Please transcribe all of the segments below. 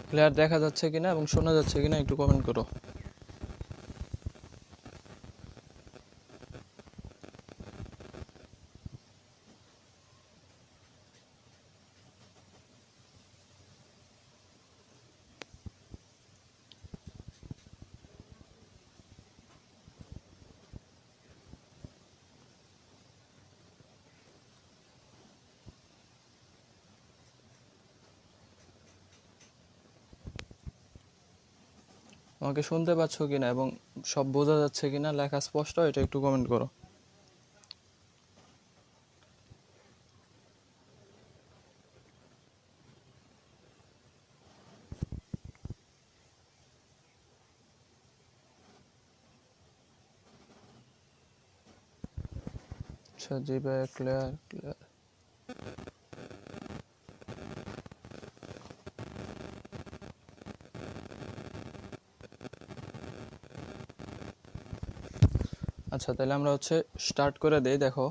Clear দেখা যাচ্ছে কিনা এবং শোনা যাচ্ছে কিনা একটু কমেন্ট করো। আমাকে শুনতে পাচ্ছ কিনা এবং সব বোঝা যাচ্ছে কিনা, লেখা স্পষ্ট, এটা একটু কমেন্ট করো। আচ্ছা জি ভাই, ক্লিয়ার ক্লিয়ার। আচ্ছা তাহলে আমরা স্টার্ট করে দেই। দেখো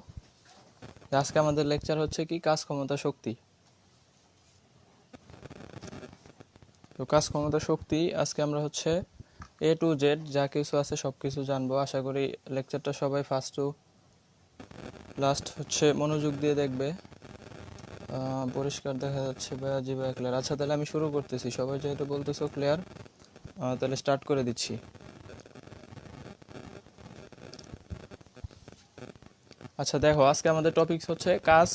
আজকে আমাদের লেকচার হচ্ছে কি, কাজ ক্ষমতা শক্তি। তো কাজ ক্ষমতা শক্তি আজকে আমরা A to Z যা কিছু আছে সব কিছু জানবো। আশা করি লেকচারটা সবাই ফার্স্ট টু লাস্ট মনোযোগ দিয়ে দেখবে। পরিষ্কার দেখা যাচ্ছে ভাইয়া, জি ভাইয়া ক্লিয়ার। আচ্ছা তাহলে আমি শুরু করতেছি, সবাই যেহেতু বলতেছো ক্লিয়ার, তাহলে স্টার্ট করে দিচ্ছি। আচ্ছা দেখো আজকে আমাদের টপিকস হচ্ছে কাজ,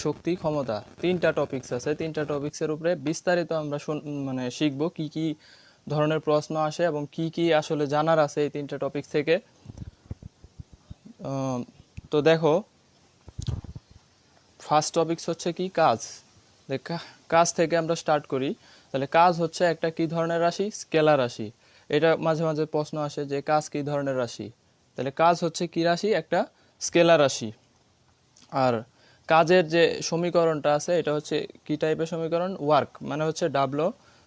শক্তি, ক্ষমতা। তিনটা টপিকস আছে, তিনটা টপিক্সের উপরে বিস্তারিত আমরা শিখবো কি কি ধরনের প্রশ্ন আসে এবং কি কি আসলে জানার আছে এই তিনটা টপিক থেকে। তো দেখো ফার্স্ট টপিকস হচ্ছে কি, কাজ। কাজ থেকে আমরা স্টার্ট করি। তাহলে কাজ হচ্ছে একটা কি ধরনের রাশি? স্কেলার রাশি। এটা মাঝে মাঝে প্রশ্ন আসে যে কাজ কি ধরনের রাশি। তাহলে কাজ হচ্ছে কি রাশি? একটা স্কেলার রাশি। আর কাজের যে সমীকরণটা আছে এটা হচ্ছে কি টাইপের সমীকরণ? ওয়ার্ক, মানে হচ্ছে ডাব্লু।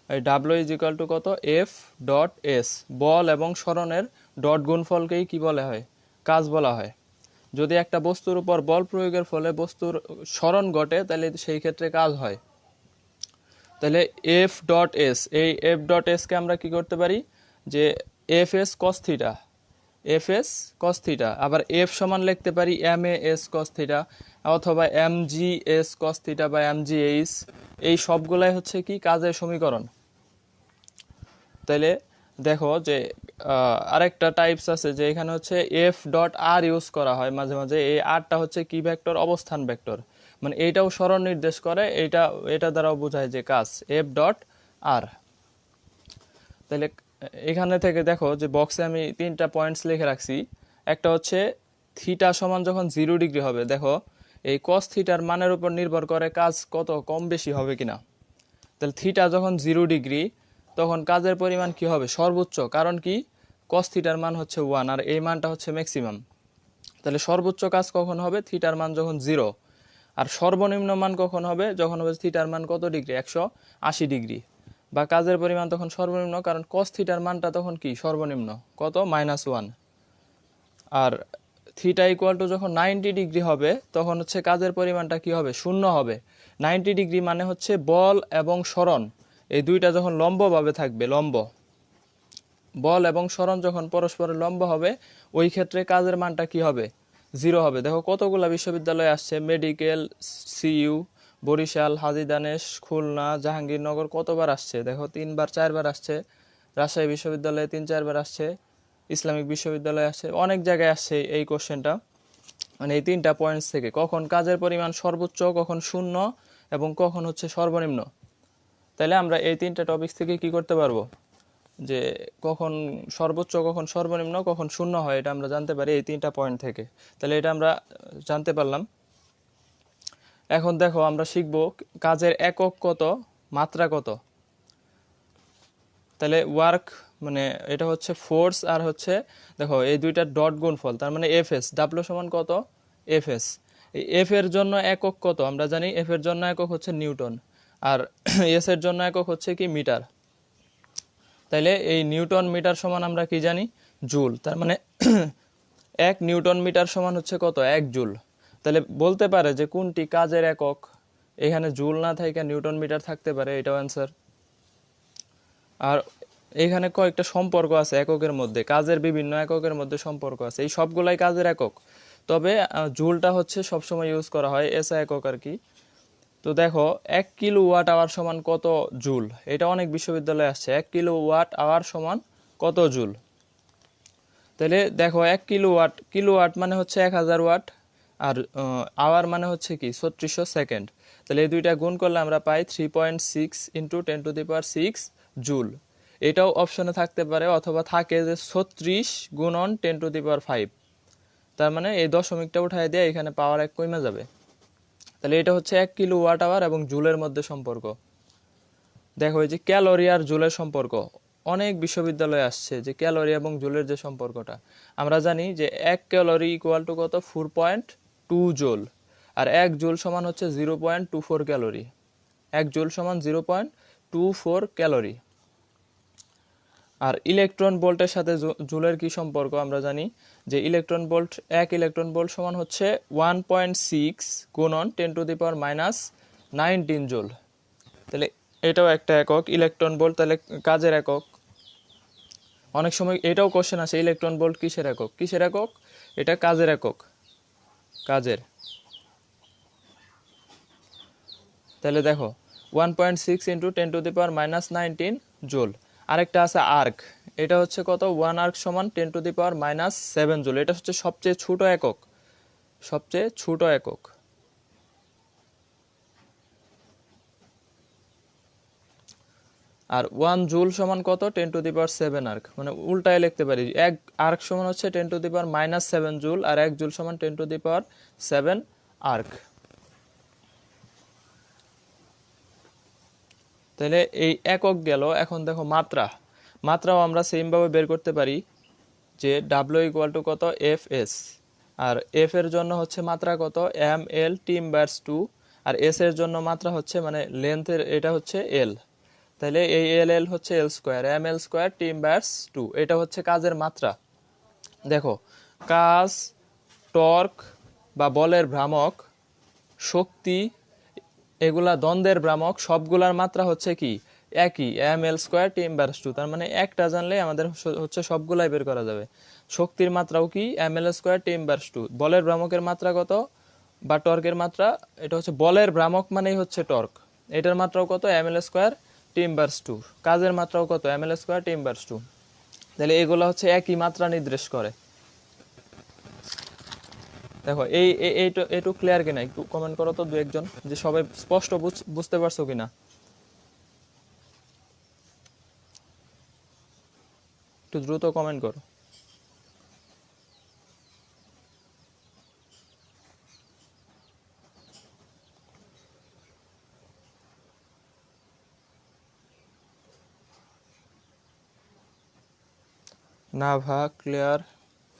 এই ডাব্লু ইজ ইকুয়াল টু কত? F dot S. বল এবং সরণের ডট গুণফলকেই কি বলা হয়? কাজ বলা হয়। যদি একটা বস্তুর উপর বল প্রয়োগের ফলে বস্তুর সরণ ঘটে তাহলে সেই ক্ষেত্রে কাজ হয়। তাহলে এফ ডট এস, এই এফ ডট এসকে আমরা কি করতে পারি? যে F S cos theta, F S cos theta. আবার এফ সমান লিখতে পারি M A S cos theta, অথবা M G S cos theta বা এম জি এইচ। এই সবগুলাই হচ্ছে কি কাজের সমীকরণ। তাইলে দেখো যে আরেকটা টাইপস আছে যে এখানে হচ্ছে এফ ডট আর ইউজ করা হয় মাঝে মাঝে। এই আরটা হচ্ছে কি ভেক্টর? অবস্থান ভেক্টর। মানে এইটাও সরণ নির্দেশ করে, এটা দ্বারাও বোঝায় যে কাজ, এফ ডট আর। তাহলে এখানে থেকে দেখো যে বক্সে আমি তিনটা পয়েন্টস লিখে রাখছি। একটা হচ্ছে থিটা সমান যখন 0 ডিগ্রি হবে, দেখো এই কস থিটার মানের উপর নির্ভর করে কাজ কত কম বেশি হবে কিনা। তাহলে থিটা যখন 0 ডিগ্রি তখন কাজের পরিমাণ কি হবে? সর্বোচ্চ। কারণ কি? কস থিটার মান হচ্ছে 1 আর এই মানটা হচ্ছে ম্যাক্সিমাম। তাহলে সর্বোচ্চ কাজ কখন হবে? থিটার মান যখন 0। আর সর্বনিম্ন মান কখন হবে? যখন হবে থিটার মান কত ডিগ্রি? 180 ডিগ্রি। বা কাজের পরিমাণ তখন সর্বনিম্ন, কারণ কস থিটার মানটা তখন কি? সর্বনিম্ন। কত? -1। আর থিটা ইকুয়াল টু যখন 90 ডিগ্রি হবে তখন হচ্ছে কাজের পরিমাণটা কি হবে? শূন্য হবে। 90 ডিগ্রি মানে হচ্ছে বল এবং সরণ এই দুইটা যখন লম্বভাবে থাকবে, বল এবং সরণ যখন পরস্পরের লম্ব হবে, ওই ক্ষেত্রে কাজের মানটা কি হবে? 0 হবে। দেখো কতগুলা বিশ্ববিদ্যালয় আসছে, মেডিকেল, সিইউ, বরিশাল, হাজী দানেশ, খুলনা, জাহাঙ্গীরনগর, কতবার আসছে দেখো? 3বার 4বার আসছে। রাজশাহী বিশ্ববিদ্যালয়ে 3-4বার আসছে। ইসলামিক বিশ্ববিদ্যালয়ে আসছে, অনেক জায়গায় আসছে এই কোশ্চেনটা। মানে এই তিনটা পয়েন্টস থেকে কখন কাজের পরিমাণ সর্বোচ্চ, কখন শূন্য এবং কখন হচ্ছে সর্বনিম্ন। তাহলে আমরা এই তিনটা টপিক থেকে কি করতে পারবো? যে কখন সর্বোচ্চ, কখন সর্বনিম্ন, কখন শূন্য হয়, এটা আমরা জানতে পারি এই তিনটা পয়েন্ট থেকে। তাহলে এটা আমরা জানতে পারলাম। এখন দেখো আমরা শিখব কাজের একক কত, মাত্রা কত। তাহলে ওয়ার্ক মানে এটা হচ্ছে ফোর্স, আর হচ্ছে দেখো এই দুইটা ডট গুণফল, তার মানে এফ এস। ডাব্লিউ সমান কত? F S. এই এফ এর জন্য একক কত আমরা জানি? এফ এর জন্য একক হচ্ছে নিউটন, আর এস এর জন্য একক হচ্ছে কি? মিটার। তাইলে এই নিউটন মিটার সমান আমরা কি জানি? জুল। তার মানে 1 নিউটন মিটার সমান হচ্ছে কত? 1 জুল। তাহলে বলতে পারে যে কোনটি কাজের একক? এখানে জুল না থাকে নিউটন মিটার থাকতে পারে, এটাও অ্যান্সার। আর এখানে কয়েকটা সম্পর্ক আছে এককের মধ্যে, কাজের বিভিন্ন এককের মধ্যে সম্পর্ক আছে, এই সবগুলাই কাজের একক, তবে জুলটা হচ্ছে সবসময় ইউজ করা হয় এসআই একক আর কি। তো দেখো 1 কিলোওয়াট আওয়ার সমান কত জুল, এটা অনেক বিশ্ববিদ্যালয়ে আসছে, 1 কিলোওয়াট আওয়ার সমান কত জুল। তাহলে দেখো 1 কিলোওয়াট, কিলোওয়াট মানে হচ্ছে 1000 ওয়াট, আর আওয়ার মানে হচ্ছে কি 3600 সেকেন্ড। তাহলে এই দুইটা গুণ করলে আমরা পাই 3.6 ইন্টু 10⁶ জুল। এটাও অপশনে থাকতে পারে, অথবা থাকে যে 36 গুণন 10⁵। তার মানে এই দশমিকটা উঠাই দিয়ে এখানে পাওয়ার 1 কমে যাবে। তাহলে এটা হচ্ছে 1 কিলোওয়াট আওয়ার এবং জুলের মধ্যে সম্পর্ক। দেখো এই যে ক্যালোরি আর জুলের সম্পর্ক অনেক বিশ্ববিদ্যালয়ে আসছে, যে ক্যালোরি এবং জুলের যে সম্পর্কটা আমরা জানি যে 1 ক্যালোরি ইকুয়াল টু কত 4.2 জুল, আর 1 জুল সমান হচ্ছে 0.24 ক্যালোরি। 1 জুল সমান 0.24 ক্যালোরি। আর ইলেকট্রন ভোল্টের সাথে জুলের কি সম্পর্ক আমরা জানি যে ইলেকট্রন ভোল্ট, 1 ইলেকট্রন ভোল্ট সমান হচ্ছে 1.6 গুণন 10⁻19 জুল। তাহলে এটাও একটা একক ইলেকট্রন ভোল্ট, তাহলে কাজের একক। অনেক সময় এটাও কোশ্চেন আসে ইলেকট্রন ভোল্ট কিসের একক, কিসের একক, এটা কাজের একক, কাজের। তাহলে দেখো 1.6 ইন্টু 10⁻19 জুল। আরেকটা আছে আর্ক, এটা হচ্ছে কত 1 আর্ক সমান 10⁻7 জুল। এটা হচ্ছে সবচেয়ে ছোট একক, সবচেয়ে ছোট একক। আর 1 জুল সমান কত 10⁻7 আর্ক, মানে উল্টায় লিখতে পারি, 1 আর্ক সমান হচ্ছে 10⁻7 জুল, আর 1 জুল সমান 10⁻7 আর্ক। তাহলে এই একক গেল। এখন দেখো মাত্রা, মাত্রাও আমরা সেমভাবে বের করতে পারি, যে ডাব্লিউ ইকুয়াল টু কত এফ এস, আর এফ এর জন্য হচ্ছে মাত্রা কত এম এল টি/2, আর এস এর জন্য মাত্রা হচ্ছে মানে লেন্থের এটা হচ্ছে এল। তাহলে এই এল এল হচ্ছে এল স্কোয়ার, এম এল স্কোয়ার টি/2, এটা হচ্ছে কাজের মাত্রা। দেখো কাজ, টর্ক বা বলের ভ্রামক, শক্তি, এগুলা দ্বন্দ্বের ভ্রামক, সবগুলার মাত্রা হচ্ছে কি একই, এম এল স্কোয়ার টি/2। তার মানে একটা জানলে আমাদের হচ্ছে সবগুলাই বের করা যাবে। শক্তির মাত্রাও কি এম এল স্কোয়ার টি/2। বলের ভ্রামকের মাত্রা কত বা টর্কের মাত্রা, এটা হচ্ছে বলের ভ্রামক মানেই হচ্ছে টর্ক, এটার মাত্রাও কত এম এল স্কোয়ার টি/2। কাজের মাত্রাও কত এম এল স্কোয়ার টি/2। তাহলে এগুলো হচ্ছে একই মাত্রা নির্দেশ করে। দেখো এইটু ক্লিয়ার কিনা একটু কমেন্ট করো তো দু একজন, যে সবাই স্পষ্ট বুঝতে পারছো কিনা, একটু দ্রুত কমেন্ট করো। নাভা ক্লিয়ার,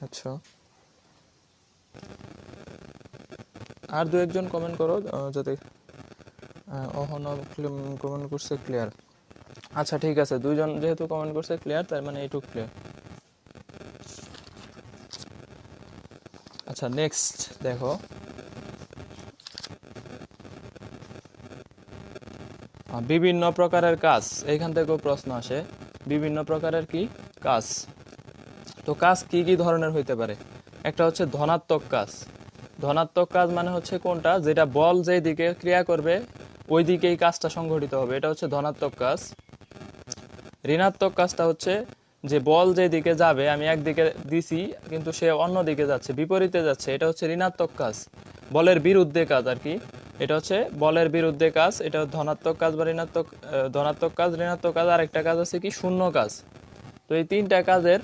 আচ্ছা আর দু একজন কমেন্ট করো যাতে অহনব কমেন্ট করছে ক্লিয়ার। আচ্ছা ঠিক আছে, দুইজন যেহেতু কমেন্ট করছে ক্লিয়ার, তার মানে এইটুক ক্লিয়ার। আচ্ছা নেক্সট দেখো, বিভিন্ন প্রকারের কাজ, এইখান থেকেও প্রশ্ন আসে, বিভিন্ন প্রকারের কি কাজ। তো কাজ কি কি ধরনের হইতে পারে, একটা হচ্ছে ধনাত্মক কাজ। ধনাত্মক কাজ মানে হচ্ছে কোনটা, যেটা বল যেই দিকে ক্রিয়া করবে ওই দিকেই কাজটা সংঘটিত হবে, এটা হচ্ছে ধনাত্মক কাজ। ঋণাত্মক কাজটা হচ্ছে যে বল যে দিকে যাবে, আমি একদিকে দিছি কিন্তু সে অন্য দিকে যাচ্ছে, বিপরীতে যাচ্ছে, এটা হচ্ছে ঋণাত্মক কাজ, বলের বিরুদ্ধে কাজ আর কি। এটা হচ্ছে বলের বিরুদ্ধে কাজ, এটা ধনাত্মক কাজ বা ঋণাত্মক, ধনাত্মক কাজ, ঋণাত্মক কাজ। আর একটা কাজ আছে কি শূন্য কাজ। তো এই তিনটা কাজের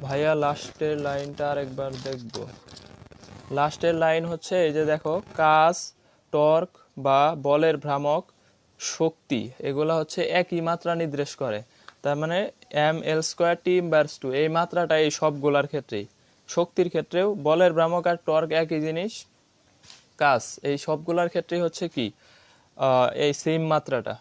ভাইয়া লাস্টের লাইনটা আরেকবার দেখবো। লাস্টের লাইন হচ্ছে এই যে দেখো কাজ, টর্ক বা বলের ভ্রামক, শক্তি, এগুলা হচ্ছে একই মাত্রা নির্দেশ করে। তার মানে এম এল স্কোয়ার টি/2 এই মাত্রাটা এই সবগুলার ক্ষেত্রেই, শক্তির ক্ষেত্রেও, বলের ভ্রামক আর টর্ক একই জিনিস, কাজ এই সবগুলার ক্ষেত্রেই হচ্ছে কি এই সেম মাত্রাটা।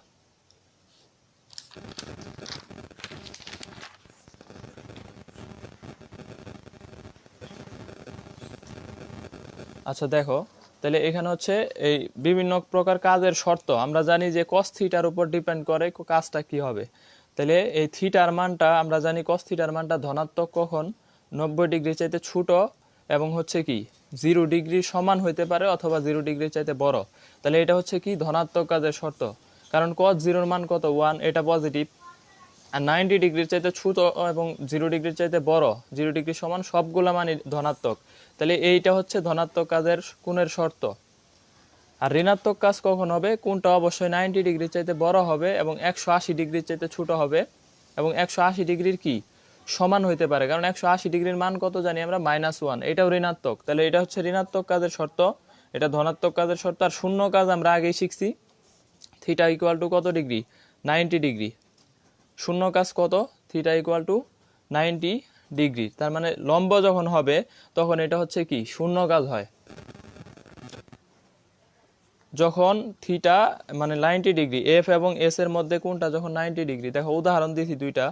আচ্ছা দেখো, তাহলে এখানে হচ্ছে এই বিভিন্ন প্রকার কাজের শর্ত আমরা জানি যে cos থিটার উপর ডিপেন্ড করে কাজটা কি হবে। তাহলে এই থিটার মানটা আমরা জানি cos থিটার মানটা ধনাত্মক কখন 90 ডিগ্রি চাইতে ছোট এবং হচ্ছে কি 0 ডিগ্রি সমান হইতে পারে অথবা 0 ডিগ্রি চাইতে বড়। তাহলে এটা হচ্ছে কি ধনাত্মক কাজের শর্ত, কারণ cos 0 মান কত 1, এটা পজিটিভ। আর 90 ডিগ্রির চাইতে ছোট এবং 0 ডিগ্রির চাইতে বড়, 0 ডিগ্রি সমান সবগুলা মানে ধনাত্মক। তাহলে এইটা হচ্ছে ধনাত্মক কাজের কোণের শর্ত। আর ঋণাত্মক কাজ কখন হবে, কোনটা অবশ্যই 90 ডিগ্রির চাইতে বড় হবে এবং 180 ডিগ্রির চাইতে ছোট হবে এবং 180 ডিগ্রির কি সমান হইতে পারে, কারণ 180 ডিগ্রির মান কত জানি আমরা -1, এটাও ঋণাত্মক। তাহলে এটা হচ্ছে ঋণাত্মক কাজের শর্ত, এটা ধনাত্মক কাজের শর্ত। আর শূন্য কাজ আমরা আগেই শিখছি, থিটা ইকুয়াল টু কত ডিগ্রি 90 ডিগ্রি। শূন্য কাজ কত, থিটা ইকুয়াল টু 90 ডিগ্রি। তার মানে লম্ব যখন হবে তখন এটা হচ্ছে কি শূন্য কাজ হয়, যখন থিটা মানে 90 ডিগ্রি, এফ এবং এস এর মধ্যে কোনটা যখন 90 ডিগ্রি। দেখো উদাহরণ দিছি দুইটা,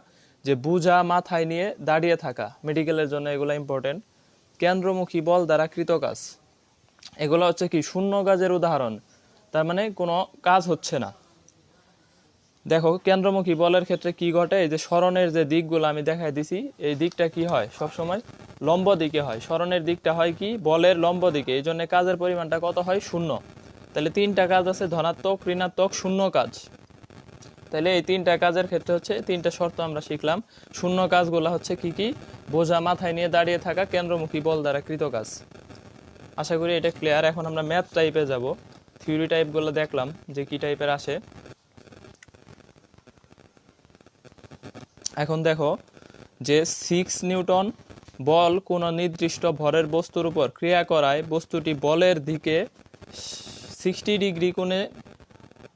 যে বুঝা মাথায় নিয়ে দাঁড়িয়ে থাকা, মেডিকেলের জন্য এগুলো ইম্পর্টেন্ট। কেন্দ্রমুখী বল দ্বারা কৃত কাজ, এগুলো হচ্ছে কি শূন্য কাজের উদাহরণ, তার মানে কোনো কাজ হচ্ছে না। দেখো কেন্দ্রমুখী বলের ক্ষেত্রে কি ঘটে, এই যে সরণের যে দিকগুলো আমি দেখাই দিছি, এই দিকটা কি হয় সবসময় লম্ব দিকে হয়, সরণের দিকটা হয় কি বলের লম্ব দিকে, এই জন্য কাজের পরিমাণটা কত হয় শূন্য। তাহলে তিনটা কাজ আছে, ধনাত্মক, ঋণাত্মক, শূন্য কাজ। তাহলে এই তিনটা কাজের ক্ষেত্রে হচ্ছে তিনটা শর্ত আমরা শিখলাম। শূন্য কাজগুলো হচ্ছে কি কি, বোঝা মাথায় নিয়ে দাঁড়িয়ে থাকা, কেন্দ্রমুখী বল দ্বারা কৃত কাজ। আশা করি এটা ক্লিয়ার। এখন আমরা ম্যাথ টাইপে যাব, থিওরি টাইপগুলো দেখলাম যে কি টাইপের আসে। এখন দেখো যে 6 নিউটন বল কোনো নির্দিষ্ট ভরের বস্তুর উপর ক্রিয়া করায় বস্তুটি বলের দিকে 60 ডিগ্রি কোণে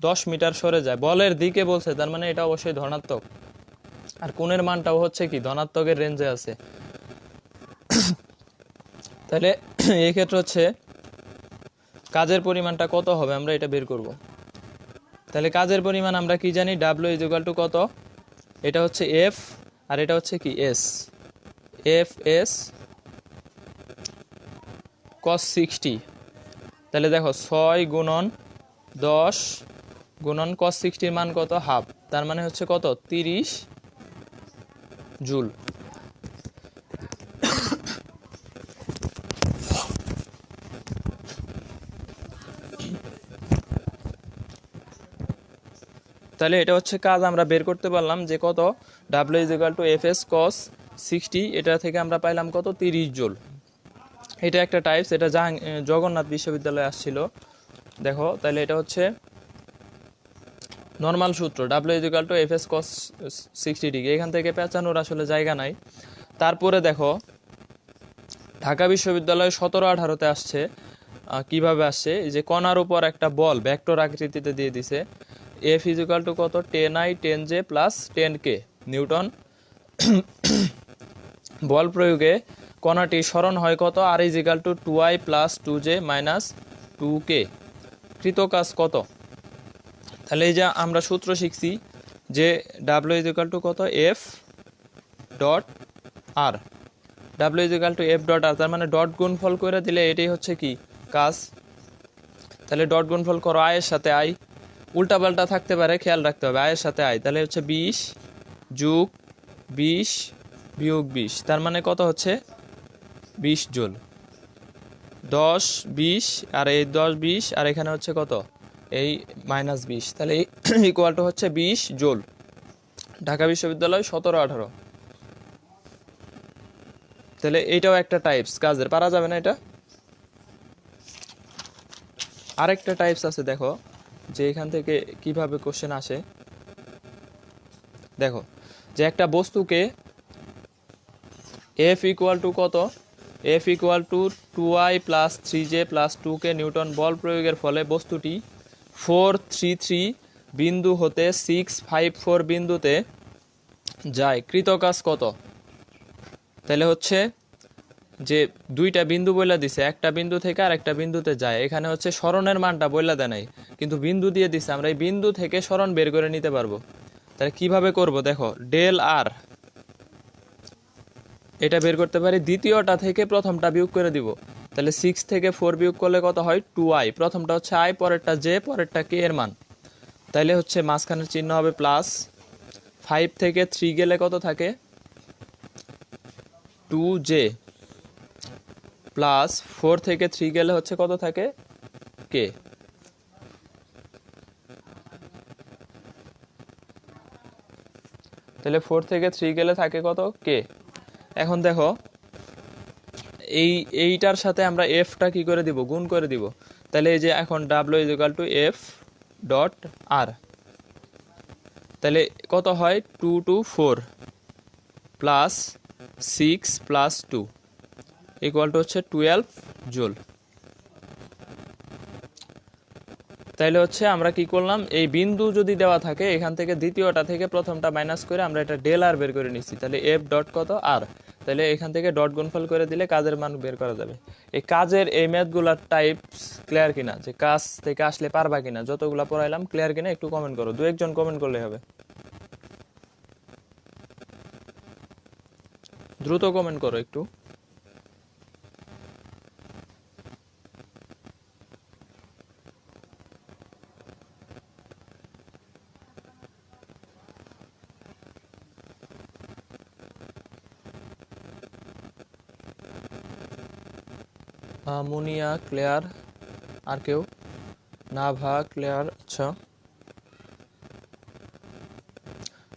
10 মিটার সরে যায়। বলের দিকে বলছে, তার মানে এটা অবশ্যই ধনাত্মক। আর কোণের মানটাও হচ্ছে কি ধনাত্মকের রেঞ্জে আছে। তাহলে এই ক্ষেত্রে হচ্ছে কাজের পরিমাণটা কত হবে আমরা এটা বের করব। তাহলে কাজের পরিমাণ আমরা কি জানি, ডাব্লিউ ইজ ইকুয়াল টু কত, এটা হচ্ছে এফ আর এটা হচ্ছে কি এস, এফ এস cos 60। তাহলে দেখো 6 গুণন 10 গুণন cos 60 মান কত হাফ, তার মানে হচ্ছে কত 30 জুল। তাহলে এটা হচ্ছে কাজ আমরা বের করতে পারলাম যে কত, W is equal to F S cos 60, এটা থেকে আমরা পাইলাম কত 30 জুল। এটা একটা টাইপস, এটা জগন্নাথ বিশ্ববিদ্যালয়ে আসছিল। দেখো তাহলে এটা হচ্ছে নর্মাল সূত্র, W is equal to F S cos 60 degree, এখান থেকে পেঁচানোর আসলে জায়গা নাই। তারপরে দেখো ঢাকা বিশ্ববিদ্যালয়ে 17-18-তে আসছে, কিভাবে আসছে, যে কণার উপর একটা বল ভেক্টর আকৃতিতে দিয়ে দিছে, এফ ইজ ইকুয়াল টু কত 10i 10j plus 10k Newton. বল প্রয়োগে কণাটি সরণ হয় কত, R is equal to 2i plus 2j minus 2k। কৃত কাজ কত, তাহলে এই যে আমরা সূত্র শিখছি যে ডাব্লিউ ইজ ইকুয়াল টু কত F dot R, W is equal to F dot R, তার মানে ডট গুণফল করে দিলে এটাই হচ্ছে কি কাজ। তাহলে ডট গুণফল করো আয়ের সাথে আই, উল্টাপাল্টা থাকতে পারে খেয়াল রাখতে হবে, আয়ের সাথে আই, তাহলে হচ্ছে 20 যোগ 20 বিয়োগ 20, তার মানে কত হচ্ছে 20 জুল। 10 20 আর এই 10 20 আর এখানে হচ্ছে কত এই -20, তাহলে ইকুয়াল টু হচ্ছে 20 জুল। ঢাকা বিশ্ববিদ্যালয় 17-18। তাহলে এইটাও একটা টাইপস কাজের, পারা যাবে না এটা। আরেকটা টাইপস আছে, দেখো যে এখান থেকে কিভাবে কোশ্চেন আসে। দেখো যে একটা বস্তুকে এফ ইকুয়াল টু কত, F equal to 2i plus 3j plus 2k newton বল প্রয়োগের ফলে বস্তুটি 433 বিন্দু হতে 654 বিন্দুতে যায়, কৃত কাজ কত। তাহলে হচ্ছে যে দুইটা বিন্দু বইলা দিছে, একটা বিন্দু থেকে আর একটা বিন্দুতে যায়, এখানে হচ্ছে সরণের মানটা বইলা দেয় নাই, কিন্তু বিন্দু দিয়ে দিছে, আমরা এই বিন্দু থেকে সরণ বের করে নিতে পারবো। তাহলে কিভাবে করব, দেখো ডেল আর এটা বের করতে পারি, দ্বিতীয়টা থেকে প্রথমটা বিয়োগ করে দিব, তাহলে 6 থেকে 4 বিয়োগ করলে কত হয় 2i, প্রথমটা হচ্ছে i, পরেরটা j, পরেরটা k এর মান। তাইলে হচ্ছে মাঝখানের চিহ্ন হবে প্লাস, 5 থেকে 3 গেলে কত থাকে 2j, প্লাস 4 থেকে 3 গেলে হচ্ছে কত থাকে k। তাহলে 4 থেকে 3 গেলে থাকে কত k। এখন দেখো এইটার সাথে আমরা এফটা কি করে দিব, গুণ করে দিব। তাহলে এই যে এখন w = f ডট r, তাহলে কত হয় 2 to 4 plus 6 plus 2 equal to হচ্ছে 12 জুল। তাইলে হচ্ছে আমরা কি করলাম, এই বিন্দু যদি দেওয়া থাকে এখান থেকে দ্বিতীয়টা থেকে প্রথমটা মাইনাস করে আমরা এটা ডেল আর বের করে নিচ্ছি। তাহলে এফ ডট কত আর, তাহলে এখান থেকে ডট গুণফল করে দিলে কাজের মান বের করা যাবে। এই কাজের এই ম্যাথগুলার টাইপস ক্লিয়ার কিনা, যে কাজ থেকে আসলে পারবা কিনা, যতগুলা পড়াইলাম ক্লিয়ার কিনা একটু কমেন্ট করো, দু একজন কমেন্ট করলে হবে, দ্রুত কমেন্ট করো একটু। মুনিয়া ক্লিয়ার, আর কেউ? নাভা ক্লিয়ার,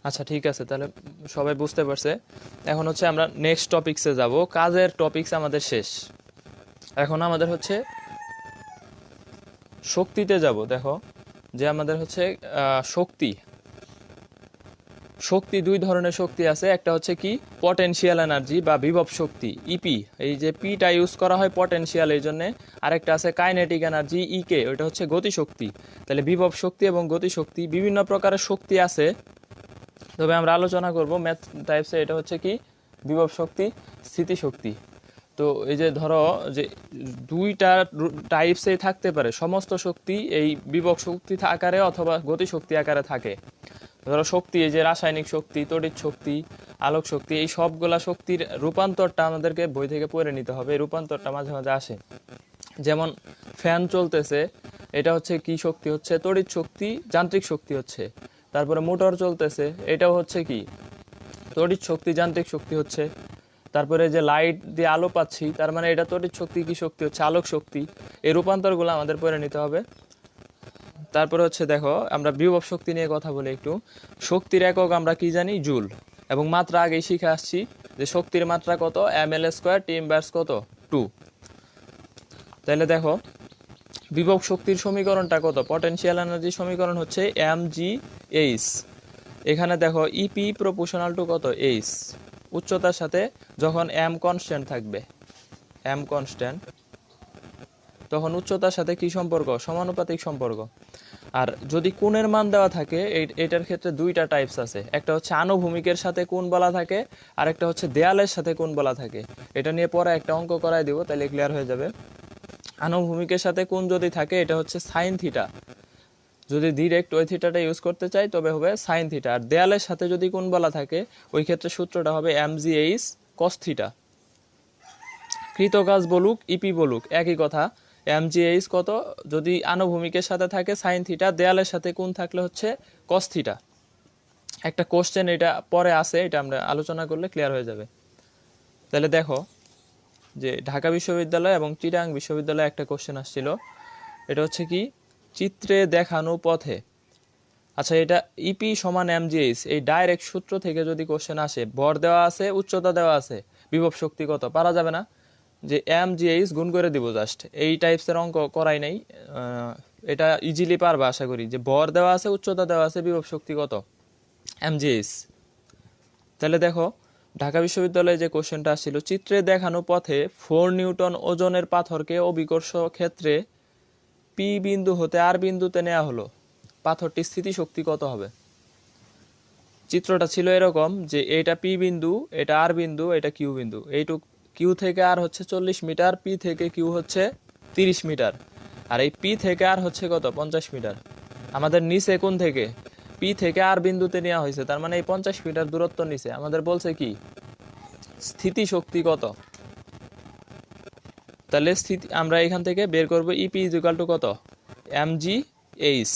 আচ্ছা ঠিক আছে, তাহলে সবাই বুঝতে পারছে। এখন হচ্ছে আমরা নেক্সট টপিকসে যাব, কাজের টপিকস আমাদের শেষ। এখন আমাদের হচ্ছে শক্তিতে যাব। দেখো যে আমাদের হচ্ছে শক্তি, শক্তি দুই ধরনের শক্তি আছে, একটা হচ্ছে কি পটেনশিয়াল এনার্জি বা বিভব শক্তি ইপি, এই যে পিটা ইউজ করা হয় পটেনশিয়াল এই জন্যে। আরেকটা আছে কাইনেটিক এনার্জি ইকে, ওইটা হচ্ছে গতিশক্তি। তাহলে বিভব শক্তি এবং গতিশক্তি বিভিন্ন প্রকারের শক্তি আছে, তবে আমরা আলোচনা করব ম্যাথ টাইপসে এটা হচ্ছে কি বিভব শক্তি, স্থিতিশক্তি। তো এই যে ধরো যে দুইটা টাইপসে থাকতে পারে, সমস্ত শক্তি এই বিভব শক্তি আকারে অথবা গতিশক্তি আকারে থাকে। ধরো শক্তি, এই যে রাসায়নিক শক্তি, তড়িৎ শক্তি, আলোক শক্তি, এই সবগুলা শক্তির রূপান্তরটা আমাদেরকে বই থেকে পড়ে নিতে হবে। এই রূপান্তরটা মাঝে মাঝে আসে, যেমন ফ্যান চলতেছে, এটা হচ্ছে কি শক্তি, হচ্ছে তড়িৎ শক্তি, যান্ত্রিক শক্তি হচ্ছে। তারপরে মোটর চলতেছে, এটাও হচ্ছে কি তড়িৎ শক্তি, যান্ত্রিক শক্তি হচ্ছে। তারপরে যে লাইট দিয়ে আলো পাচ্ছি, তার মানে এটা তড়িৎ শক্তি, কি শক্তি হচ্ছে আলোক শক্তি। এই রূপান্তরগুলো আমাদের পড়ে নিতে হবে। তারপরে হচ্ছে দেখো আমরা বিভব শক্তি নিয়ে কথা বলি একটু। শক্তির একক আমরা কি জানি, জুল, এবং মাত্রা আগেই শিখে আসছি যে শক্তির মাত্রা কত, ml² T⁻² কত 2। তাহলে দেখো বিভব শক্তির সমীকরণটা কত, পটেনশিয়াল এনার্জি সমীকরণ হচ্ছে mgh। এখানে দেখো ইপি প্রপোর্শনাল টু কত এইচ, উচ্চতার সাথে যখন এম কনস্ট্যান্ট থাকবে, এম কনস্ট্যান্ট, তখন উচ্চতার সাথে কি সম্পর্ক, সমানুপাতিক সম্পর্ক। আর যদি কোণের মান দেওয়া থাকে, এটার ক্ষেত্রে দুইটা টাইপস আছে, একটা হচ্ছে আনুভূমিকের সাথে কোণ বলা থাকে, আর একটা হচ্ছে দেয়ালের সাথে কোণ বলা থাকে। এটা নিয়ে পরে একটা অঙ্ক করাই দিব, তাহলে ক্লিয়ার হয়ে যাবে। আনুভূমিকের সাথে কোণ যদি থাকে এটা হচ্ছে সাইন থিটা, যদি ডিরেক্ট ওই থিটাটা ইউজ করতে চাই তবে হবে সাইন থিটা। আর দেয়ালের সাথে যদি কোণ বলা থাকে ওই ক্ষেত্রে সূত্রটা হবে mgh cos থিটা। কৃতকাজ বলুক ইপি বলুক একই কথা, mgh কত, যদি আনুভূমিকের সাথে থাকে সাইন থিটা, দেয়ালের সাথে কোণ থাকলে হচ্ছে cos থিটা। একটা কোশ্চেন এটা পরে আছে, এটা আমরা আলোচনা করলে ক্লিয়ার হয়ে যাবে। তাহলে দেখো যে ঢাকা বিশ্ববিদ্যালয় এবং চিটাগাং বিশ্ববিদ্যালয়ে একটা কোশ্চেন আসছিল, এটা হচ্ছে কি চিত্রে দেখানো পথে। আচ্ছা, এটা ইপি সমান mgh, এই ডাইরেক্ট সূত্র থেকে যদি কোশ্চেন আসে, ভর দেওয়া আছে, উচ্চতা দেওয়া আছে, বিভব শক্তি কত, পারা যাবে না যে mgh গুণ করে দিব জাস্ট। এই টাইপসের অঙ্ক করাই নাই, এটা ইজিলি পারবা আশা করি, যে ভর দেওয়া আছে, উচ্চতা দেওয়া আছে, বিভব শক্তি কত mgh। তাহলে দেখো ঢাকা বিশ্ববিদ্যালয়ে যে কোশ্চেনটা আসছিল, চিত্রে দেখানো পথে 4 নিউটন ওজনের পাথরকে অভিকর্ষ ক্ষেত্রে পি বিন্দু হতে আর বিন্দুতে নেওয়া হলো, পাথরটির স্থিতিশক্তি কত হবে। চিত্রটা ছিল এরকম যে এটা পি বিন্দু, এটা আর বিন্দু, এটা কিউ বিন্দু, এইটুক কিউ থেকে আর হচ্ছে 40 মিটার, পি থেকে কিউ হচ্ছে 30 মিটার, আর এই পি থেকে আর হচ্ছে কত 50 মিটার। আমাদের নিচে কোণ থেকে, পি থেকে আর বিন্দুতে নেওয়া হয়েছে, তার মানে এই 50 মিটার দূরত্ব নিচে আমাদের বলছে কি স্থিতিশক্তি কত। তাহলে স্থিতি আমরা এখান থেকে বের করব ইপি ইকুয়াল টু কত, এমজি এইচ।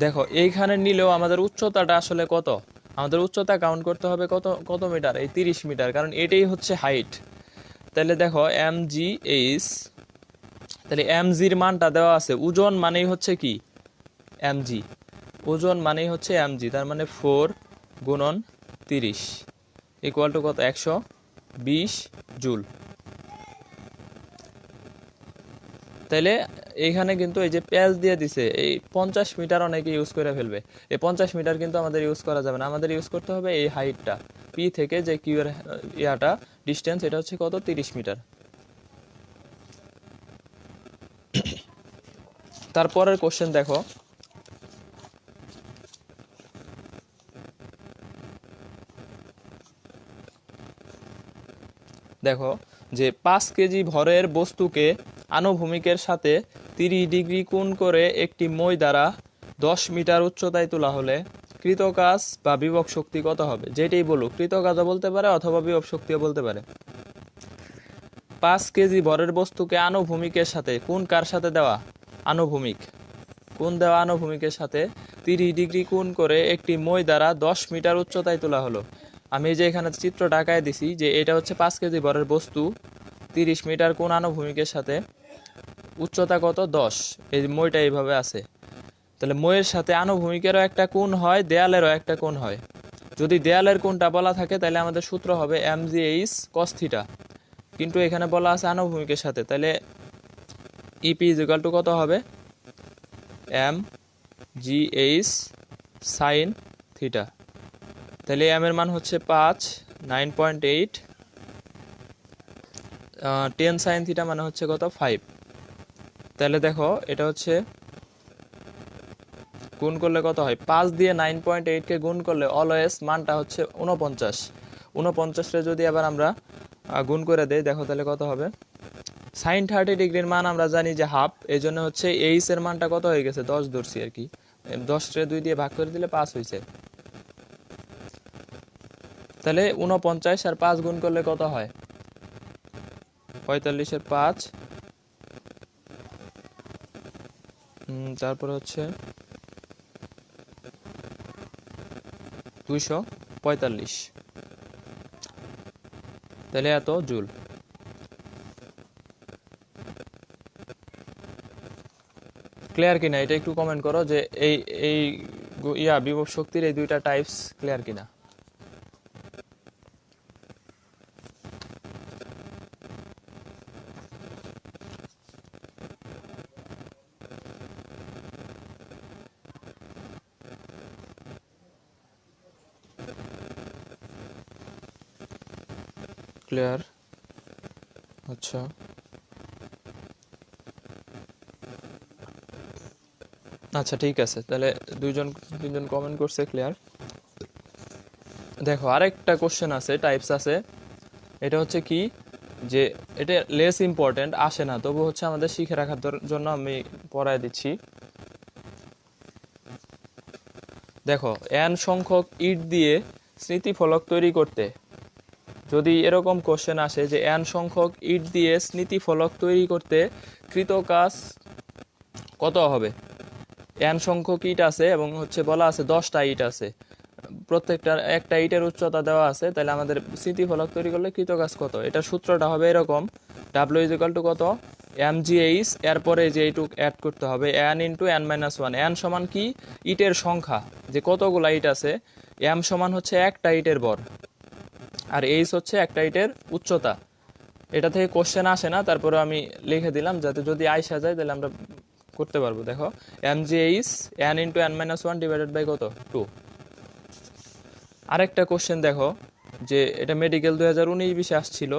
দেখো এইখানে নিলেও আমাদের উচ্চতাটা আসলে কত, আমাদের উচ্চতা কাউন্ট করতে হবে কত কত মিটার, এই 30 মিটার, কারণ এটাই হচ্ছে হাইট। তাহলে দেখো এমজি এইচ, তাহলে এমজির মানটা দেওয়া আছে, ওজন মানেই হচ্ছে কি এমজি, ওজন মানেই হচ্ছে এমজি, তার মানে 4 গুণন 30 ইকুয়াল টু কত, 120 জুল। তাইলে এইখানে কিন্তু এই যে প্যাচ দিয়ে দিছে, এই 50 মিটার অনেকে ইউজ করে ফেলবে, এই 50 মিটার কিন্তু আমাদের ইউজ করা যাবে না, আমাদের ইউজ করতে হবে এই হাইটটা, পি থেকে যে কিউ এর ইয়াটা ডিস্টেন্স, এটা হচ্ছে কত, 30 মিটার। তারপরের কোশ্চেন দেখো, দেখো যে 5 কেজি ভরের বস্তুকে আনুভূমিকের সাথে 30 ডিগ্রি কোণ করে একটি মই দ্বারা 10 মিটার উচ্চতায় তোলা হলে কৃতকাজ বা বিভব শক্তি কত হবে? যেটাই বলুক, কৃতকাজও বলতে পারে অথবা বিভব শক্তিও বলতে পারে। 5 কেজি ভরের বস্তুকে আনুভূমিকের সাথে, কোণ কার সাথে দেওয়া, আনুভূমিক, কোণ দেওয়া আনুভূমিকের সাথে 30 ডিগ্রি কোণ করে একটি মই দ্বারা 10 মিটার উচ্চতায় তোলা হলো। আমি যে এখানে চিত্র ঢাকায় দিছি যে এটা হচ্ছে 5 কেজি ভরের বস্তু, 30 মিটার কোণ আনুভূমিকের সাথে, উচ্চতা কত, 10, এই মইটা এইভাবে আছে। তাহলে মইয়ের সাথে আনুভূমিকেরও একটা কোণ হয়, দেয়ালেরও একটা কোণ হয়। যদি দেয়ালের কোণটা বলা থাকে তাহলে আমাদের সূত্র হবে mgh cos থিটা, কিন্তু এখানে বলা আছে আনুভূমিকের সাথে, তাহলে ইপি ইকুয়াল টু কত হবে, mgh sin থিটা। তাহলে এম এর মান হচ্ছে 5, 9.8, 10 sin থিটা মানে হচ্ছে কত, 5। তাহলে দেখো এটা হচ্ছে গুণ করলে কত হয়, 5 দিয়ে 9.8 কে গুণ করলে অলওয়েজ মানটা হচ্ছে 49, 49 রে যদি আবার আমরা গুণ করে দেই, দেখো তাহলে কত হবে, সাইন 30 ডিগ্রির মান আমরা জানি যে হাফ, এই জন্য হচ্ছে এইচ এর মানটা কত হয়ে গেছে, 10 ধরছি আর কি, 10 রে 2 দিয়ে ভাগ করে দিলে 5 হয়েছে। তাহলে 49 আর 5 গুণ করলে কত হয়, 45 এর 5, তারপরে হচ্ছে 245, তাহলে এত জুল। ক্লিয়ার কিনা এটা একটু কমেন্ট করো যে এই এই বিভব শক্তির এই দুইটা টাইপস ক্লিয়ার কিনা। ক্লিয়ার, আচ্ছা আচ্ছা ঠিক আছে, তাহলে তিনজন কমেন্ট করছে, ক্লিয়ার। দেখো আরেকটা কোশ্চেন আছে, টাইপস আছে, এটা হচ্ছে কি যে এটা লেস ইম্পর্টেন্ট, আসে না, তবু হচ্ছে আমাদের শিখে রাখার জন্য আমি পড়ায় দিচ্ছি। দেখো n সংখ্যক ইট দিয়ে স্মৃতিফলক তৈরি করতে, যদি এরকম কোশ্চেন আসে যে n সংখ্যক ইট দিয়ে স্মৃতিফলক তৈরি করতে কৃতকাজ কত হবে, n সংখ্যক ইট আছে এবং হচ্ছে বলা আছে 10টা ইট আছে, প্রত্যেকটার একটা ইটের উচ্চতা দেওয়া আছে, তাহলে আমাদের স্মৃতিফলক তৈরি করলে কৃতকাজ কত, এটা সূত্রটা হবে এরকম, w ইকুয়াল টু কত, mgh, এরপরে যে এইটুক অ্যাড করতে হবে n into n minus 1, n সমান কি, ইটের সংখ্যা, যে কতগুলা ইট আছে, m সমান হচ্ছে একটা ইটের ভর, আর এইচ হচ্ছে একটা ইটের উচ্চতা। এটা থেকে কোশ্চেন আসে না, তারপরে আমি লিখে দিলাম যাতে যদি আইসা যায় তাহলে আমরা করতে পারবো। দেখো mgh n into n minus 1 divided by কত, 2। আরেকটা কোশ্চেন দেখো, যে এটা মেডিকেল 2019-20 আসছিল,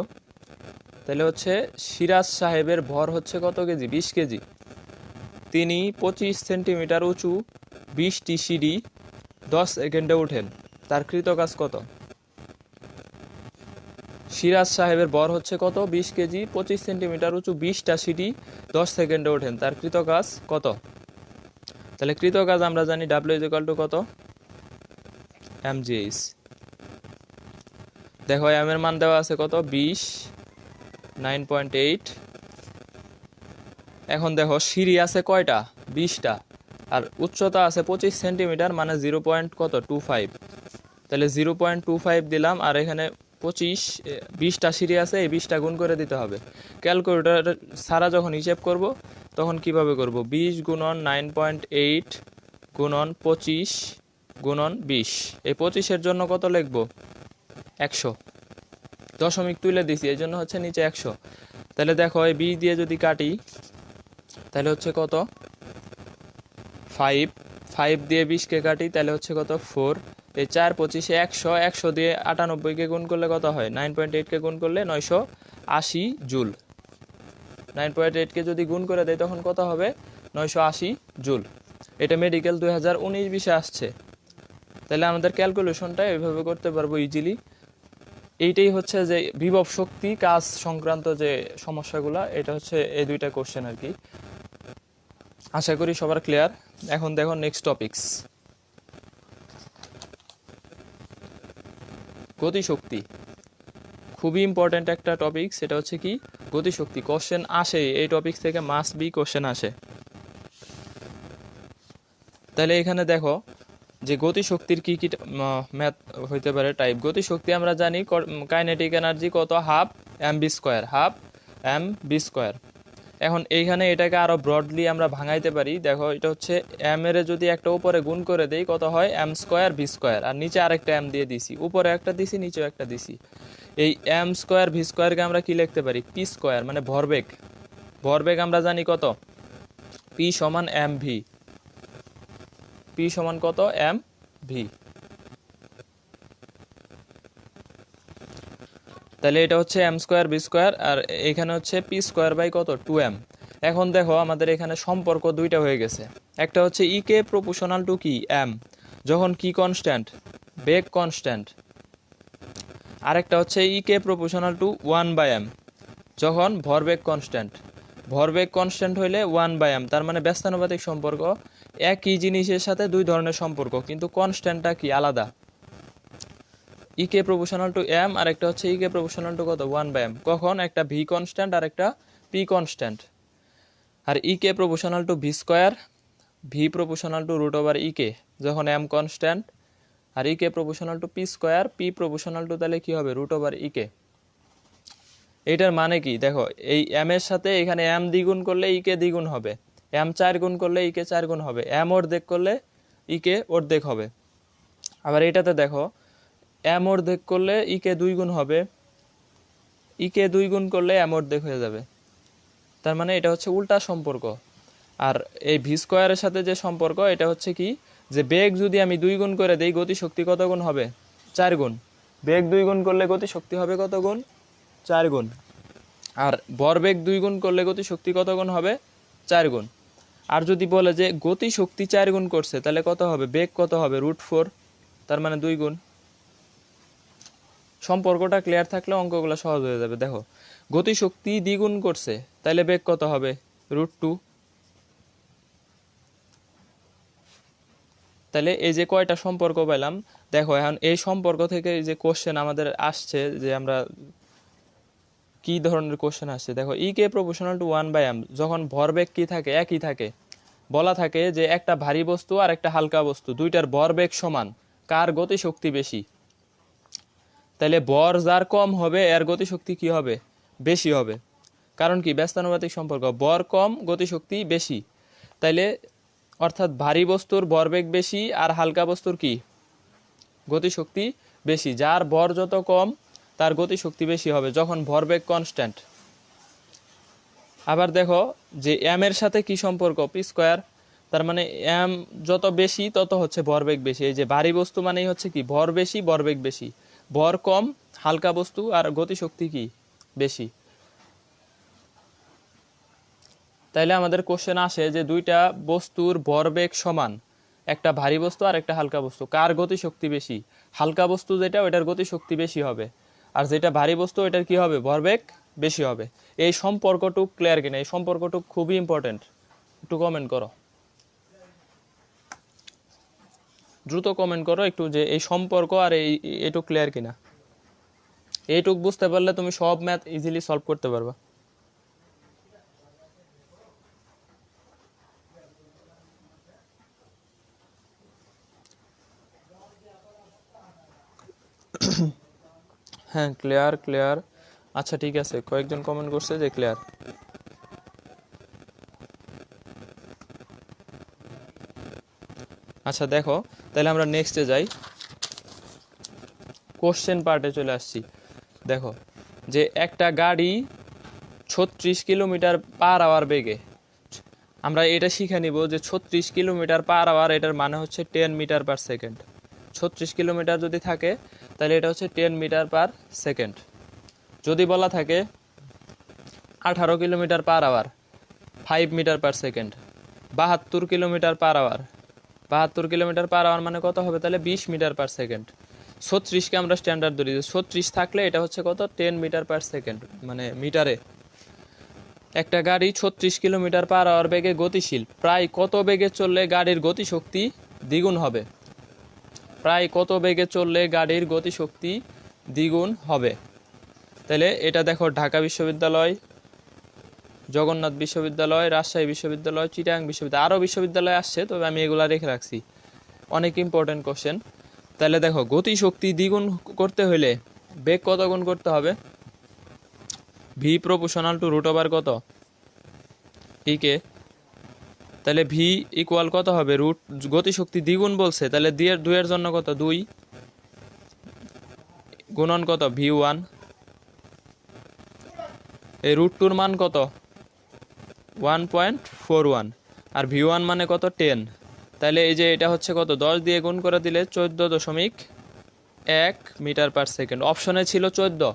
তাহলে হচ্ছে সিরাজ সাহেবের ভর হচ্ছে কত কেজি, 20 কেজি, তিনি 25 সেন্টিমিটার উঁচু 20টি সিঁড়ি 10 সেকেন্ডে উঠেন, তার কৃতকাজ কত? সিরাজ সাহেবের ভর হচ্ছে কত, 20 কেজি, 25 সেন্টিমিটার উঁচু 20টা সিঁড়ি 10 সেকেন্ডে ওঠেন, তার কৃতকাজ কত? তাহলে কৃতকাজ আমরা জানি w ইকুয়াল টু কত, mgh। দেখো m এর মান দেওয়া আছে কত, 20, 9.8। এখন দেখো সিঁড়ি আছে কয়টা, 20টা, আর উচ্চতা আছে 25 সেন্টিমিটার, মানে 0.25। তাহলে 0.25 দিলাম, আর এখানে 20টা সিঁড়ি আছে, এই 20টা গুণ করে দিতে হবে। ক্যালকুলেটর ছাড়া যখন হিসেব করব তখন কিভাবে করব, 20 গুণন 9.8 গুণন 25 গুণন 20, এই 25-এর জন্য কত লিখবো, 100। দশমিক তুলে দিছি এই জন্য হচ্ছে নিচে 100। তাহলে দেখো এই 20 দিয়ে যদি কাটি তাহলে হচ্ছে কত, 5। 5 দিয়ে 20কে কাটি তাহলে হচ্ছে কত, 4। এই 4 25 100, 100 দিয়ে 98কে গুণ করলে কত হয়, 9.8কে গুণ করলে 980 জুল। 9.8কে যদি গুণ করে দেয় তখন কত হবে, 980 জুল। এটা মেডিকেল 2019-20 আসছে। তাহলে আমাদের ক্যালকুলেশনটা এইভাবে করতে পারবো ইজিলি। এইটাই হচ্ছে যে বিভব শক্তি কাজ সংক্রান্ত যে সমস্যাগুলো, এটা হচ্ছে এই দুইটা কোশ্চেন আর কি। আশা করি সবার ক্লিয়ার। এখন দেখো নেক্সট টপিকস, গতিশক্তি। খুবই ইম্পর্টেন্ট একটা টপিক, সেটা হচ্ছে কি, গতিশক্তি। কোশ্চেন আসে এই টপিক থেকে, মাস্ট বি কোশ্চেন আসে। তাহলে এখানে দেখো যে গতিশক্তির কি কি ম্যাথ হইতে পারে টাইপ। গতিশক্তি আমরা জানি কাইনেটিক এনার্জি কত, half M B square, half M B square. এখন এইখানে এটাকে আরো ব্রডলি আমরা ভাঙাইতে পারি। দেখো এটা হচ্ছে এম এর যদি একটা উপরে গুণ করে দেই কত হয়, এম স্কোয়ার ভি স্কোয়ার, আর নিচে আরেকটা এম দিয়ে দিছি, উপরে একটা দিছি নিচেও একটা দিছি। এই এম স্কোয়ার ভি স্কোয়ারকে আমরা কি লিখতে পারি, পি স্কোয়ার, মানে ভরবেগ। ভরবেগ আমরা জানি কত, পি সমান এম ভি, পি সমান কত, এম ভি। তাহলে এটা হচ্ছে এম স্কোয়ার বি স্কোয়ার, আর এখানে হচ্ছে পি স্কোয়ার বাই কত, 2m। এখন দেখো আমাদের এখানে সম্পর্ক দুইটা হয়ে গেছে। একটা হচ্ছে ই কে প্রপোর্শনাল টু কি, এম, যখন কি কনস্ট্যান্ট, বেগ কনস্ট্যান্ট। আরেকটা হচ্ছে ই কে প্রপোর্শনাল টু 1/m, যখন ভরবেগ কনস্ট্যান্ট। ভরবেগ কনস্ট্যান্ট হইলে 1/m, তার মানে ব্যস্তানুপাতিক সম্পর্ক। একই জিনিসের সাথে দুই ধরনের সম্পর্ক, কিন্তু কনস্ট্যান্টটা কি আলাদা। ই কে প্রপোর্শনাল টু এম, আর একটা হচ্ছে ই কে প্রপোর্শনাল টু কত, 1/m, কখন একটা ভি কনস্ট্যান্ট আর একটা পি কনস্ট্যান্ট। আর E K proportional to V square, V proportional to root over E K, যখন এম কনস্ট্যান্ট। আর E K proportional to P square, P proportional to তাহলে কি হবে, রুট ওভার ই কে। এইটার মানে কি দেখো, এই এম এর সাথে এখানে এম দ্বিগুণ করলে ই কে দ্বিগুণ হবে, এম 4 গুণ করলে ই কে 4 গুণ হবে, এম অর্ধেক করলে ই কে অর্ধেক হবে। আবার এটাতে দেখো এম অর্ধেক করলে ই কে 2 গুণ হবে, ই কে 2 গুণ করলে এম অর্ধেক হয়ে যাবে। তার মানে এটা হচ্ছে উল্টা সম্পর্ক। আর এই ভি স্কোয়ারের সাথে যে সম্পর্ক, এটা হচ্ছে কি, যে বেগ যদি আমি 2 গুণ করে দেই, গতিশক্তি কত গুণ হবে, 4 গুণ। বেগ 2 গুণ করলে গতিশক্তি হবে কত গুণ, 4 গুণ। আর ভরবেগ 2 গুণ করলে গতিশক্তি কত গুণ হবে, 4 গুণ। আর যদি বলে যে গতিশক্তি 4 গুণ করছে, তাহলে কত হবে, বেগ কত হবে, √4, তার মানে 2 গুণ। সম্পর্কটা ক্লিয়ার থাকলে অঙ্কগুলো সহজ হয়ে যাবে। দেখো গতিশক্তি দ্বিগুণ করছে, তাহলে বেগ কত হবে, √2। তাহলে এই যে কয়টা সম্পর্ক পেলাম, দেখো এখন এই সম্পর্ক থেকে এই যে কোশ্চেন আমাদের আসছে, যে আমরা কি ধরনের কোশ্চেন আসছে, দেখো ই কে প্রপোর্শনাল টু 1/m, যখন ভরবেগ কি থাকে, একই থাকে। বলা থাকে যে একটা ভারী বস্তু আর একটা হালকা বস্তু, দুইটার ভরবেগ সমান, কার গতিশক্তি বেশি। তাহলে ভর যার কম হবে এর গতিশক্তি কি হবে, বেশি হবে। কারণ কি, ব্যস্তানুপাতিক সম্পর্ক, ভর কম গতিশক্তি বেশি। তাইলে অর্থাৎ ভারী বস্তুর ভরবেগ বেশি আর হালকা বস্তুর কি, গতিশক্তি বেশি। যার ভর যত কম তার গতিশক্তি বেশি হবে, যখন ভরবেগ কনস্ট্যান্ট। আবার দেখো যে এম এর সাথে কি সম্পর্ক, পি স্কোয়ার, তার মানে এম যত বেশি তত হচ্ছে ভরবেগ বেশি। এই যে ভারী বস্তু মানেই হচ্ছে কি, ভর বেশি ভরবেগ বেশি, ভর কম হালকা বস্তু আর গতিশক্তি কি বেশি। তাইলে আমাদের কোশ্চেন আসে যে দুইটা বস্তুর ভরবেগ সমান, একটা ভারী বস্তু আর একটা হালকা বস্তু, কার গতিশক্তি বেশি। হালকা বস্তু যেটা, ওটার গতিশক্তি বেশি হবে, আর যেটা ভারী বস্তু ওটার কি হবে, ভরবেগ বেশি হবে। এই সম্পর্কটুক ক্লিয়ার কিনা, এই সম্পর্কটুক খুবই ইম্পর্টেন্ট। একটু কমেন্ট করো, দ্রুত কমেন্ট করো একটু, যে এই সম্পর্ক আর এই এটু ক্লিয়ার কিনা। এইটুক বুঝতে পারলে তুমি সব ম্যাথ ইজিলি সলভ করতে পারবা। হ্যাঁ ক্লিয়ার ক্লিয়ার। আচ্ছা ঠিক আছে, কয়েকজন কমেন্ট করছে যে ক্লিয়ার। আচ্ছা দেখো, তাহলে আমরা নেক্সটে যাই, কোশ্চেন পার্টে চলে আসছি। দেখো যে একটা গাড়ি 36 কিলোমিটার পার আওয়ার বেগে, আমরা এটা শিখে নিব যে 36 কিলোমিটার পার আওয়ার এটার মানে হচ্ছে 10 মিটার পার সেকেন্ড। 36 কিলোমিটার যদি থাকে তাহলে এটা হচ্ছে 10 মিটার পার সেকেন্ড। যদি বলা থাকে 18 kilometre per hour 5 metre per second, 72 kilometre per hour, 72 kilometre per hour মানে কত হবে তাহলে 20 মিটার পার সেকেন্ড। 36কে আমরা স্ট্যান্ডার্ড ধরি, 36 থাকলে এটা হচ্ছে কত 10 মিটার পার সেকেন্ড মানে মিটারে। একটা গাড়ি 36 কিলোমিটার পার আওয়ার বেগে গতিশীল, প্রায় কত বেগে চললে গাড়ির গতিশক্তি দ্বিগুণ হবে? প্রায় কত বেগে চললে গাড়ির গতিশক্তি দ্বিগুণ হবে? তাহলে এটা দেখো ঢাকা বিশ্ববিদ্যালয়, জগন্নাথ বিশ্ববিদ্যালয়, রাজশাহী বিশ্ববিদ্যালয়, চিটাগাং বিশ্ববিদ্যালয়, আরও বিশ্ববিদ্যালয় আসছে, তবে আমি এগুলা রেখে রাখছি, অনেক ইম্পর্টেন্ট কোশ্চেন। তাহলে দেখো গতিশক্তি দ্বিগুণ করতে হলে বেগ কত গুণ করতে হবে? V proportional to root over কত ইকে। তাহলে ভি ইকুয়াল কত হবে? রুট, গতিশক্তি দ্বিগুণ বলছে, তাহলে দুইয়ের জন্য কত 2 গুণন কত V1, এই রুট টুর মান কত 1.41, আর V1 মানে কত 10। তাহলে এই যে এটা হচ্ছে কত 10 দিয়ে গুণ করে দিলে 14.1 মিটার পার সেকেন্ড। অপশনে ছিল 14,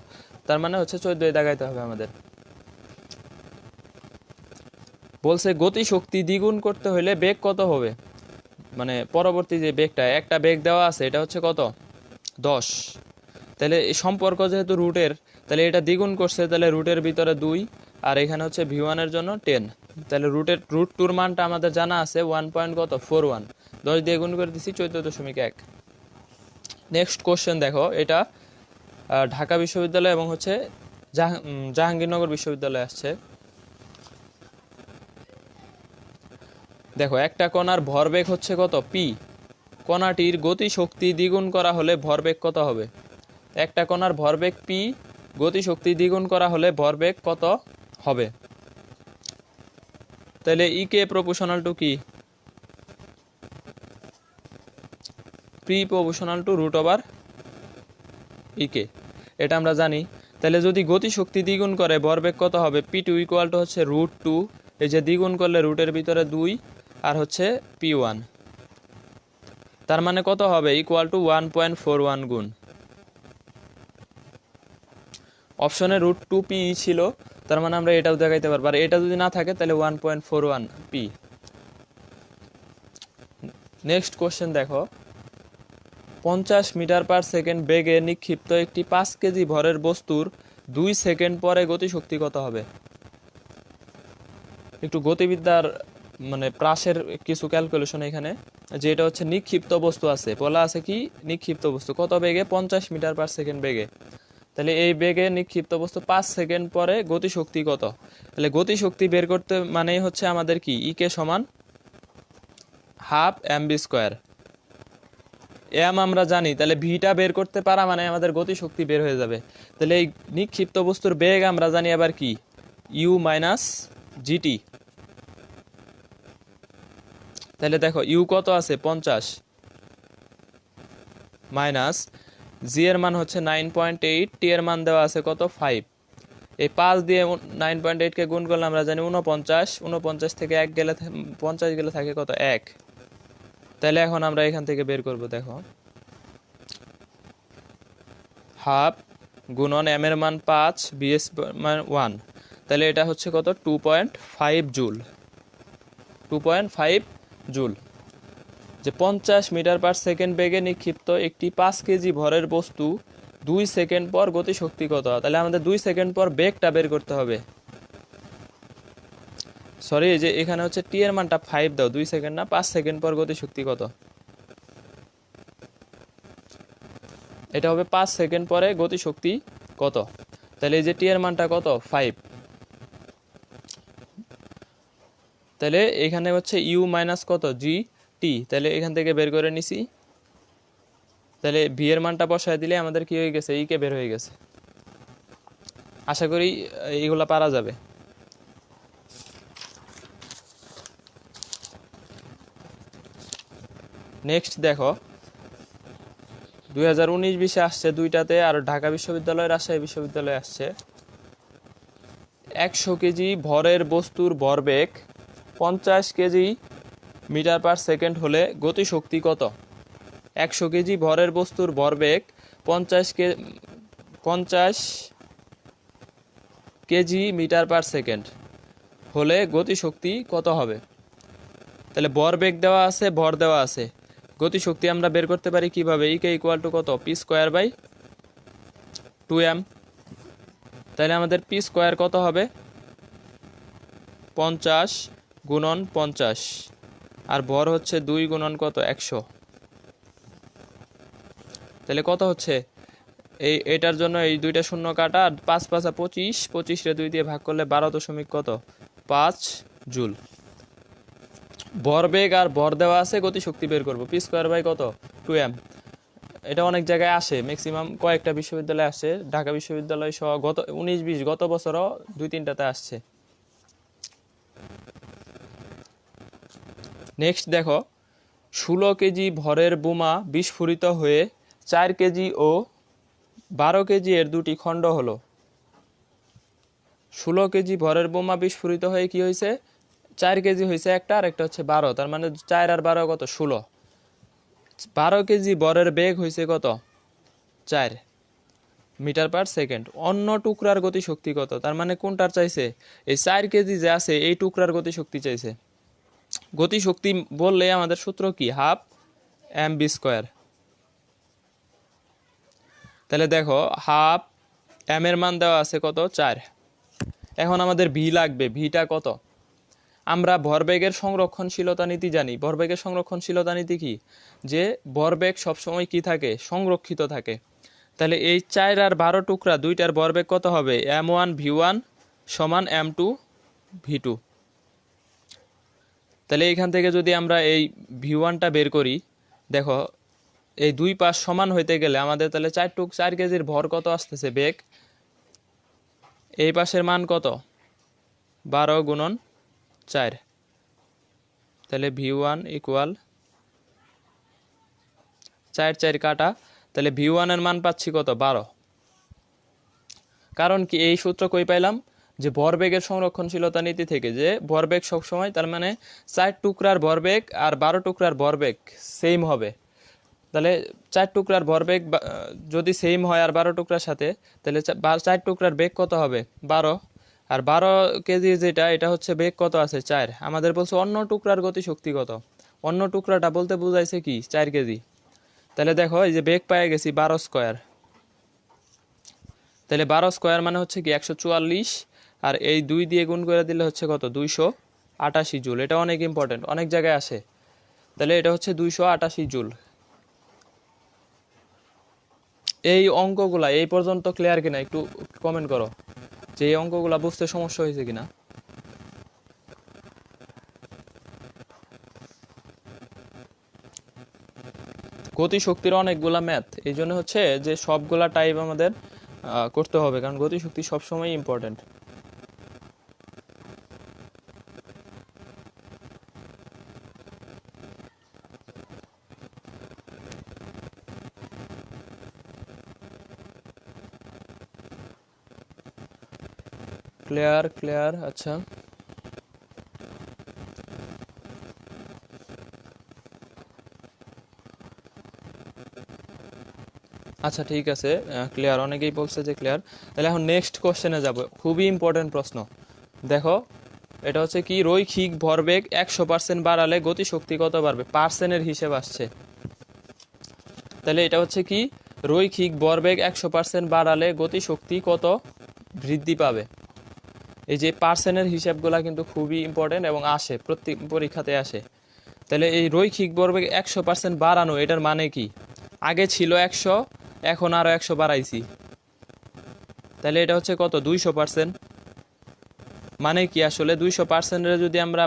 তার মানে হচ্ছে 14 দেখাইতে হবে আমাদের। বলছে গতিশক্তি দ্বিগুণ করতে হলে বেগ কত হবে, মানে পরবর্তী যে বেগটা, একটা বেগ দেওয়া আছে এটা হচ্ছে কত 10। তাহলে এই সম্পর্ক যেহেতু রুটের, তাহলে এটা দ্বিগুণ করছে, তাহলে রুটের ভিতরে 2, আর এখানে হচ্ছে V1 এর জন্য 10। তাহলে রুট টুর মানটা আমাদের জানা আছে 1.41, 10 দিয়ে গুণ করে দিচ্ছি 14.1। নেক্সট কোশ্চেন দেখো, এটা ঢাকা বিশ্ববিদ্যালয় এবং হচ্ছে জাহাঙ্গীরনগর বিশ্ববিদ্যালয় আসছে। দেখো একটা কণার ভরবেগ হচ্ছে কত পি, কণাটির গতিশক্তি দ্বিগুণ করা হলে ভরবেগ কত হবে? একটা কণার ভরবেগ পি, গতিশক্তি দ্বিগুণ করা হলে ভরবেগ কত হবে? তাহলে ইকে প্রপোর্শনাল টু কি? P proportional to root over E K, এটা আমরা জানি। তাহলে যদি গতিশক্তি দ্বিগুণ করে ভরবেগ কত হবে? P2 ইকুয়াল টু হচ্ছে রুট 2, এই যে দ্বিগুণ করলে রুটের ভিতরে 2 আর হচ্ছে P1, তার মানে কত হবে ইকুয়াল টু 1.41 গুণ। অপশনে রুট 2p ছিল, তার মানে আমরা এটাও দেখাইতে পারবো, আর এটা যদি না থাকে তাহলে 1.41p। নেক্সট কোশ্চেন দেখো, 50 মিটার পার সেকেন্ড বেগে নিক্ষিপ্ত একটি 5 কেজি ভরের বস্তুর 2 সেকেন্ড পরে গতিশক্তি কত হবে? একটু গতিবিদ্যার মানে প্রাসের কিছু ক্যালকুলেশন এখানে, যে এটা হচ্ছে নিক্ষিপ্ত বস্তু আছে, বলা আছে কি নিক্ষিপ্ত বস্তু কত বেগে? 50 মিটার পার সেকেন্ড বেগে। তাহলে এই বেগে নিক্ষিপ্ত বস্তু 5 সেকেন্ড পরে গতিশক্তি কত? তাহলে গতিশক্তি বের করতে মানেই হচ্ছে আমাদের কি ইকে সমান হাফ mv স্কোয়ার। এম আমরা জানি, তাহলে ভিটা বের করতে পারা মানে আমাদের গতিশক্তি বের হয়ে যাবে। তাহলে এই নিক্ষিপ্ত বস্তুর বেগ আমরা জানি আবার কি ইউ মাইনাস জিটি। তাহলে দেখো ইউ কত আছে 50, মাইনাস জি এর মান হচ্ছে 9.8, টি এর মান দেওয়া আছে কত 5। এই 5 দিয়ে 9.8 কে গুণ করলে আমরা জানি 49, 49 থেকে 1 গেলে 50 গেলে থাকে কত 1। তাহলে এখন আমরা এখান থেকে বের করব, দেখো হাফ গুণন এম এর মান 5, বিএস মান 1, তাহলে এটা হচ্ছে কত 2.5 জুল। 2.5 জুল। যে 50 মিটার পার সেকেন্ড বেগে নিক্ষিপ্ত একটি 5 কেজি ভরের বস্তু 2 সেকেন্ড পর গতিশক্তি কত? তাহলে আমাদের 2 সেকেন্ড পর বেগটা বের করতে হবে। সরি, যে এখানে হচ্ছে টি এর মানটা 5 দাও, 2 সেকেন্ড না 5 সেকেন্ড পর গতিশক্তি কত? এটা হবে 5 সেকেন্ড পরে গতিশক্তি কত, তাহলে এই যে টি এর মানটা কত 5, তাহলে এখানে হচ্ছে ইউ মাইনাস কত জি টি, তাহলে এখান থেকে বের করে নিছি, তাহলে ভি এর মানটা বসায় দিলে আমাদের কি হয়ে গেছে, ই কে বের হয়ে গেছে। আশা করি এইগুলা পারা যাবে। নেক্সট দেখো 2019-20 আসছে দুইটাতে, আর ঢাকা বিশ্ববিদ্যালয় রাজশাহী বিশ্ববিদ্যালয়ে আসছে। 100 কেজি ভরের বস্তুর ভরবেগ 50 কেজি মিটার পার সেকেন্ড হলে গতিশক্তি কত। 100 কেজি ভরের বস্তুর ভরবেগ 50 কেজি মিটার পার সেকেন্ড হলে গতিশক্তি কত হবে। তাহলে ভরবেগ দেওয়া আছে, ভর দেওয়া আছে, গতিশক্তি আমরা বের করতে পারি কিভাবে, ইকে ইকুয়াল টু কত পি স্কোয়ার বাই 2m। তাহলে আমাদের পি স্কোয়ার কত হবে 50 গুণন 50, আর ভর হচ্ছে 2 গুণন কত 100, তাহলে কত হচ্ছে, এটার জন্য এই দুইটা শূন্য কাটা, 5 5 25, 25 রে 2 দিয়ে ভাগ করলে 12.5 জুল। ভরবেগ আর ভর দেওয়া আছে, গতিশক্তি বের করব, পি স্কোয়ার বাই কত 2m। এটা অনেক জায়গায় আসে, ম্যাক্সিমাম কয়েকটা বিশ্ববিদ্যালয়ে আসে, ঢাকা বিশ্ববিদ্যালয় সহ গত 19-20 গত বছরও 2-3টাতে আসছে। নেক্সট দেখো 16 কেজি ভরের বোমা বিস্ফোরিত হয়ে 4 কেজি ও 12 কেজি এর দুটি খণ্ড হলো। 16 কেজি ভরের বোমা বিস্ফোরিত হয়ে কি হয়েছে, 4 কেজি হয়েছে একটা, আর একটা হচ্ছে 12, তার মানে 4 আর 12 কত 16। 12 কেজি ভরের বেগ হয়েছে কত 4 মিটার পার সেকেন্ড। অন্য টুকরার গতিশক্তি কত, তার মানে কোনটার চাইছে, এই 4 কেজি যে আছে এই টুকরার গতিশক্তি চাইছে। গতিশক্তি বললে আমাদের সূত্র কি, হাফ এম বি স্কোয়ার। তাহলে দেখো হাফ এম এর মান দেওয়া আছে কত 4, এখন আমাদের ভি লাগবে, ভিটা কত। আমরা ভরবেগের সংরক্ষণশীলতা নীতি জানি। ভরবেগের সংরক্ষণশীলতা নীতি কি, যে ভরবেগ সবসময় কি থাকে, সংরক্ষিত থাকে। তাহলে এই 4 আর 12 টুকরা দুইটার ভরবেগ কত হবে, m1 v1 সমান m2 v2। তাহলে এইখান থেকে যদি আমরা এই v1টা বের করি, দেখো এই দুই পাশ সমান হইতে গেলে আমাদের তাহলে 4 কেজির ভর কত আসতেছে বেগ, এই পাশের মান কত 12 গুণন 4, তাহলে v1 ইকুয়াল 4 কাটা, তাহলে v1 এর মান পাচ্ছি কত 12। কারণ কি, এই সূত্র কই পাইলাম, যে ভরবেগের সংরক্ষণশীলতা নীতি থেকে, যে ভরবেগ সবসময়, তার মানে 4 টুকরার ভরবেগ আর 12 টুকরার ভরবেগ সেম হবে। তাহলে 4 টুকরার ভরবেগ যদি সেম হয় আর 12 টুকরার সাথে, তাহলে 4 টুকরার বেগ কত হবে 12, আর 12 কেজি যেটা, এটা হচ্ছে বেগ কত আছে 4। আমাদের বলছে অন্য টুকরার গতিশক্তি কত, অন্য টুকরাটা বলতে বুঝাইছে কি 4 কেজি। তাহলে দেখো এই যে বেগ পেয়ে গেছি 12 স্কোয়ার, তাহলে 12 স্কোয়ার মানে হচ্ছে কি 144, আর এই 2 দিয়ে গুণ করে দিলে হচ্ছে কত 288 জুল। এটা অনেক ইম্পর্টেন্ট, অনেক জায়গায় আসে। তাহলে এটা হচ্ছে 288 জুল। এই অঙ্কগুলা এই পর্যন্ত ক্লিয়ার কিনা একটু কমেন্ট করো, যে এই অঙ্কগুলা বুঝতে সমস্যা হয়েছে কিনা। গতিশক্তির অনেকগুলা ম্যাথ, এই জন্য হচ্ছে যে সবগুলা টাইপ আমাদের করতে হবে, কারণ গতিশক্তি সবসময় ইম্পর্টেন্ট। ক্লিয়ার আচ্ছা, আচ্ছা ঠিক আছে, ক্লিয়ার, অনেকেই বলছে যে ক্লিয়ার। তাহলে এখন নেক্সট কোশ্চেনে যাব, খুবই ইম্পর্টেন্ট প্রশ্ন। দেখো এটা হচ্ছে কি, রৈখিক ভরবেগ 100% বাড়ালে গতিশক্তি কত বাড়বে, পার্সেন্টের হিসেব আসছে। তাহলে এটা হচ্ছে কি, রৈখিক ভরবেগ 100% বাড়ালে গতিশক্তি কত বৃদ্ধি পাবে। এই যে পার্সেন্টের হিসাবগুলা কিন্তু খুবই ইম্পর্টেন্ট এবং আসে, প্রত্যেক পরীক্ষাতে আসে। তাহলে এই রৈখিক ভরবেগ 100% বাড়ানো, এটার মানে কি, আগে ছিল 100, এখন আরো 100 বাড়াইছি। তাহলে এটা হচ্ছে কত 200%। মানে কি আসলে 200%-এর যদি আমরা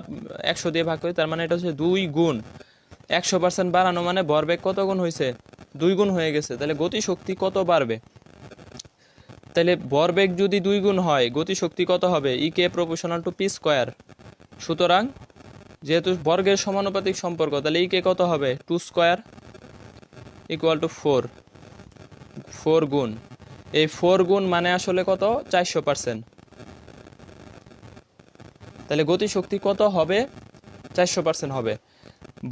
100 দিয়ে ভাগ করি তার মানে এটা হচ্ছে 2 গুণ 100% বাড়ানো, মানে ভরবেগ কত গুণ হয়েছে 2 গুণ হয়ে গেছে। তাহলে গতিশক্তি কত বাড়বে? তাহলে ভরবেগ যদি 2 গুণ হয় গতিশক্তি কত হবে? কে প্রপোর্শনাল টু পি স্কয়ার। সুতরাং যেহেতু বর্গের সমানুপাতিক সম্পর্ক, তাহলে কে কত হবে 2 স্কয়ার ইকুয়াল টু 4 গুণ এই 4 গুণ মানে আসলে কত 400%। তাহলে গতিশক্তি কত হবে 400% হবে।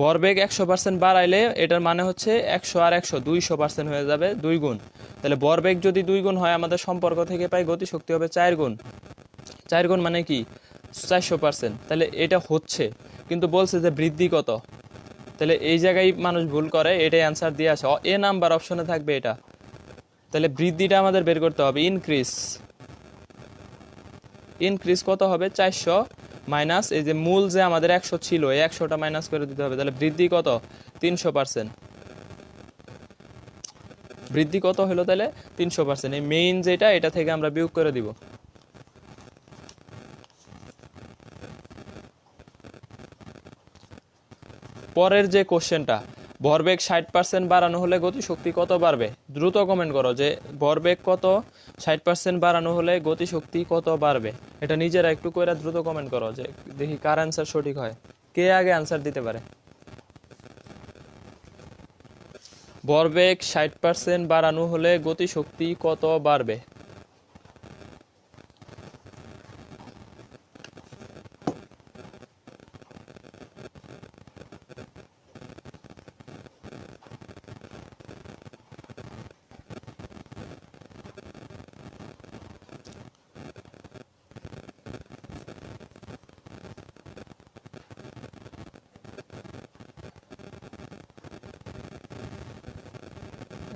ভরবেগ 100% বাড়াইলে এটার মানে হচ্ছে 100 আর 100 200% হয়ে যাবে 2 গুণ। তাহলে ভরবেগ যদি 2 গুণ হয় আমাদের সম্পর্ক থেকে পাই গতিশক্তি হবে 4 গুণ। 4 গুণ মানে কি 400%। তাহলে এটা হচ্ছে, কিন্তু বলছে যে বৃদ্ধি কত। তাহলে এই জায়গায় মানুষ ভুল করে, এটাই অ্যান্সার দিয়ে আসে, এ নাম্বার অপশনে থাকবে এটা। তাহলে বৃদ্ধিটা আমাদের বের করতে হবে। ইনক্রিজ কত হবে 400 মাইনাস এই যে মূল যে আমাদের 100 ছিল এই 100টা মাইনাস করে দিতে হবে। তাহলে বৃদ্ধি কত 300%। বৃদ্ধি কত হলো তাহলে 300%। এই মেইন যেটা এটা থেকে আমরা বিয়োগ করে দিব। পরের যে কোশ্চেনটা, ভরবেগ 60% বাড়ানো হলে গতিশক্তি কত বাড়বে? দ্রুত কমেন্ট করো যে ভরবেগ কত 60% বাড়ানো হলে গতিশক্তি কত বাড়বে। এটা নিজেরা একটু কইরা দ্রুত কমেন্ট করো যে দেখি কার অ্যান্সার সঠিক হয়, কে আগে অ্যান্সার দিতে পারে। ভরবেগ 60% বাড়ানো হলে গতিশক্তি কত বাড়বে?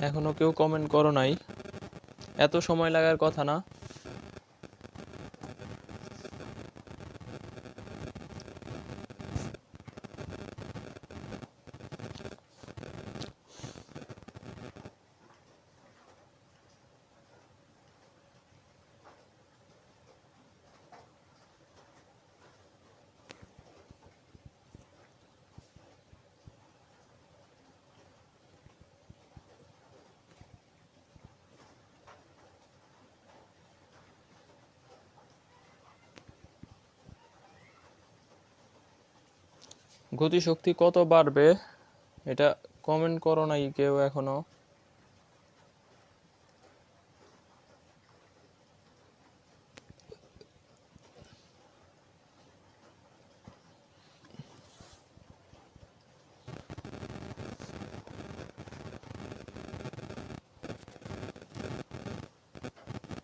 এখনো কেউ কমেন্ট করো নাই, এত সময় লাগার কথা না। গতিশক্তি কত বাড়বে এটা কমেন্ট করো নাই কেউ এখনো।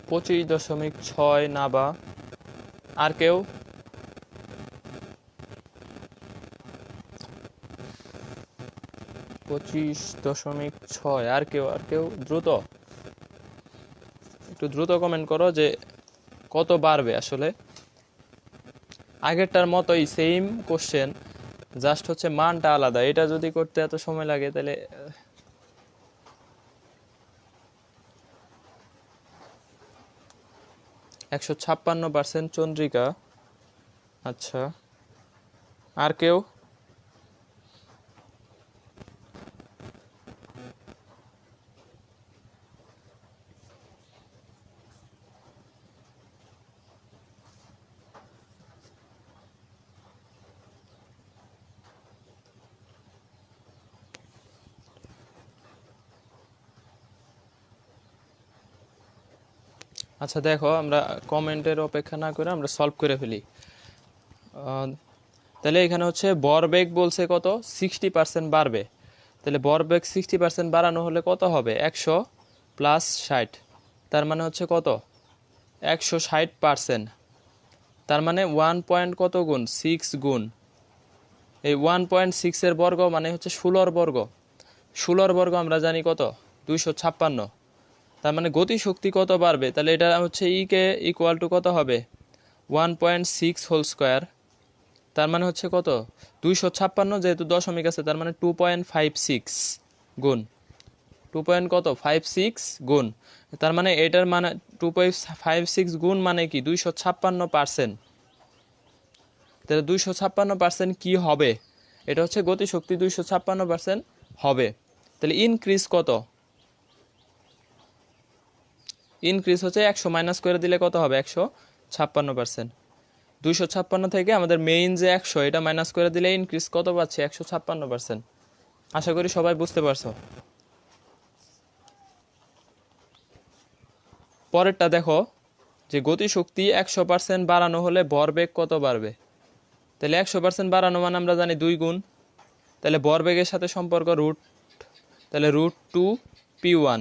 (25.6) না বা আর কেউ? (25.6) আর কেউ দ্রুত একটু দ্রুত কমেন্ট করো যে কত বাড়বে। আসলে আগেরটার মতোই সেম কোশ্চেন, জাস্ট হচ্ছে মানটা আলাদা। এটা যদি করতে এত সময় লাগে তাহলে 156% চন্দ্রিকা। আচ্ছা আর কেউ? আচ্ছা দেখো, আমরা কমেন্টের অপেক্ষা না করে আমরা সলভ করে ফেলি। তাহলে এখানে হচ্ছে ভরবেগ বলছে কত 60% বাড়বে। তাহলে ভরবেগ 60% বাড়ানো হলে কত হবে 100 প্লাস 60, তার মানে হচ্ছে কত 160%। তার মানে 1 পয়েন্ট কত গুণ 6 গুণ। এই 1.6 এর বর্গ মানে হচ্ছে 16 বর্গ। 16 বর্গ আমরা জানি কত 256। তার মানে গতিশক্তি কত বাড়বে? তাহলে এটা হচ্ছে কে ইকুয়াল টু কত হবে 1.6 হোল স্কোয়ার। তার মানে হচ্ছে কত 256, যেহেতু দশমিক আছে তার মানে 2.56 গুণ 2.56 গুণ, তার মানে এটার মানে 2.56 গুণ মানে কি 256%। তাহলে 256% কি হবে? এটা হচ্ছে গতিশক্তি 256% হবে। তাহলে ইনক্রিজ কত? ইনক্রিজ হচ্ছে 100 মাইনাস করে দিলে কত হবে? 156%। 256 থেকে আমাদের মেইন যে 100 এটা মাইনাস করে দিলে ইনক্রিজ কত পাচ্ছি? 156%। আশা করি সবাই বুঝতে পারছো। পরেরটা দেখো যে গতিশক্তি 100% বাড়ানো হলে ভরবেগ কত বাড়বে? তাহলে 100% বাড়ানো মানে আমরা জানি 2 গুণ। তাহলে ভরবেগের সাথে সম্পর্ক রুট, তাহলে √2p1।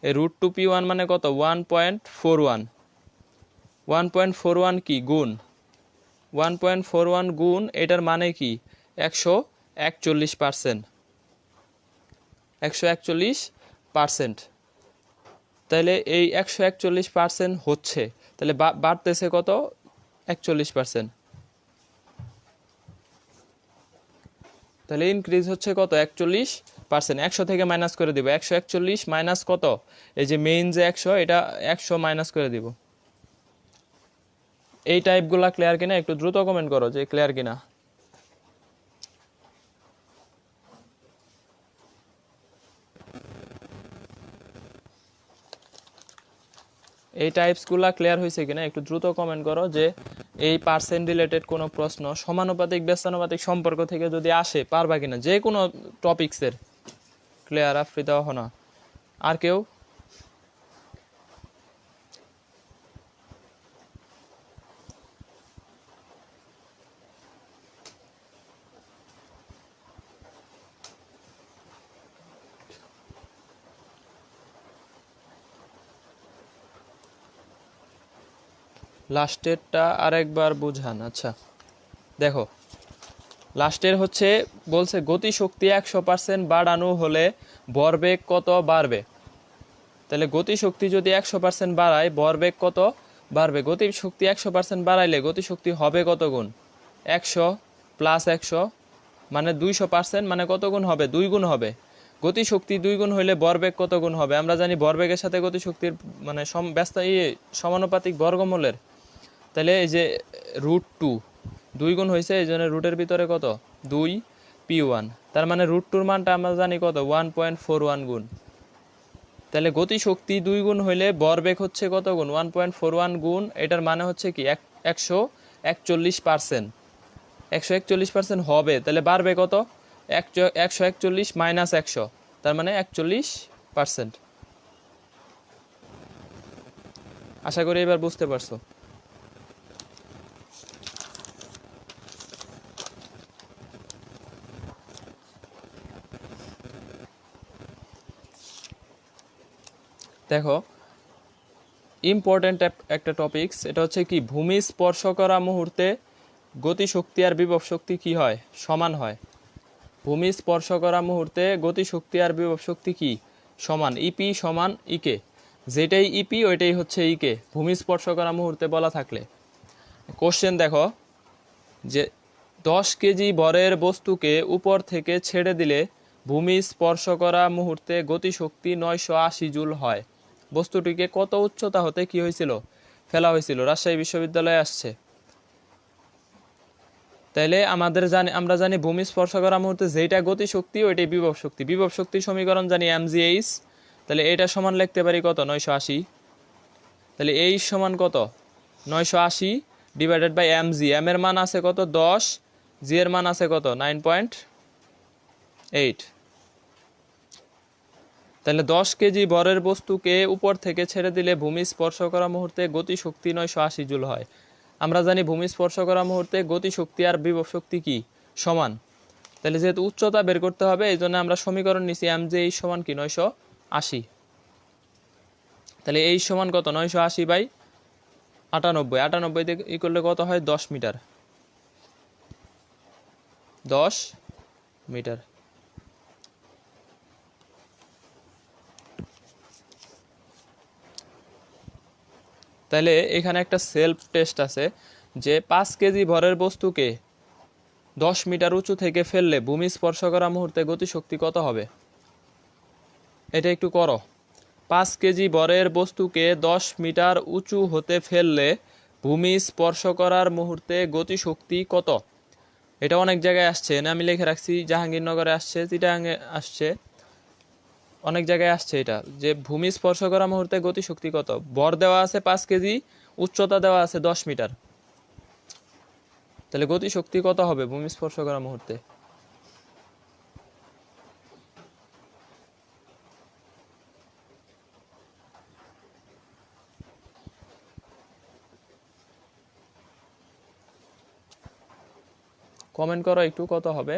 এই √2p1 মানে কত? 1.41। 1.41 কি গুণ? 1.41 গুণ এটার মানে কি 141%। 141%। তাহলে এই 141% হচ্ছে, তাহলে বাড়তেছে কত? 41%। তাহলে ইনক্রিজ হচ্ছে কত? 41%। 100 থেকে মাইনাস করে দিব। 141 মাইনাস কত? এই যে মেইন যে 100 এটা 100 মাইনাস করে দিব। এই টাইপগুলা ক্লিয়ার কিনা? একটু দ্রুত কমেন্ট করো যে ক্লিয়ার কিনা। এই টাইপসগুলা ক্লিয়ার হয়েছে কিনা একটু দ্রুত কমেন্ট করো যে এই পার্সেন্ট রিলেটেড কোনো প্রশ্ন সমানুপাতিক ব্যস্তানুপাতিক সম্পর্ক থেকে যদি আসে পারবা কিনা, যে কোনো টপিক্সের। ক্লিয়ার? আফ্রিদা হনা। আর কেউ? লাস্টেরটা আরেকবার বুঝান। আচ্ছা দেখো, লাস্টের হচ্ছে বলছে গতিশক্তি 100% বাড়ানো হলে ভরবেগ কত বাড়বে? তাহলে গতিশক্তি যদি 100% বাড়ায় ভরবেগ কত বাড়বে? গতিশক্তি 100% বাড়াইলে গতিশক্তি হবে কত গুণ? 100 প্লাস 100 মানে 200%, মানে কত গুণ হবে? 2 গুণ হবে। গতিশক্তি 2 গুণ হইলে ভরবেগ কত গুণ হবে? আমরা জানি ভরবেগের সাথে গতিশক্তির মানে সমানুপাতিক বর্গমূলের। তাহলে এই যে √2 2 গুণ হয়েছে, এই জন্য রুটের ভিতরে কত? 2p1। তার মানে √2 মানটা আমরা জানি কত? 1.41 গুণ। তাহলে গতিশক্তি 2 গুণ হইলে ভরবেগ হচ্ছে কত গুণ? 1.41 গুণ। এটার মানে হচ্ছে কি 141%। 141% হবে, তাহলে বাড়বে কত? 141 মাইনাস 100, তার মানে 41%। আশা করি এবার বুঝতে পারছো। দেখো ইম্পর্টেন্ট একটা টপিকস, এটা হচ্ছে কি ভূমি স্পর্শ করা মুহূর্তে গতিশক্তি আর বিভব শক্তি কি হয়? সমান হয়। ভূমি স্পর্শ করা মুহূর্তে গতিশক্তি আর বিভব শক্তি কি সমান? ইপি সমান ইকে। যেটাই ইপি ওইটাই হচ্ছে ইকে ভূমি স্পর্শ করা মুহূর্তে বলা থাকলে। কোশ্চেন দেখো যে 10 কেজি ভরের বস্তুকে উপর থেকে ছেড়ে দিলে ভূমি স্পর্শ করা মুহূর্তে গতিশক্তি 980 জুল হয়। বস্তুটিকে কত উচ্চতা হতে কি হয়েছিল? ফেলা হয়েছিল। রাজশাহী বিশ্ববিদ্যালয়ে আসছে। তাইলে আমরা জানি ভূমি স্পর্শ করা মুহূর্তে যেটা গতিশক্তি ওইটাই বিভব শক্তি। বিভব শক্তির সমীকরণ জানি mgh। তাহলে এটা সমান লিখতে পারি কত? 980। তাহলে এই সমান কত? 980 ডিভাইডেড বাই mg। m এর মান আছে কত? 10। g এর মান আছে কত? 9.8। তাহলে 10 কেজি ভরের বস্তুকে উপর থেকে ছেড়ে দিলে ভূমি স্পর্শ করা মুহূর্তে গতিশক্তি 980 জুল হয়। আমরা জানি ভূমি স্পর্শ করা মুহূর্তে গতিশক্তি আর বিভব শক্তি কি সমান। তাহলে যেহেতু উচ্চতা বের করতে হবে এই জন্য আমরা সমীকরণ নিছি mj সমান কি 980। তাহলে এই সমান কত? 980 বাই 98। 98 দিয়ে ই করলে কত হয়? 10 মিটার। 10 মিটার। তাহলে এখানে একটা সেলফ টেস্ট আছে যে 5 কেজি ভরের বস্তুকে 10 মিটার উঁচু থেকে ফেললে ভূমি স্পর্শ করা মুহূর্তে গতিশক্তি কত হবে? এটা একটু করো। 5 কেজি ভরের বস্তুকে 10 মিটার উঁচু হতে ফেললে ভূমি স্পর্শ করার মুহূর্তে গতিশক্তি কত? এটা অনেক জায়গায় আসছে না, আমি লিখে রাখছি জাহাঙ্গীরনগরে আসছে, চিটাগাঙে আসছে, অনেক জায়গায় আসছে এটা, যে ভূমি স্পর্শ করার মুহূর্তে গতিশক্তি কত। ভর দেওয়া আছে 5 কেজি, উচ্চতা দেওয়া আছে 10 মিটার, তাহলে গতিশক্তি কত হবে ভূমি স্পর্শ করার মুহূর্তে? কমেন্ট করো একটু, কত হবে?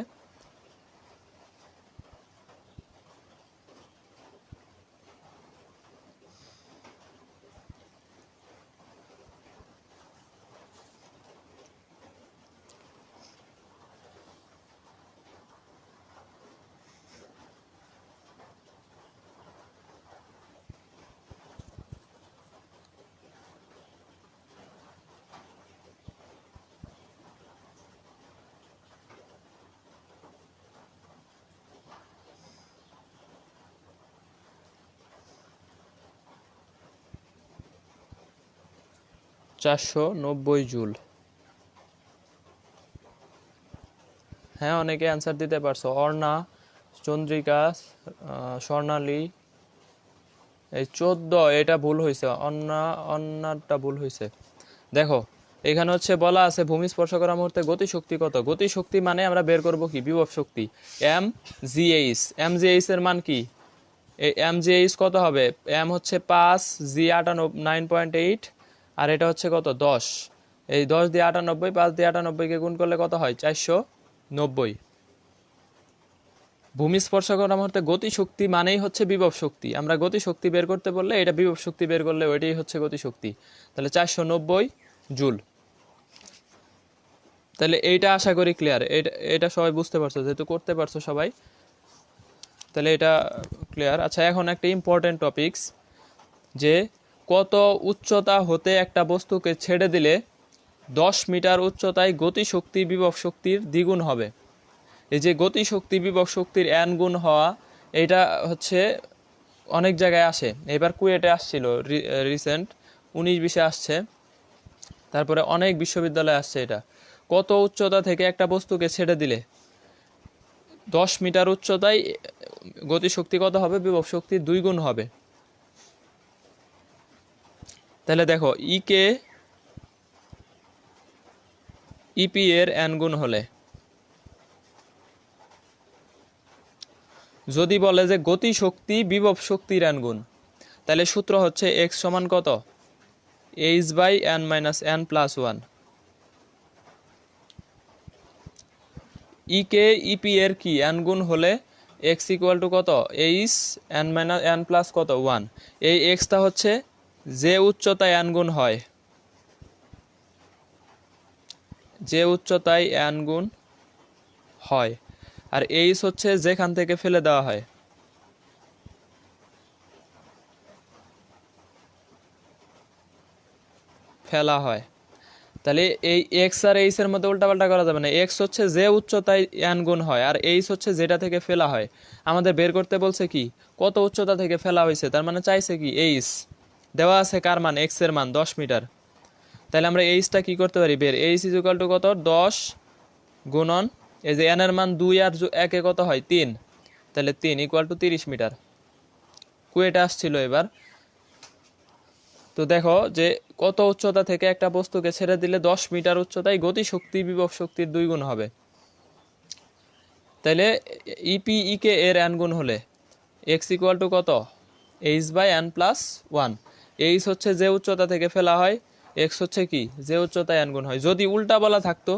$490 হ্যাঁ, অনেকে অ্যান্সার দিতে পারছো। অর্ণা, চন্দ্রিকা, স্বর্ণালী, এই 14, এটা ভুল হয়েছে, অন্যটা ভুল হয়েছে। দেখো এখানে হচ্ছে বলা আছে ভূমি স্পর্শ করার মুহূর্তে গতিশক্তি কত। গতিশক্তি মানে আমরা বের করব কি, বিভব শক্তি, এম জি এইচ এর মান কি, এম জি এইচ কত হবে, এম হচ্ছে 5, জি 9.8, আর এটা হচ্ছে কত 10, এই 10 দিয়ে 98, 5 দিয়ে 98-কে গুণ করলে কত হয় 490। ভূমি স্পর্শ করার মুহূর্তে গতি শক্তি মানেই হচ্ছে বিভব শক্তি, আমরা গতি শক্তি বের করতে বললে এটা বিভব শক্তি বের করলে ওইটাই হচ্ছে গতি শক্তি, তাহলে 490 জুল। তাহলে এইটা আশা করি ক্লিয়ার, এটা এটা সবাই বুঝতে পারছো, যেহেতু করতে পারছো সবাই, তাহলে এটা ক্লিয়ার। আচ্ছা, এখন একটা ইম্পর্টেন্ট টপিকস, যে কত উচ্চতা হতে একটা বস্তুকে ছেড়ে দিলে 10 মিটার উচ্চতায় গতিশক্তি বিভব শক্তির দ্বিগুণ হবে। এই যে গতিশক্তি বিভব শক্তির n গুণ হওয়া, এটা হচ্ছে অনেক জায়গায় আসে, এবার কুয়েটে আসছিল রিসেন্ট 19-20-এ আসছে, তারপরে অনেক বিশ্ববিদ্যালয়ে আসছে। এটা কত উচ্চতা থেকে একটা বস্তুকে ছেড়ে দিলে 10 মিটার উচ্চতায় গতিশক্তি কত হবে, বিভব শক্তির 2 গুণ হবে। তাহলে দেখো কে ইপি এর n গুণ হলে, যদি বলে যে গতি শক্তি বিভব শক্তির n গুণ, তাহলে সূত্র হচ্ছে x সমান কত, h/n-n+1। কে ইপি এর কি n গুণ হলে x ইকুয়াল টু কত, h(n-n+ কত 1। এই xটা হচ্ছে যে উচ্চতায় n গুণ হয়, যে উচ্চতায় n গুণ হয়, আর h হচ্ছে যেখান থেকে ফেলে দেওয়া হয়। ফেলা হয়, তাহলে এই এক্স আর এইচ এর মধ্যে উল্টাপাল্টা করা যাবে না। এক্স হচ্ছে যে উচ্চতায় n গুণ হয়, আর এইচ হচ্ছে যেটা থেকে ফেলা হয়। আমাদের বের করতে বলছে কি, কত উচ্চতা থেকে ফেলা হয়েছে, তার মানে চাইছে কি এইচ, দেওয়া আছে কার মান, এক্স এর মান 10 মিটার। তাহলে আমরা এইচটা কি করতে পারি বের, এইচ ইজ ইকুয়াল টু কত, 10 গুণন এই যে n এর মান 2 আর 1-এ কত হয় 3, তাহলে 3 ইকুয়াল টু 30 মিটার। কুয়েটা আসছিল এবার। তো দেখো যে কত উচ্চতা থেকে একটা বস্তুকে ছেড়ে দিলে 10 মিটার উচ্চতায় গতিশক্তি বিভব শক্তির 2 গুণ হবে। তাইলে কে এর n গুণ হলে x ইকুয়াল টু কত, h/n+1। এইচ হচ্ছে যে উচ্চতা থেকে ফেলা হয়, এক্স হচ্ছে কি যে উচ্চতায় n গুণ হয়। যদি উল্টা বলা থাকতো,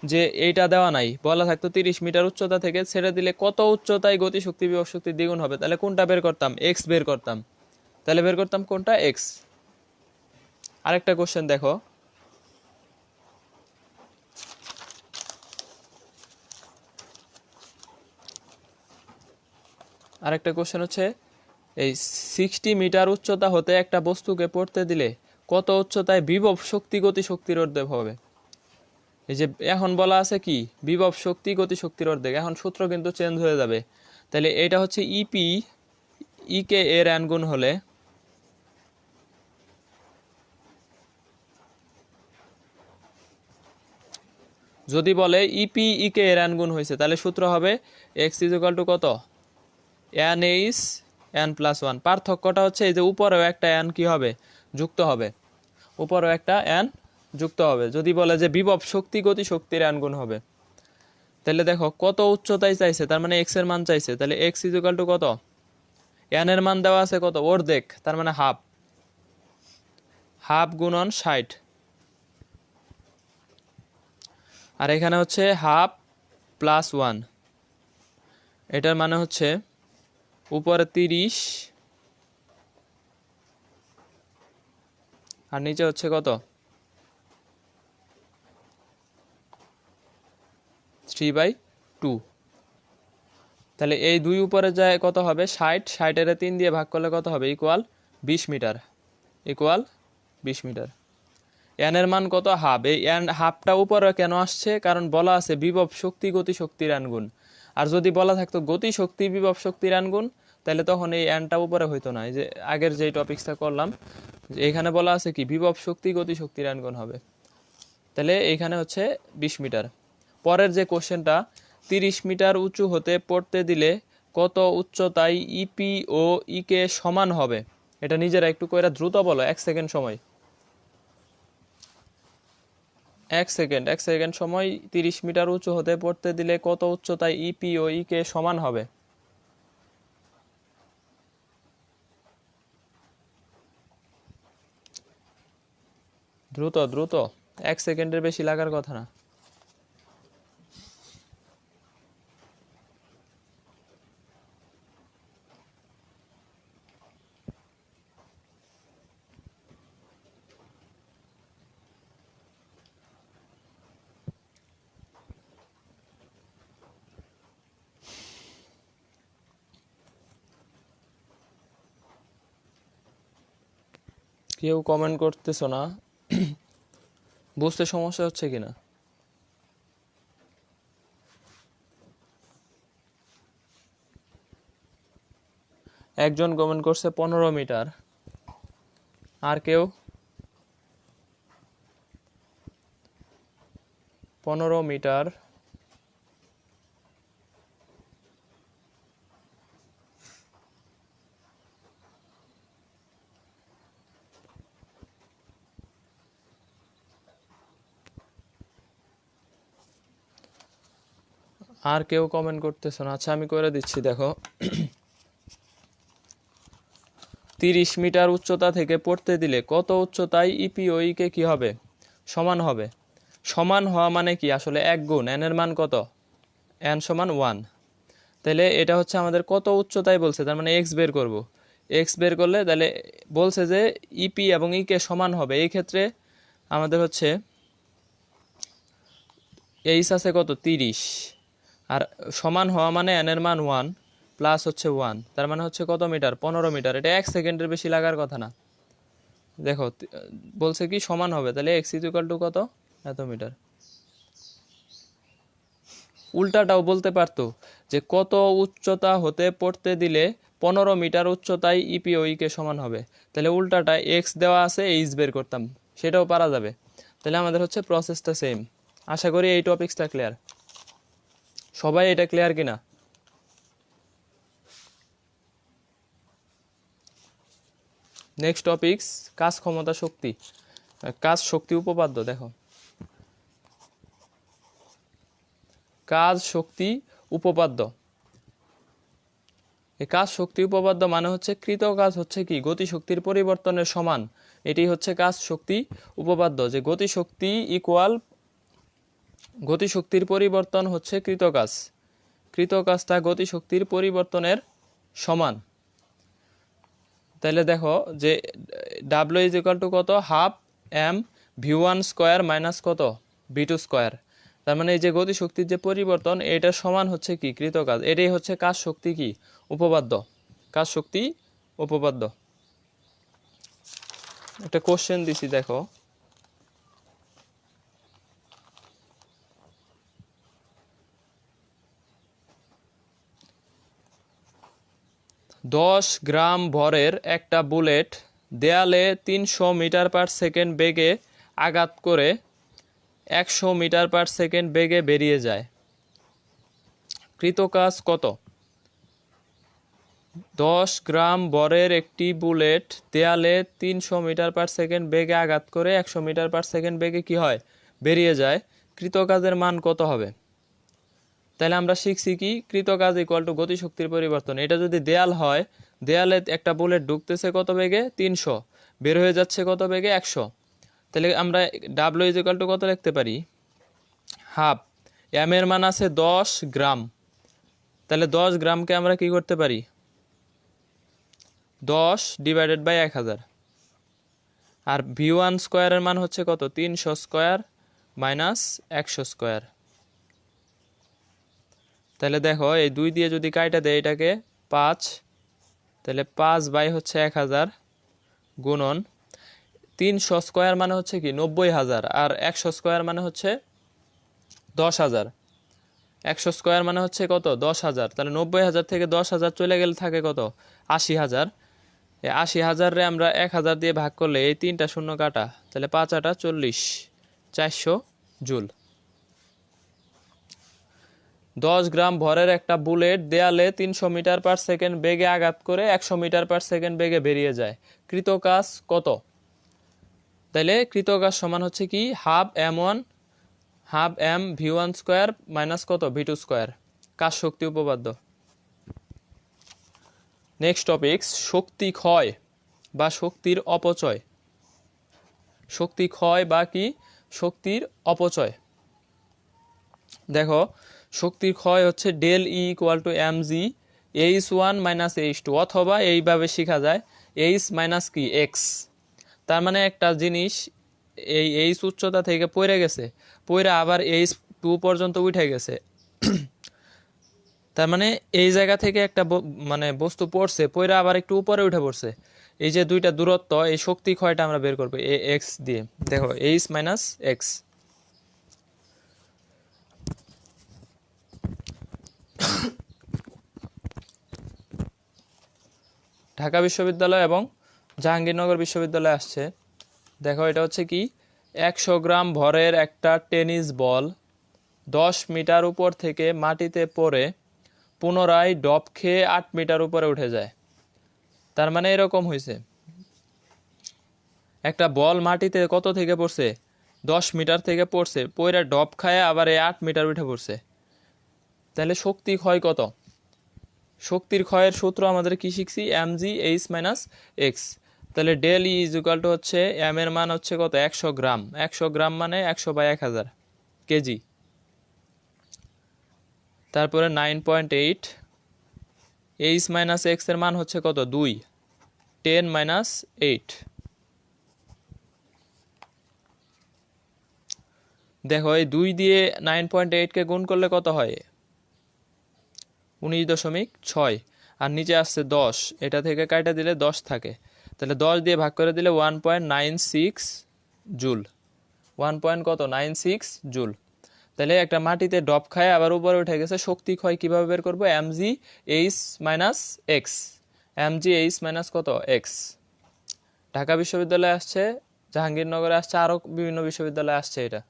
যে এইটা দেওয়া নাই, বলা থাকতো 30 মিটার উচ্চতা থেকে ছেড়ে দিলে কত উচ্চতায় গতিশক্তি বিভব শক্তির দ্বিগুণ হবে, তাহলে কোনটা বের করতাম, এক্স বের করতাম। তাহলে বের করতাম কোনটা, এক্স। আরেকটা কোশ্চেন দেখো, আরেকটা কোশ্চেন হচ্ছে এই 60 মিটার উচ্চতা হতে একটা বস্তুকে পড়তে দিলে কত উচ্চতায় বিভব শক্তি গতি শক্তির অর্ধেক হবে। এই যে এখন বলা আছে কি, বিভব শক্তি গতি শক্তির অর্ধেক, এখন সূত্র কিন্তু চেঞ্জ হয়ে যাবে। তাহলে এটা হচ্ছে ই কে এর n গুণ হলে যদি বলে ইপি ই কে এর n গুণ হয়েছে তাহলে সূত্র হবে x = কত n h n + 1। পার্থক্যটা হচ্ছে এই যে উপরেও একটা n কি হবে যুক্ত হবে, উপরেও একটা n যুক্ত হবে। যদি বলে যে বিভব শক্তি গতি শক্তির n গুণ হবে, তাহলে দেখো কত উচ্চতায় চাইছে, তার মানে x এর মান চাইছে, তাহলে x = কত, n এর মান দেওয়া আছে কত অর্ধেক, তার মানে হাফ, হাফ গুণন 60, আর এখানে হচ্ছে হাফ + 1, এটার মানে হচ্ছে উপরে 30 আর নিচে হচ্ছে কত 3/2। তাহলে এই দুই উপরে যায় কত হবে 60, 60 এর 3 দিয়ে ভাগ করলে কত হবে equal 20 metre, equal 20 metre. N এর মান কত হাফ, এই এন হাফটা উপরে কেন আসছে, কারণ বলা আছে বিভব শক্তি গতি শক্তির n গুণ। আর যদি বলা থাকতো গতি শক্তি বিভব শক্তির n গুণ, তাহলে তখন এই এনটা উপরে হইতো না। এই যে আগের যে টপিকসটা করলাম, এখানে বলা আছে কি বিভব শক্তি গতি শক্তির n গুণ হবে, তাহলে এইখানে হচ্ছে 20 মিটার। পরের যে কোশ্চেনটা, 30 মিটার উঁচু হতে পড়তে দিলে কত উচ্চতায় ইপি ও ই কে সমান হবে, এটা নিজেরা একটু কইরা দ্রুত বলো, 1 সেকেন্ড সময়, 1 সেকেন্ড সময়। 30 মিটার উঁচু হতে পড়তে দিলে কত উচ্চতায় ইপি ও ই কে সমান হবে। দ্রুত দ্রুত, 1 সেকেন্ডের বেশি লাগার কথা না। কেউ কমেন্ট করতেছো না, বুঝতে সমস্যা হচ্ছে কিনা। একজন কমেন্ট করছে 15 মিটার, আর কেউ 15 মিটার, আর কেউ কমেন্ট করতেছ না। আচ্ছা আমি করে দিচ্ছি, দেখো 30 মিটার উচ্চতা থেকে পড়তে দিলে কত উচ্চতায় ইপি ও ই কে কি হবে সমান হবে। সমান হওয়া মানে কি, আসলে 1 গুণ n এর মান কত, n সমান 1, তাহলে এটা হচ্ছে আমাদের কত উচ্চতায় বলছে, তার মানে x বের করব। x বের করলে তাহলে বলছে যে ইপি এবং ই কে সমান হবে, এই ক্ষেত্রে আমাদের হচ্ছে এইচ আছে কত 30, আর সমান হওয়া মানে n এর মান 1 প্লাস হচ্ছে 1, তার মানে হচ্ছে কত মিটার 15 মিটার। এটা 1 সেকেন্ডের বেশি লাগার কথা না। দেখো বলছে কি সমান হবে, তাহলে x = কত এত মিটার। উল্টাটাও বলতে পারতো যে কত উচ্চতা হতে পড়তে দিলে 15 মিটার উচ্চতায় ইপি ও ই কে সমান হবে, তাহলে উল্টাটা x দেওয়া আছে এইচ বের করতাম, সেটাও পারা যাবে। তাহলে আমাদের হচ্ছে প্রসেসটা সেম। আশা করি এই টপিকসটা ক্লিয়ার, সবাই এটা ক্লিয়ার কিনা। নেক্সট টপিকস কাজ ক্ষমতা শক্তি, কাজ শক্তি উপপাদ্য। দেখো কাজ শক্তি উপপাদ্য, এই কাজ শক্তি উপপাদ্য মানে হচ্ছে কৃত কাজ হচ্ছে কি গতিশক্তির পরিবর্তনের সমান। এটি হচ্ছে কাজ শক্তি উপপাদ্য, যে গতিশক্তি ইকুয়াল গতিশক্তির পরিবর্তন হচ্ছে কৃত কাজ, কৃত কাজটা গতিশক্তির পরিবর্তনের সমান। তাহলে দেখো যে ডাব্লিউ কত half M v1 square minus কত v2 স্কোয়ার, তার মানে এই যে গতিশক্তির যে পরিবর্তন এটার সমান হচ্ছে কি কৃত কাজ। এটাই হচ্ছে কাজ শক্তি কি উপপাদ্য, কাজ শক্তি উপপাদ্য। একটা কোশ্চেন দিছি দেখো, 10 গ্রাম ভরের একটা বুলেট দেয়ালে 300 মিটার পার সেকেন্ড বেগে আঘাত করে 100 মিটার পার সেকেন্ড বেগে বেরিয়ে যায়। কৃতকাজ কত? 10 গ্রাম ভরের একটি বুলেট দেয়ালে 300 মিটার পার সেকেন্ড বেগে আঘাত করে 100 মিটার পার সেকেন্ড বেগে কি হয়? বেরিয়ে যায়। কৃতকাজের মান কত হবে? তাহলে আমরা শিখছি কি, কৃতকাজ ইকুয়াল টু গতিশক্তির পরিবর্তন। এটা যদি দেয়াল হয়, দেয়ালে একটা বুলেট ঢুকতেছে কত বেগে? 300, বের হয়ে যাচ্ছে কত বেগে? 100। তাহলে আমরা ডাব্লিউ ইজ ইকুয়াল টু কত লিখতে পারি? হাফ। এম এর মান আছে 10 গ্রাম, তাহলে 10 গ্রামকে আমরা কি করতে পারি? 10 ডিভাইডেড বাই 1000। আর V1 স্কোয়ারের মান হচ্ছে কত? 300 স্কোয়ার মাইনাস 100 স্কোয়ার। তাহলে দেখো এই 2 দিয়ে যদি কাইটা দেয় এটাকে 5, তাহলে 5 বাই হচ্ছে 1000 গুণন 300 স্কোয়ার মানে হচ্ছে কি 90,000, আর 100 স্কোয়ার মানে হচ্ছে 10,000। 100 স্কোয়ার মানে হচ্ছে কত? 10,000। তাহলে 90,000 থেকে 10,000 চলে গেলে থাকে কত? 80,000। এই 80,000 রে আমরা 1000 দিয়ে ভাগ করলে এই 3টা শূন্য কাটা, তাহলে 5 8 40, 400 জুল। 10 গ্রাম ভরের একটা বুলেট দেয়ালে 300 মিটার পার সেকেন্ড বেগে আঘাত করে 100 মিটার পার সেকেন্ড বেগে বেরিয়ে যায়। কৃতকাজ কত? তাহলে কৃতকাজ সমান হচ্ছে কি, half M1 half M V1 square minus কত? V2 square. কাজ শক্তি উপপাদ্য। নেক্সট টপিকস, শক্তি ক্ষয় বা শক্তির অপচয়। শক্তি ক্ষয় বা কি? শক্তির অপচয়। দেখো, শক্তির ক্ষয় হচ্ছে del E equal to mg h1 minus h2, অথবা এইভাবে শেখা যায় h মাইনাস কি x। তার মানে একটা জিনিস এই h উচ্চতা থেকে পড়ে গেছে, পড়ে আবার h2 পর্যন্ত উঠে গেছে। তার মানে এই জায়গা থেকে একটা মানে বস্তু পড়ছে, পড়ে আবার একটু উপরে উঠে পড়ছে। এই যে দুইটা দূরত্ব, এই শক্তি ক্ষয়টা আমরা বের করবো এ এক্স দিয়ে। দেখো h মাইনাস এক্স। ঢাকা বিশ্ববিদ্যালয় এবং জাহাঙ্গীরনগর বিশ্ববিদ্যালয় আসছে। দেখো এটা হচ্ছে কি, 100 গ্রাম ভরের একটা টেনিস বল 10 মিটার উপর থেকে মাটিতে পড়ে পুনরায় ডপ খেয়ে 8 মিটার উপরে উঠে যায়। তার মানে এরকম হয়েছে, একটা বল মাটিতে কত থেকে পড়ছে? 10 মিটার থেকে পড়ছে, পড়ে ডপ খায় আবার 8 মিটার উঠে পড়ছে। তাহলে শক্তি ক্ষয় কত? শক্তির ক্ষয়ের সূত্র আমাদের কি শিখছি? mg h minus X. তাহলে del E is equal to হচ্ছে এম এর মান হচ্ছে কত? 100 গ্রাম। 100 গ্রাম মানে 100 বাই 1000 কেজি। তারপরে 9.8, h মাইনাস এক্স এর মান হচ্ছে কত? 2, 10 মাইনাস 8। দেখো এই 2 দিয়ে 9.8কে গুণ করলে কত হয়? 19.6। আর নিচে আসছে 10, এটা থেকে কাটা দিলে 10 থাকে, তাহলে 10 দিয়ে ভাগ করে দিলে 1.96 জুল। 1.96 জুল। তাহলে একটা মাটিতে ডপ খায় আবার উপরে উঠে গেছে, শক্তি ক্ষয় কিভাবে বের করবো? mg h minus x. mg h minus কত? এক্স। ঢাকা বিশ্ববিদ্যালয়ে আসছে, জাহাঙ্গীরনগরে আসছে, আরো বিভিন্ন বিশ্ববিদ্যালয়ে আসছে। এটা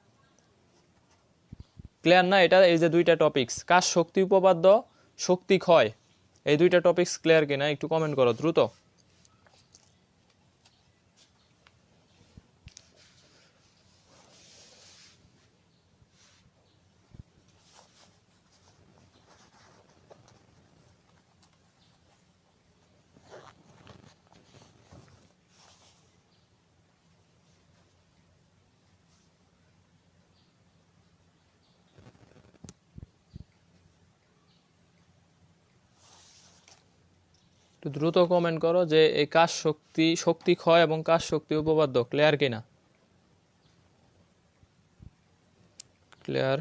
ক্লিয়ার না? এটা এই যে দুইটা টপিকস, কাজ শক্তি উপপাদ্য, শক্তি ক্ষয়, এই দুইটা টপিকস ক্লিয়ার কিনা একটু কমেন্ট করো দ্রুত। একটু দ্রুত কমেন্ট করো যে এই কাজ শক্তি, শক্তি ক্ষয় এবং কাজ শক্তি উপপাদ্য ক্লিয়ার কিনা। ক্লিয়ার?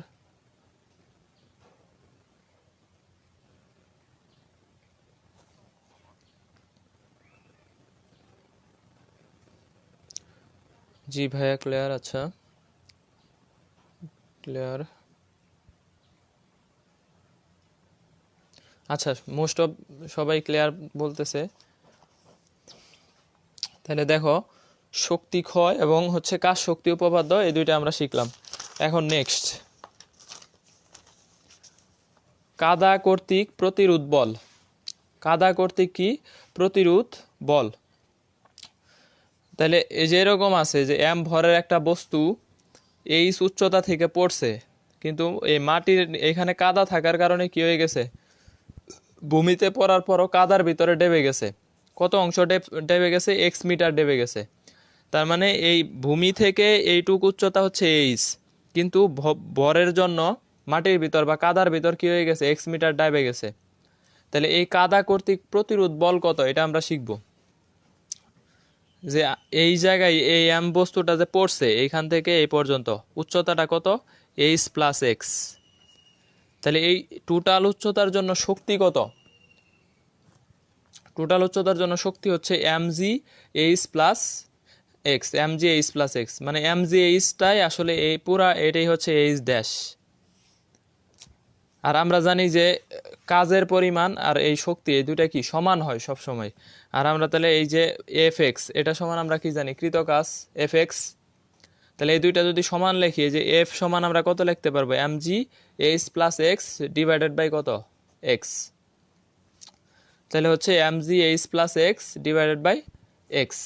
জি ভাইয়া ক্লিয়ার। আচ্ছা ক্লিয়ার। আচ্ছা, মোস্ট অফ সবাই ক্লিয়ার বলতেছে। তাহলে দেখো, শক্তি ক্ষয় এবং হচ্ছে কাজ শক্তি উপপাদ্য, এই দুইটা আমরা শিখলাম। এখন নেক্সট, কাদা কর্তৃক প্রতিরোধ বল। কাদা কর্তৃক কি? প্রতিরোধ বল। তাহলে এই যে এরকম আছে যে এম ভরের একটা বস্তু এই উচ্চতা থেকে পড়ছে, কিন্তু এই মাটির এখানে কাদা থাকার কারণে কি হয়ে গেছে, ভূমিতে পড়ার পরও কাদার ভিতরে ডেবে গেছে। কত অংশ ডেবে গেছে? এক্স মিটার ডেবে গেছে। তার মানে এই ভূমি থেকে এইটুকু উচ্চতা হচ্ছে এইচ, কিন্তু ভরের জন্য মাটির ভিতর বা কাদার ভিতর কি হয়ে গেছে, এক্স মিটার ডেবে গেছে। তাহলে এই কাদা কর্তৃক প্রতিরোধ বল কত, এটা আমরা শিখব। যে এই জায়গায় এই এম বস্তুটা যে পড়ছে এইখান থেকে এই পর্যন্ত উচ্চতাটা কত, এইচ প্লাস এক্স। তাহলে এই টোটাল উচ্চতার জন্য শক্তি কত? টোটাল উচ্চতার জন্য শক্তি হচ্ছে M G H plus X. M G H plus X মানে এম জি এইচটাই আসলে এই পুরা এটাই হচ্ছে এইচ ড্যাশ। আর আমরা জানি যে কাজের পরিমাণ আর এই শক্তি এই দুটা কি সমান হয় সব সময়। আর আমরা তাহলে এই যে এফ এক্স এটা সমান আমরা কি জানি, কৃত কাজ এফ এক্স। তাহলে এই দুইটা যদি সমান লিখি, যে এফ সমান আমরা কত লিখতে পারবো, M G H plus X divided by কত, এক্স। তাহলে হচ্ছে M G H plus X divided by X.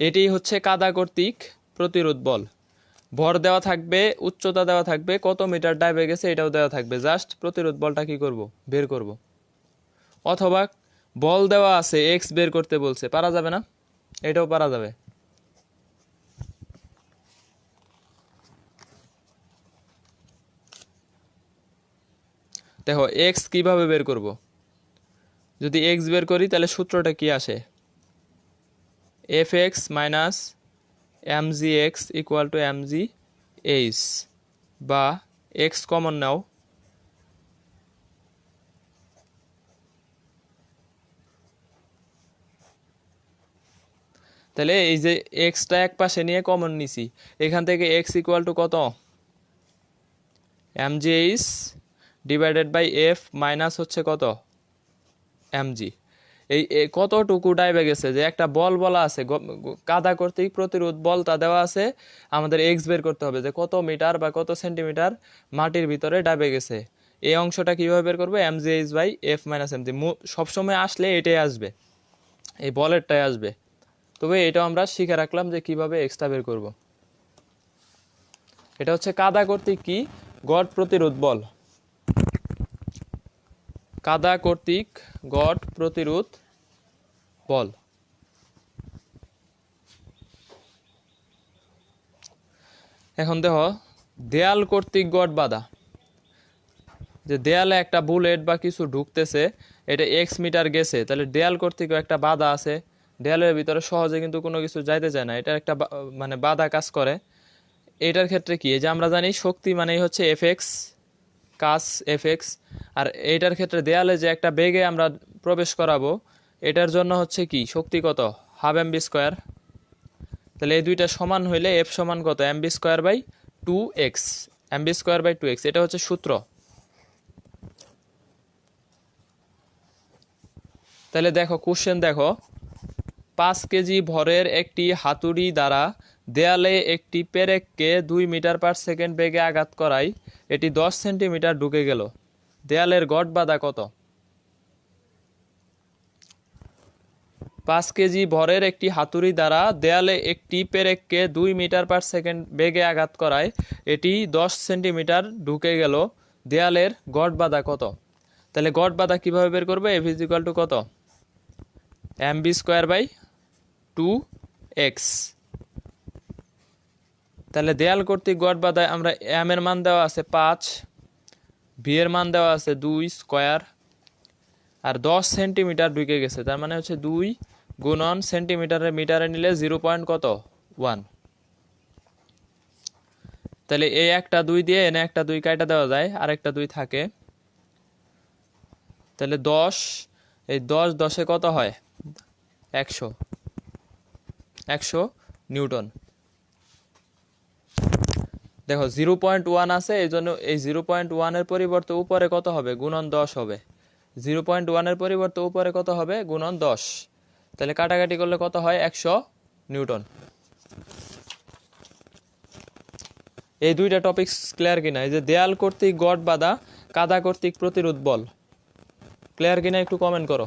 এটি হচ্ছে কাদা কর্তৃক প্রতিরোধ বল। ভর দেওয়া থাকবে, উচ্চতা দেওয়া থাকবে, কত মিটার ডাইবে গেছে এটাও দেওয়া থাকবে, জাস্ট প্রতিরোধ বলটা কি করব, বের করব। অথবা বল দেওয়া আছে এক্স বের করতে বলছে, পারা যাবে না? এটাও পারা যাবে। দেখো এক্স কিভাবে বের করব, যদি এক্স বের করি তাহলে সূত্রটা কি আসে, F X minus M G X equal to M G H, বা এক্স কমন নাও, তাহলে এই যে এক্সটা এক পাশে নিয়ে কমন নিছি, এখান থেকে এক্স ইকুয়াল টু কত, M G H divided by F minus হচ্ছে কত, এম জি। এই কতটুকু ডাইবে গেছে, যে একটা বল বলা আছে কাদা কর্তৃক প্রতিরোধ বলটা দেওয়া আছে, আমাদের এক্স বের করতে হবে যে কত মিটার বা কত সেন্টিমিটার মাটির ভিতরে ডাইবে গেছে। এই অংশটা কিভাবে বের করবো, M G H by F minus M G. সবসময় আসলে এটাই আসবে, এই বলেরটাই আসবে। তবে এটাও আমরা শিখে রাখলাম যে কিভাবে এক্সটা বের করব। এটা হচ্ছে কাদা কর্তৃক কি, গড় প্রতিরোধ বল। কাদা কর্তৃক গড় প্রতিরোধ বল। এখন দেখো, দেয়াল কর্তৃক গড় বাধা। যে দেয়ালে একটা বুলেট বা কিছু ঢুকতেছে, এটা এক্স মিটার গেছে, তাহলে দেয়াল কর্তৃক একটা বাধা আছে, দেয়ালের ভিতরে সহজে কিন্তু কোনো কিছু যাইতে চায় না, এটা একটা মানে বাধা কাজ করে। এটার ক্ষেত্রে কি, যে আমরা জানি শক্তি মানেই হচ্ছে এফ এক্স, কাজ এফ এক্স। আর এইটার ক্ষেত্রে দেয়ালে যে একটা বেগে আমরা প্রবেশ করাবো, এটার জন্য হচ্ছে কি শক্তি কত, হাফ এম বি স্কোয়ার। তাহলে এই দুইটা সমান হইলে এফ সমান কত, M B square by two X. M B square by two X, এটা হচ্ছে সূত্র। তাহলে দেখো কোশ্চেন দেখো, 5 কেজি ভরের একটি হাতুড়ি দ্বারা দেয়ালে একটি পেরেককে 2 মিটার পার সেকেন্ড বেগে আঘাত করায় এটি 10 সেন্টিমিটার ঢুকে গেল, দেয়ালের গড় বাধা কত? 5 কেজি ভরের একটি হাতুড়ি দ্বারা দেয়ালে একটি পেরেককে 2 মিটার পার সেকেন্ড বেগে আঘাত করায় এটি 10 সেন্টিমিটার ঢুকে গেল, দেয়ালের গড় বাধা কত? তাহলে গড় বাধা কিভাবে বের করবে, এফ ইজ ইকুয়াল টু কত, M B square by two X. তাহলে দেয়াল কর্তৃক গড় বাধায় আমরা এম এর মান দেওয়া আছে 5, ভি এর মান দেওয়া আছে 2 স্কোয়ার, আর 10 সেন্টিমিটার ঢুকে গেছে, তার মানে হচ্ছে 2 গুণন সেন্টিমিটারে মিটারে নিলে 0 পয়েন্ট কত, 1। তাহলে এই একটা 2 দিয়ে এনে একটা 2 কাটা দেওয়া যায়, আর একটা 2 থাকে। তাহলে 10, এই 10 10-এ কত হয়, 100, 100 নিউটন। দেখো 0.1 আছে, এই জন্য এই 0.1 এর পরিবর্তে উপরে কত হবে, গুণন 10 হবে, 0.1-এর পরিবর্তে উপরে কত হবে গুণন 10, তাহলে কাটাকাটি করলে কত হয় 100 নিউটন। এই দুইটা টপিকস ক্লিয়ার কিনা? এই যে দেয়াল কর্তৃক গড় বাঁধা, কাদা কর্তৃক প্রতিরোধ বল, ক্লিয়ার কিনা একটু কমেন্ট করো।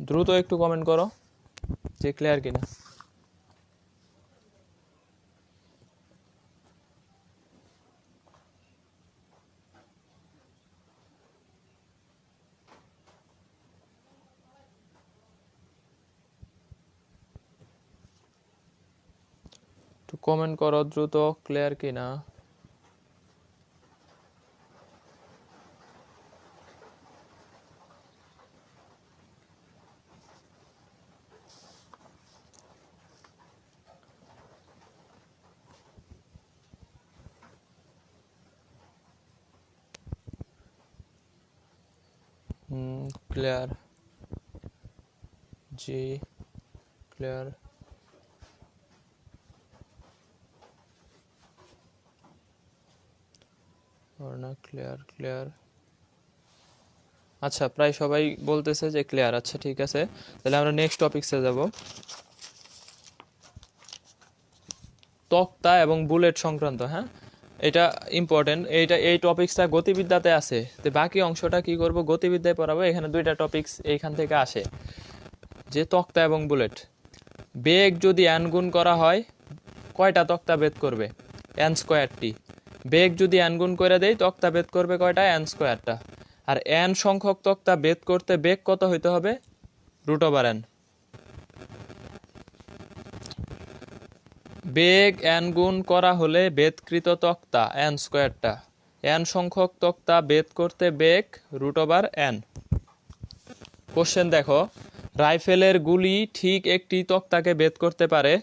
দ্রুত একটু কমেন্ট করো যে ক্লিয়ার কিনা। একটু কমেন্ট করো দ্রুত, ক্লিয়ার কিনা। ক্লিয়ার, জি ক্লিয়ার। না ক্লিয়ার, ক্লিয়ার। আচ্ছা, প্রায় সবাই বলতেছে যে ক্লিয়ার। আচ্ছা ঠিক আছে, তাহলে আমরা নেক্সট টপিকসে যাব। তক্তা এবং বুলেট সংক্রান্ত, হ্যাঁ এটা ইম্পর্টেন্ট। এই টপিকসটা গতিবিদ্যাতে আছে, তো বাকি অংশটা কি করব গতিবিদ্যায় পড়াবো। এখানে দুইটা টপিকস এইখান থেকে আসে, যে তক্তা এবং বুলেট। বেগ যদি n গুণ করা হয় কয়টা তক্তা ভেদ করবে? n স্কোয়ারটি। বেগ যদি n গুণ করে দেই তক্তা ভেদ করবে কয়টা? n স্কোয়ারটা। আর n সংখ্যক তক্তা ভেদ করতে বেগ কত হইতে হবে? √n। বেগ n গুণ করা হলে ভেদকৃত তক্তা n স্কোয়ারটা। n সংখ্যক তক্তা ভেদ করতে বেগ √n। কোশ্চেন দেখো, রাইফেলের গুলি ঠিক একটি তক্তাকে ভেদ করতে পারে,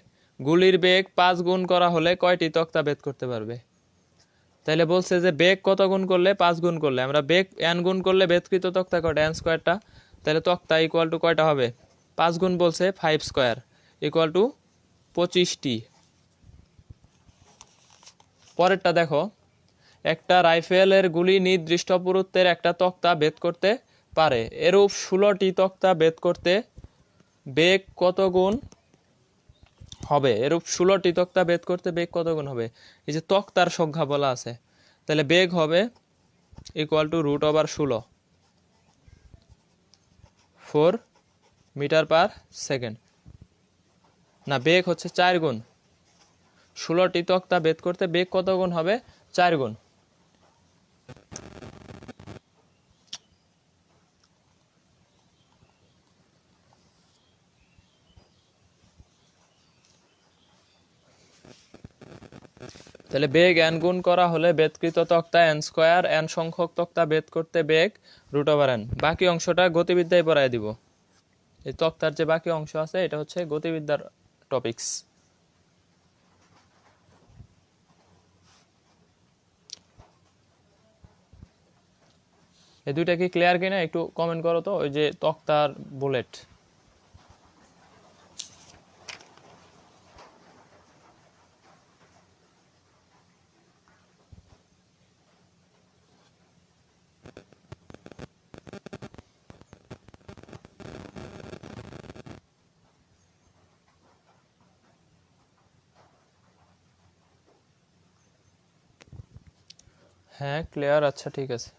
গুলির বেগ 5 গুণ করা হলে কয়টি তক্তা ভেদ করতে পারবে? তাহলে বলছে যে বেগ কত গুণ করলে? 5 গুণ করলে। আমরা বেগ n গুণ করলে ভেদকৃত তক্তা কয়টা? n স্কোয়ারটা। তাহলে তক্তা ইকুয়াল টু কয়টা হবে? 5 গুণ বলছে 5 স্কোয়ার ইকুয়াল টু 25টি। পরেরটা দেখো, একটা রাইফেলের গুলি নির্দিষ্ট পুরুত্বের একটা তক্তা ভেদ করতে পারে, এরূপ 16টি তক্তা ভেদ করতে বেগ কত গুণ হবে? এরূপ 16টি তক্তা ভেদ করতে বেগ কত গুণ হবে? এই যে তক্তার সংখ্যা বলা আছে, তাহলে বেগ হবে equal to √16, 4 metre per second. না, বেগ হচ্ছে 4 গুণ। 16টি তক্তা ভেদ করতে বেগ কত গুণ হবে? 4 গুণ। তাহলে বেগ n গুণ করা হলে ভেদকৃত তক্তা n স্কোয়ার, n সংখ্যক তক্তা ভেদ করতে বেগ √n। বাকি অংশটা গতিবিদ্যায় পড়ায় দিব। এই তক্তার যে বাকি অংশ আছে এটা হচ্ছে গতিবিদ্যার টপিকস। এই দুইটা কি ক্লিয়ার কিনা একটু কমেন্ট করো তো। ওই যে তক্তার বুলেট। হ্যাঁ ক্লিয়ার, আচ্ছা ঠিক আছে।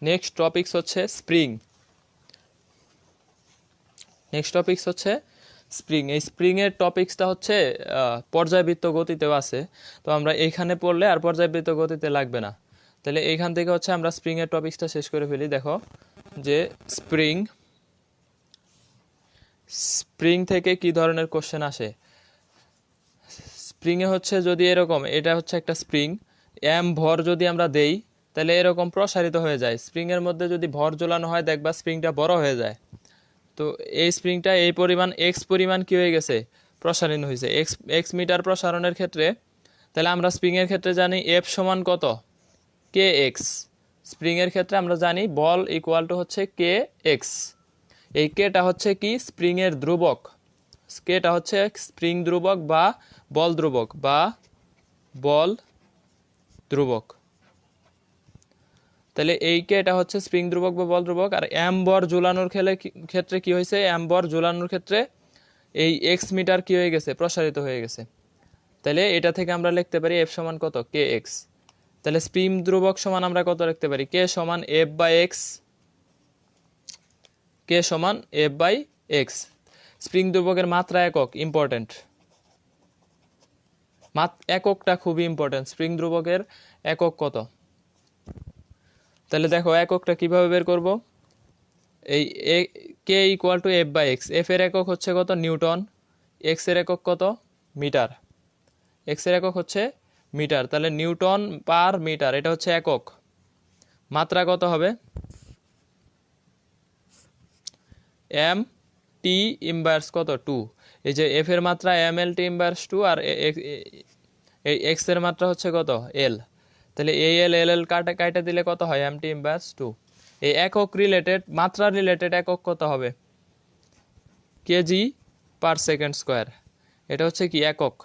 নেক্সট টপিকস হচ্ছে স্প্রিং। স্প্রিং। এই স্প্রিং এর টপিকসটা হচ্ছে পর্যায়বৃত্ত গতিতেও আছে, তো আমরা এইখানে পড়লে আর পর্যায়বৃত্ত গতিতে লাগবে না। তাহলে এইখান থেকে হচ্ছে আমরা স্প্রিং এর টপিকসটা শেষ করে ফেলি। দেখো যে স্প্রিং থেকে কি ধরনের কোশ্চেন আসে। স্প্রিং এ হচ্ছে যদি এরকম, এটা হচ্ছে একটা স্প্রিং, m ভর যদি আমরা দেই তাহলে এরকম প্রসারিত হয়ে যায়। স্প্রিং এর মধ্যে যদি ভর ঝোলানো হয় দেখবা স্প্রিংটা বড় হয়ে যায়। তো এই স্প্রিংটা এই পরিমাণ x পরিমাণ কি হয়ে গেছে? প্রসারিত হয়েছে x মিটার প্রসারণের ক্ষেত্রে। তাহলে আমরা স্প্রিং এর ক্ষেত্রে জানি F সমান কত? kx। স্প্রিং এর ক্ষেত্রে আমরা জানি বল ইকুয়াল টু হচ্ছে কে এক্স। এই কেটা হচ্ছে কি স্প্রিং এর ধ্রুবক, কেটা হচ্ছে স্প্রিং ধ্রুবক বা বল ধ্রুবক বা বল ধ্রুবক। তাহলে এই কেটা হচ্ছে স্প্রিং ধ্রুবক বা বল ধ্রুবক। আর এম বর ঝুলানোর ক্ষেত্রে কি হয়েছে, এম বর ঝুলানোর ক্ষেত্রে এই এক্স মিটার কি হয়ে গেছে, প্রসারিত হয়ে গেছে। তাহলে এটা থেকে আমরা লিখতে পারি এফ সমান কত, কে এক্স। তাহলে স্প্রিং ধ্রুবক সমান আমরা কত লিখতে পারি, কে সমান এফ বাই এক্স, কে সমান এফ বাই এক্স। স্প্রিং ধ্রুবকের মাত্রা একক ইম্পর্টেন্ট, এককটা খুবই ইম্পর্টেন্ট। স্প্রিং ধ্রুবকের একক কত, তাহলে দেখো এককটা কিভাবে বের করব। এই K equal to F by X, F এর একক হচ্ছে কত নিউটন, এক্স এর একক কত মিটার, এক্স এর একক হচ্ছে মিটার। তাহলে নিউটন পার মিটার এটা হচ্ছে একক। মাত্রা কত হবে, এম টি ইনভার্স কত 2। এই যে এফ এর মাত্রা এম এল টি ইনভার্স 2, আর এই এক্স এর মাত্রা হচ্ছে কত এল। তাহলে এই এল এল এল কাটা দিলে কত হয়, এম টি ইনভার্স 2। এই একক রিলেটেড, মাত্রা রিলেটেড একক কত হবে, কেজি পার সেকেন্ড স্কোয়ার। এটা হচ্ছে কি একক।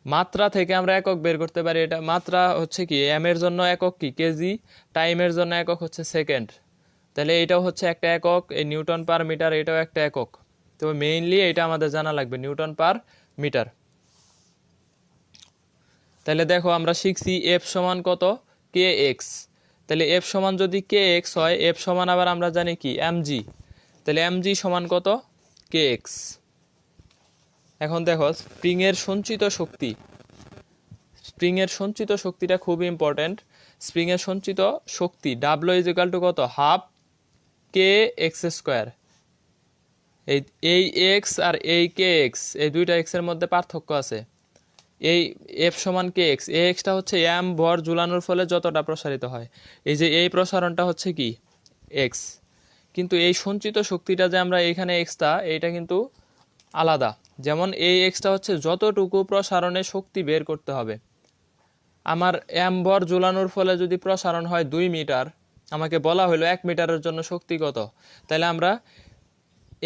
মাত্রা থেকে আমরা একক বের করতে পারি। এটা মাত্রা হচ্ছে কি এম এর জন্য একক কি কেজি, টাইমের জন্য একক হচ্ছে সেকেন্ড। তাহলে এটাও হচ্ছে একটা একক। এই নিউটন পার মিটার এটাও একটা একক। তবে মেইনলি এটা আমাদের জানা লাগবে, নিউটন পার মিটার। তাহলে দেখো আমরা শিখছি এফ সমান কত, কে এক্স। তাহলে এফ সমান যদি কে এক্স হয়, এফ সমান আবার আমরা জানি কি এম জি। তাহলে এম জি সমান কত, কে এক্স। এখন দেখো স্প্রিং এর সঞ্চিত শক্তি, স্প্রিং এর সঞ্চিত শক্তিটা খুব ইম্পর্টেন্ট। স্প্রিং এর সঞ্চিত শক্তি ডাব্লিউ ইজ ইকুয়াল টু কত, হাফ কে এক্স স্কোয়ার। এই এক্স আর এই কে এক্স, এই দুইটা এক্স এর মধ্যে পার্থক্য আছে। এই এফ সমান কে এক্স, এ এক্সটা হচ্ছে এম ভর ঝুলানোর ফলে যতটা প্রসারিত হয়, এই যে এই প্রসারণটা হচ্ছে কি এক্স। কিন্তু এই সঞ্চিত শক্তিটা যে আমরা এইখানে এক্সটা, এইটা কিন্তু আলাদা। যেমন এই এক্সটা হচ্ছে যতটুকু প্রসারণে শক্তি বের করতে হবে। আমার এম ভর ঝুলানোর ফলে যদি প্রসারণ হয় 2 মিটার, আমাকে বলা হলো 1 মিটারের জন্য শক্তি কত, তাহলে আমরা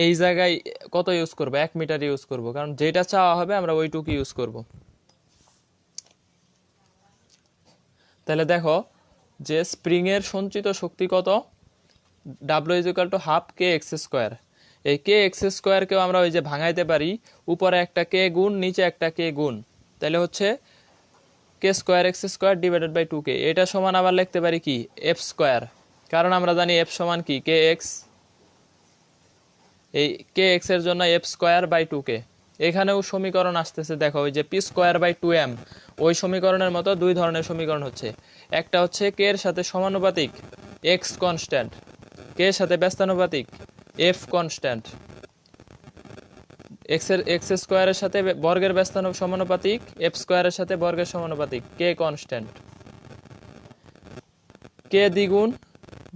এই জায়গায় কত ইউজ করব, 1 মিটার ইউজ করব, কারণ যেটা চাওয়া হবে আমরা ওইটুকু ইউজ করব। তাহলে দেখো যে স্প্রিং এর সঞ্চিত শক্তি কত, W is equal to half K x square. এই কে এক্স স্কোয়ারকেও আমরা ওই যে ভাঙাইতে পারি, উপরে একটা কে গুণ নিচে একটা কে গুণ, তাহলে হচ্ছে K square X square divided by 2k। এটা সমান আবার লিখতে পারি কি এফ স্কোয়ার, কারণ আমরা জানি এফ সমান কি কে এক্স। এই কে এক্স এর জন্য এফ স্কোয়ার বাই 2k। এখানেও সমীকরণ আসতেছে, দেখো ওই যে পি স্কোয়ার বাই 2m, ওই সমীকরণের মতো দুই ধরনের সমীকরণ হচ্ছে। একটা হচ্ছে কে এর সাথে সমানুপাতিক এক্স কনস্ট্যান্ট, কে এর সাথে ব্যস্তানুপাতিক এফ কনস্ট্যান্ট। এক্স স্কোয়ারের সাথে বর্গের সমানুপাতিক, এফ স্কোয়ারের সাথে বর্গের সমানুপাতিক কে কনস্ট্যান্ট। কে দ্বিগুণ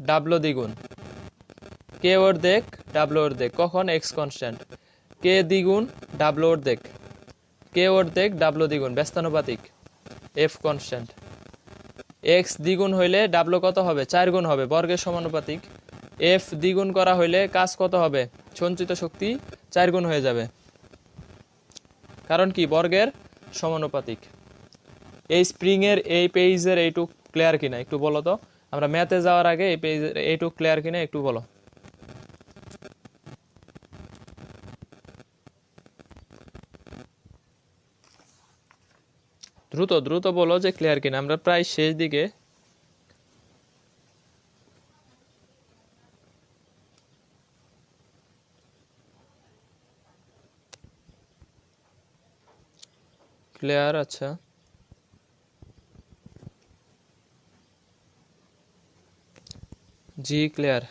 ডাব্লু দ্বিগুণ, কে অর্ধেক ডাব্লু অর্ধেক, কখন এক্স কনস্ট্যান্ট। কে দ্বিগুণ ডাব্লু অর্ধেক, কে অর্ধেক ডাব্লু দ্বিগুণ ব্যস্তানুপাতিক এফ কনস্ট্যান্ট। এক্স দ্বিগুণ হইলে ডাব্লু কত হবে, 4 গুণ হবে, বর্গের সমানুপাতিক। এফ দ্বিগুণ করা হইলে কাজ কত হবে, সঞ্চিত শক্তি 4 গুণ হয়ে যাবে, কারণ কি বর্গের সমানুপাতিক। এই স্প্রিং এর এই পেজের এইটুক ক্লিয়ার কিনা একটু বলো তো, আমরা ম্যাথে যাওয়ার আগে এই পেজের এইটুক ক্লিয়ার কিনা একটু বলো। দ্রুত দ্রুত বলো যে ক্লিয়ার কিনা, আমরা প্রায় শেষ দিকে। ক্লিয়ার, আচ্ছা জি ক্লিয়ার।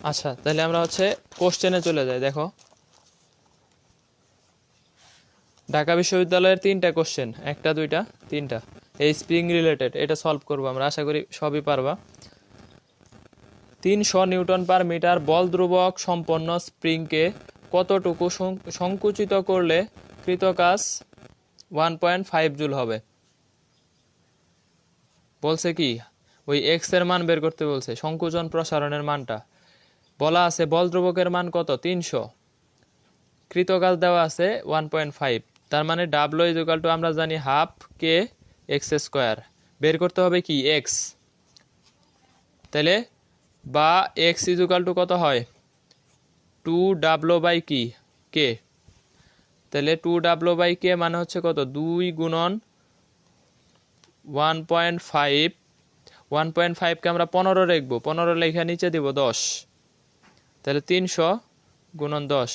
আচ্ছা তাহলে আমরা হচ্ছে কোশ্চেনে চলে যাই। দেখো ঢাকা বিশ্ববিদ্যালয়ের 3টা কোশ্চেন, একটা দুইটা তিনটা, এই স্প্রিং রিলেটেড, এটা সলভ করবো আমরা, আশা করি সবই পারবা। 300 নিউটন পার মিটার বল ধ্রুবক সম্পন্ন স্প্রিংকে কতটুকু সংকুচিত করলে কৃতকাজ 1.5 জুল হবে? বলছে কি ওই এক্স এর মান বের করতে বলছে, সংকুচন প্রসারণের মানটা বলা আছে। বল ধ্রুবকের মান কত? 300, কৃতকাজ দেওয়া আছে 1.5, তার মানে ডাব্লু ইকুয়াল টু আমরা জানি হাফ কে এক্স স্কোয়ার, বের করতে হবে কি এক্স, তাহলে বা এক্স ইকুয়াল টু কত হয় 2W কি কে, তাহলে 2W কে মানে হচ্ছে কত 2 গুণন 1.5, 1.5 কে আমরা 15 লিখবো, 15 লেখা নিচে দিব 10, তাহলে 300 গুণন 10,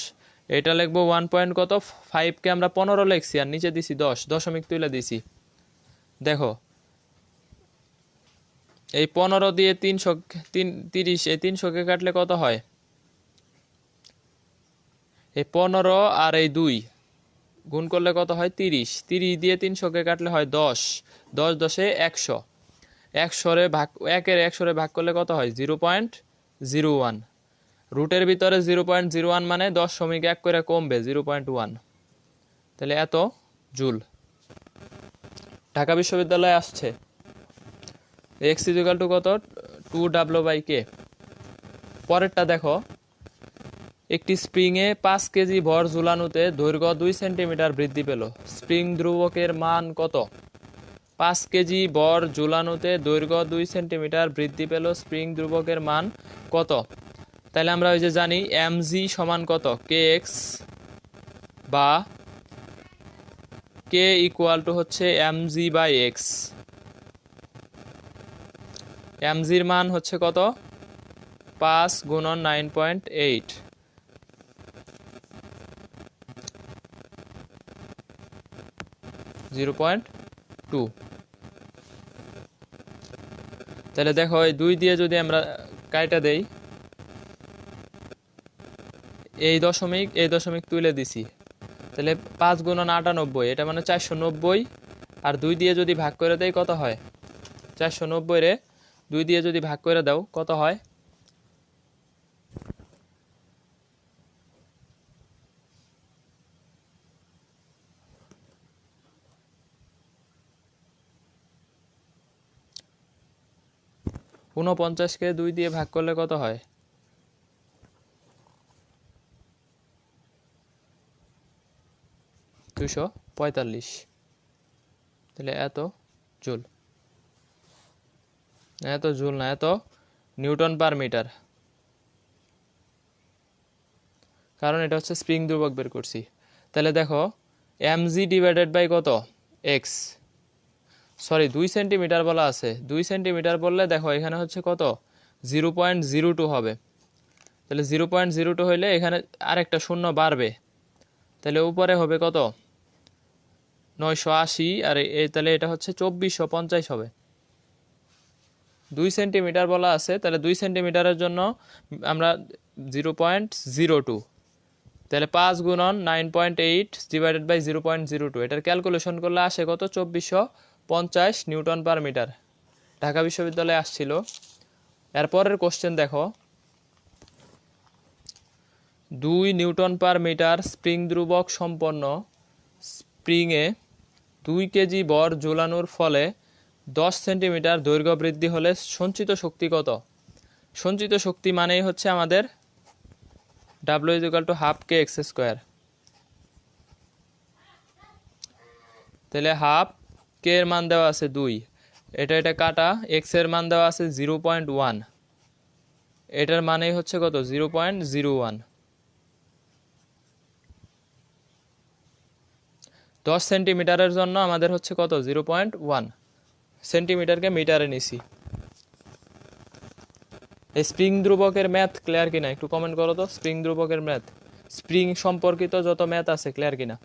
এটা লিখবো 1 পয়েন্ট কত 5 কে আমরা 15 লিখছি আর নিচে দিছি 10, দশমিক তুলে দিছি। দেখো এই 15 দিয়ে 30, এই 300 কে কাটলে কত হয়, এই 15 আর এই 2 গুণ করলে কত হয় 30, 30 দিয়ে 300 কে কাটলে হয় 10, 10 10 100, 100 রে ভাগ 1 এর 100 রে ভাগ করলে কত হয় 0.01, রুটের ভিতরে 0.01 মানে 10.1 করে কমবে 0.1, তাহলে এত জুল। ঢাকা বিশ্ববিদ্যালয়ে আসছে এক্স ইকুয়াল টু কত 2W/K। পরেরটা দেখো, একটি স্প্রিংয়ে 5 কেজি ভর ঝুলানোতে দৈর্ঘ্য 2 সেন্টিমিটার বৃদ্ধি পেল, স্প্রিং ধ্রুবকের মান কত? 5 কেজি ভর ঝুলানোতে দৈর্ঘ্য 2 সেন্টিমিটার বৃদ্ধি পেল, স্প্রিং ধ্রুবকের মান কত? তাহলে আমরা ওই যে জানি mg সমান কত kx, বা k ইকুয়াল টু হচ্ছে mg/x, mgর মান হচ্ছে কত 5 গুণন 9.8, 0.2। তাহলে দেখো এই 2 দিয়ে যদি আমরা কাইটা দেই, এই দশমিক তুলে দিছি, তাহলে 5 গুণন 98, এটা মানে 490, আর 2 দিয়ে যদি ভাগ করে দেই কত হয় 490 রে 2 দিয়ে যদি ভাগ করে দাও কত হয়, কে 2 দিয়ে ভাগ করলে কত হয় 245, তাহলে এত জুল, এত জুল না, এত নিউটন পার মিটার, কারণ এটা হচ্ছে স্প্রিং ধ্রুবক বের করছি। তাহলে দেখো mg ডিভাইডেড বাই কত এক্স, সরি 2 সেন্টিমিটার বলা আছে, 2 সেন্টিমিটার বললে দেখো এখানে হচ্ছে কত 0.02 হবে, তাহলে 0.02 হইলে এখানে আরেকটা শূন্য বাড়বে, তাহলে উপরে হবে কত 980, আর তাহলে এটা হচ্ছে 2450 হবে। 2 সেন্টিমিটার বলা আছে, তাহলে 2 সেন্টিমিটারের জন্য আমরা 0.02, তাহলে 5 গুণন 9.8 ডিভাইডেড বাই 0.02, এটার ক্যালকুলেশন করলে আসে কত 2450 নিউটন পার মিটার। ঢাকা বিশ্ববিদ্যালয়ে আসছিল। এরপরের কোশ্চেন দেখো, 2 নিউটন পার মিটার স্প্রিং ধ্রুবক সম্পন্ন স্প্রিংয়ে 2 কেজি ভর ঝুলানোর ফলে 10 সেন্টিমিটার দৈর্ঘ্য বৃদ্ধি হলে সঞ্চিত শক্তি কত? সঞ্চিত শক্তি মানেই হচ্ছে আমাদের W = হাফ কে এক্স স্কোয়ার, তাহলে হাফ কে এর মান দেওয়া আছে 2, এটা কাটা, এক্স এর মান দেওয়া আছে 0.1, এটার মানেই হচ্ছে কত 0.01, 10 সেন্টিমিটারের জন্য আমাদের হচ্ছে কত 0.1, সেন্টিমিটারকে মিটারে নিছি। এই স্প্রিং ধ্রুবকের ম্যাথ ক্লিয়ার কিনা একটু কমেন্ট করো তো, স্প্রিং ধ্রুবকের ম্যাথ, স্প্রিং সম্পর্কিত যত ম্যাথ আছে ক্লিয়ার কিনা।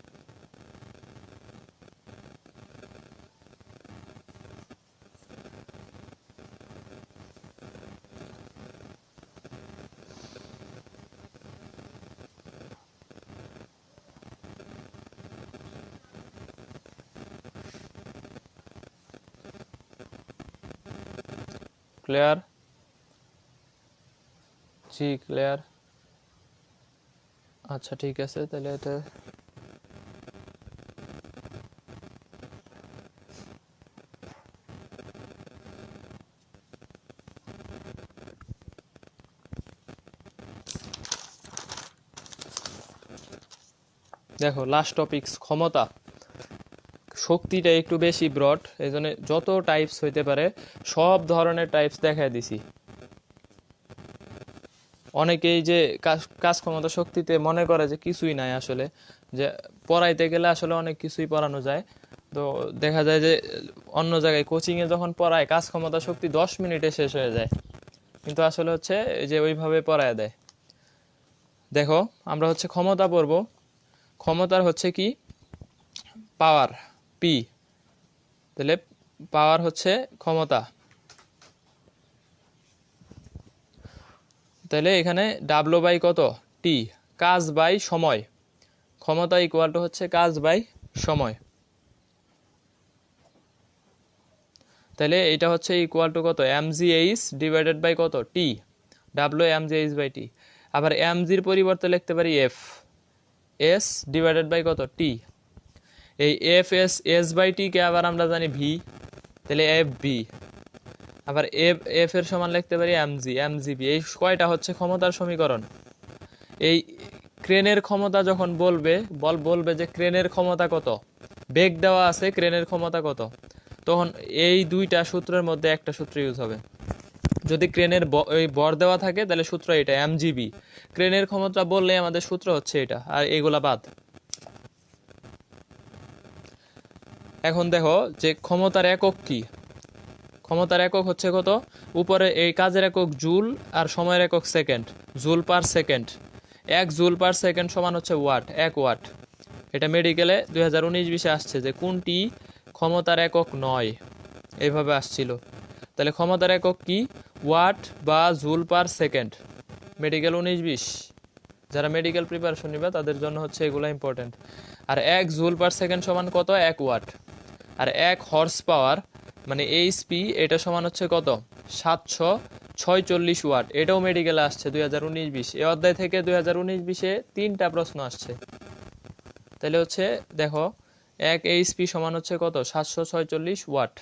ক্লিয়ার, জি ক্লিয়ার। আচ্ছা ঠিক আছে, তাহলে এটা দেখো লাস্ট টপিকস ক্ষমতা। শক্তিটা একটু বেশি ব্রড, এই জন্য যত টাইপস হইতে পারে সব ধরনের টাইপস দেখায় দিছি। অনেকেই যে কাজ ক্ষমতা শক্তিতে মনে করে যে কিছুই নাই, আসলে যে পড়াইতে গেলে আসলে অনেক কিছুই পড়ানো যায়। তো দেখা যায় যে অন্য জায়গায় কোচিংয়ে যখন পড়ায় কাজ ক্ষমতা শক্তি 10 মিনিটে শেষ হয়ে যায়, কিন্তু আসলে হচ্ছে যে ওইভাবে পড়ায় দেয়। দেখো আমরা হচ্ছে ক্ষমতা পড়ব। ক্ষমতার হচ্ছে কি পাওয়ার, পি। তাহলে পাওয়ার হচ্ছে ক্ষমতা। তাহলে এখানে ডাব্লু বাই কত, টি, কাজ বাই সময়। ক্ষমতা ইকুয়াল টু হচ্ছে কাজ বাই সময়। তাহলে এটা হচ্ছে ইকুয়াল টু কত, mgh ডিভাইডেড বাই কত, টি। ডাব্লু mgh বাই টি। আবার mgর পরিবর্তে লিখতে পারি এফ, এস ডিভাইডেড বাই কত, টি। এই F S, S by T কে আবার আমরা জানি ভি, তাহলে এফ ভি। আবার এফ এর সমান লিখতে পারি এমজি, এমজিবি। এই কয়টা হচ্ছে ক্ষমতার সমীকরণ। এই ক্রেনের ক্ষমতা যখন বলবে যে ক্রেনের ক্ষমতা কত, বেগ দেওয়া আছে ক্রেনের ক্ষমতা কত, তখন এই দুইটা সূত্রের মধ্যে একটা সূত্র ইউজ হবে। যদি ক্রেনের ওই বর দেওয়া থাকে তাহলে সূত্র এটা এমজিবি। ক্রেনের ক্ষমতা বললে আমাদের সূত্র হচ্ছে এটা, আর এগুলা বাদ। এখন দেখো যে ক্ষমতার একক কি। ক্ষমতার একক হচ্ছে কত, উপরে এই কাজের একক জুল আর সময়ের একক second, joule per second. 1 joule per second সমান হচ্ছে ওয়াট, 1 ওয়াট। এটা মেডিকেলে 2019-20 আসছে যে কোনটি ক্ষমতার একক নয়, এইভাবে আসছিল। তাহলে ক্ষমতার একক কি, ওয়াট বা জুল পার সেকেন্ড। মেডিকেল 19-20 যারা মেডিকেল প্রিপারেশন নিবে তাদের জন্য হচ্ছে এগুলো ইম্পর্টেন্ট। আর 1 জুল পার সেকেন্ড সমান কত, 1 ওয়াট। আর 1 হর্স পাওয়ার মানে এইচপি, এটা সমান হচ্ছে কত, 746 ওয়াট। এটাও মেডিকেলে আসছে 2019-20। এই অধ্যায় থেকে 2019-20-এ 3টা প্রশ্ন আসছে। তাহলে হচ্ছে দেখো 1 এইচপি সমান হচ্ছে কত, 746 ওয়াট।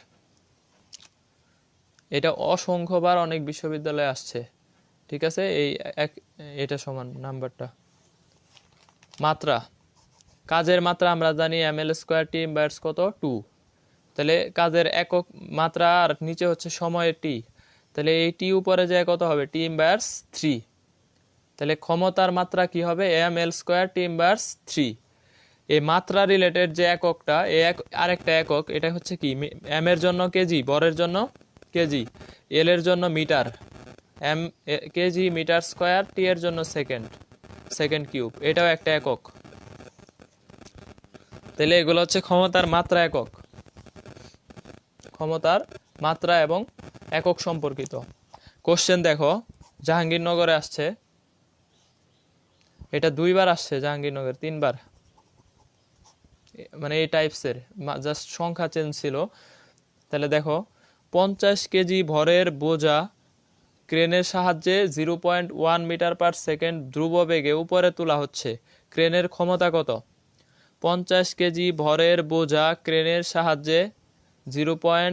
এটা অসংখ্যবার অনেক বিশ্ববিদ্যালয়ে আসছে, ঠিক আছে। এটা সমান নাম্বারটা। মাত্রা, কাজের মাত্রা আমরা জানি ml স্কয়ার টি ইনভার্স কত, 2। তাহলে কাজের একক মাত্রা আর নিচে হচ্ছে সময়ের টি, তাহলে এই টি উপরে যায় কত হবে, টি ইনভার্স 3। তাহলে ক্ষমতার মাত্রা কি হবে, ml স্কয়ার টি ইনভার্স 3। এই মাত্রা রিলেটেড যে এককটা, আরেকটা একক, এটা হচ্ছে কি, এম এর জন্য কেজি, বরের জন্য কেজি, এল এর জন্য metre, M KG metre square, T এর জন্য সেকেন্ড, সেকেন্ড কিউব। এটাও একটা একক। তাহলে এগুলো হচ্ছে ক্ষমতার মাত্রা একক, ক্ষমতার মাত্রা এবং একক সম্পর্কিত। কোশ্চেন দেখো জাহাঙ্গীরনগরে আসছে, এটা 2বার আসছে, জাহাঙ্গীরনগর 3বার, মানে এই টাইপসের, জাস্ট সংখ্যা চেঞ্জ ছিল। তাহলে দেখো 50 কেজি ভরের বোঝা ক্রেনের সাহায্যে 0.1 মিটার পার সেকেন্ড ধ্রুব বেগে উপরে তোলা হচ্ছে, ক্রেনের ক্ষমতা কত। 50 কেজি ভরের বোঝা ক্রেনের সাহায্যে 0.1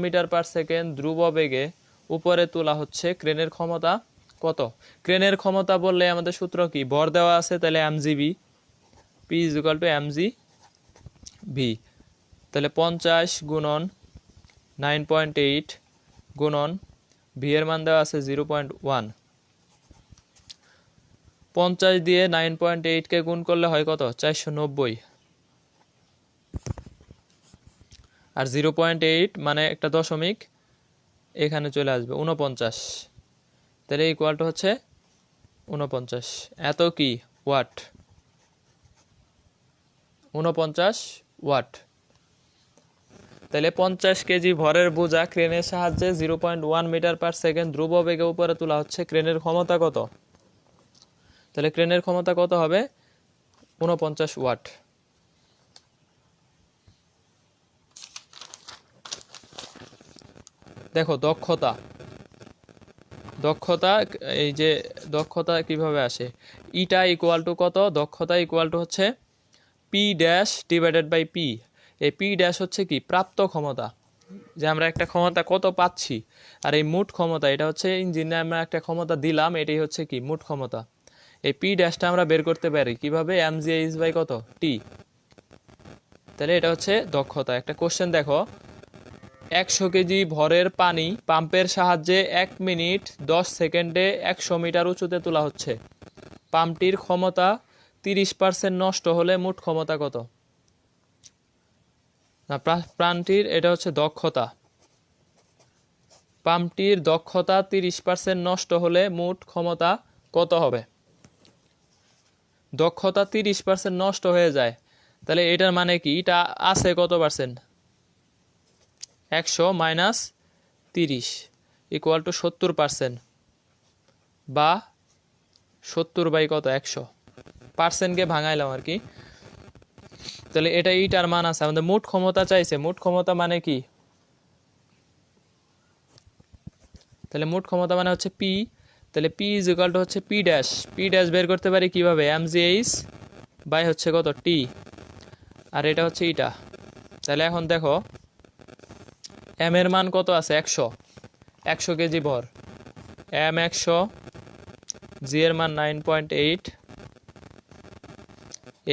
মিটার পার সেকেন্ড ধ্রুব বেগে উপরে তোলা হচ্ছে, ক্রেনের ক্ষমতা কত। ক্রেনের ক্ষমতা বললে আমাদের সূত্র কি, ভর দেওয়া আছে তাহলে mgb, p is equal to mgb। তাহলে 50 গুণন 9.8 গুণন ভি এর মান দেওয়া আছে 0.1। 50 দিয়ে 9.8 কে গুণ করলে হয় কত, 490। আর 0.8 মানে একটা দশমিক এখানে চলে আসবে 49। তাহলে ইকুয়াল টু হচ্ছে 49। এত কি ওয়াট, 49 ওয়াট। তাহলে 50 কেজি ভরের বোঝা ক্রেনের সাহায্যে 0.1 মিটার পার সেকেন্ড ধ্রুব বেগে উপরে তোলা হচ্ছে, ক্রেনের ক্ষমতা কত। তাহলে ক্রেনের ক্ষমতা কত হবে, 49 ওয়াট। দেখো দক্ষতা, দক্ষতা এই যে দক্ষতা কিভাবে আসে, ইটা ইকুয়াল টু কত, দক্ষতা ইকুয়াল টু হচ্ছে P dash divided by P. এই পি ড্যাশ হচ্ছে কি প্রাপ্ত ক্ষমতা, যে আমরা একটা ক্ষমতা কত পাচ্ছি, আর এই মোট ক্ষমতা এটা হচ্ছে ইঞ্জিনে আমরা একটা ক্ষমতা দিলাম, এটাই হচ্ছে কি মোট ক্ষমতা। এই পি ড্যাশটা আমরা বের করতে পারি কিভাবে, mgh বাই কত টি। তাহলে এটা হচ্ছে দক্ষতা। একটা কোশ্চেন দেখো, 100 কেজি ভরের পানি পাম্পের সাহায্যে 1 মিনিট 10 সেকেন্ডে 100 মিটার উঁচুতে তোলা হচ্ছে। পাম্পটির ক্ষমতা 30% নষ্ট হলে মোট ক্ষমতা কত? না, প্রাণটির এটা হচ্ছে দক্ষতা। পাম্পটির দক্ষতা 30% নষ্ট হলে মোট ক্ষমতা কত হবে? দক্ষতা 30% নষ্ট হয়ে যায়, তাহলে এটার মানে কি, এটা আছে কত পার্সেন্ট, 100 মাইনাস 30 ইকুয়াল টু 70%, বা 70 বাই কত 100, পার্সেন্টকে ভাঙাইলাম আর কি। তাহলে এটা ইটার মান আছে, আমাদের মোট ক্ষমতা চাইছে, মোট ক্ষমতা মানে কি, তাহলে মোট ক্ষমতা মানে হচ্ছে পি, তাহলে পি ইজ ইকুয়াল টু হচ্ছে পি ড্যাশ, পি ড্যাশ বের করতে পারি কিভাবে, mgh বাই হচ্ছে কত টি, আর এটা হচ্ছে ইটা। তাহলে এখন দেখো এম এর মান কত আছে 100, 100 কেজি ভর, এম 100, জি এর মান 9.8,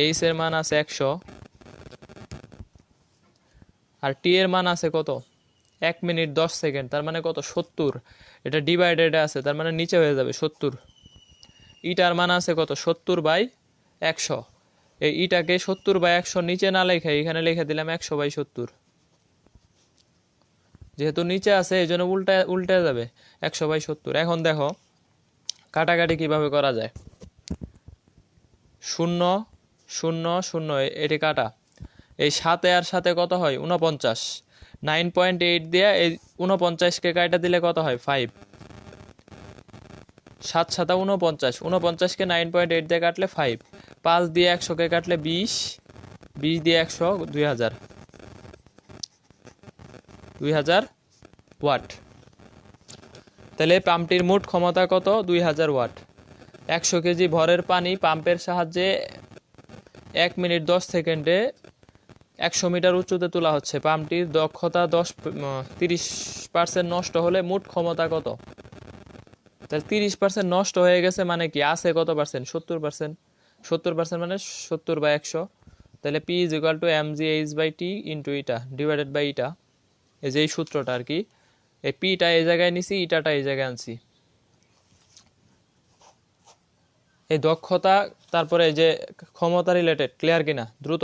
এইচ এর মান আছে 100, আর টি এর মান আছে কত 1 মিনিট 10 সেকেন্ড, তার মানে কত 70, এটা ডিভাইডেড আছে তার মানে নিচে হয়ে যাবে 70। ইটার মান আছে কত 70 বাই 100, এই ইটাকে 70 বাই 100 নিচে না লেখে এখানে লিখে দিলাম 100 বাই 70, যেহেতু নিচে আছে এই জন্য উল্টে যাবে 100 বাই 70। এখন দেখো কাটাকাটি কিভাবে করা যায়, 0 0 0 এটি কাটা, এই সাথে আর সাথে কত হয় 49, 9.8 দিয়ে এই 49কে কাটা দিলে কত হয় 5, 7 7 49, 49কে 9.8 দিয়ে কাটলে 5, 5 দিয়ে 100কে কাটলে 20, 20 দিয়ে 100 2000 ওয়াট। তাহলে পাম্পটির মোট ক্ষমতা কত 2000 ওয়াট। 100 কেজি ভরের পানি পাম্পের সাহায্যে 1 মিনিট 10 সেকেন্ডে 100 মিটার উঁচুতে তোলা হচ্ছে। পাম্পটির দক্ষতা 30% নষ্ট হলে মোট ক্ষমতা কত? তাহলে 30% নষ্ট হয়ে গেছে মানে কি, আছে কত পার্সেন্ট 70%, 70% মানে 70 বাই 100। তাহলে P is equal to mgh by T into eta divided by eta, এই যে এই সূত্রটা আর কি, এই পিটা এই জায়গায় নিছি, ইটাটা এই জায়গায় আনছি। এই দক্ষতা তারপরে এই যে ক্ষমতা রিলেটেড, ক্লিয়ার কিনা? দ্রুত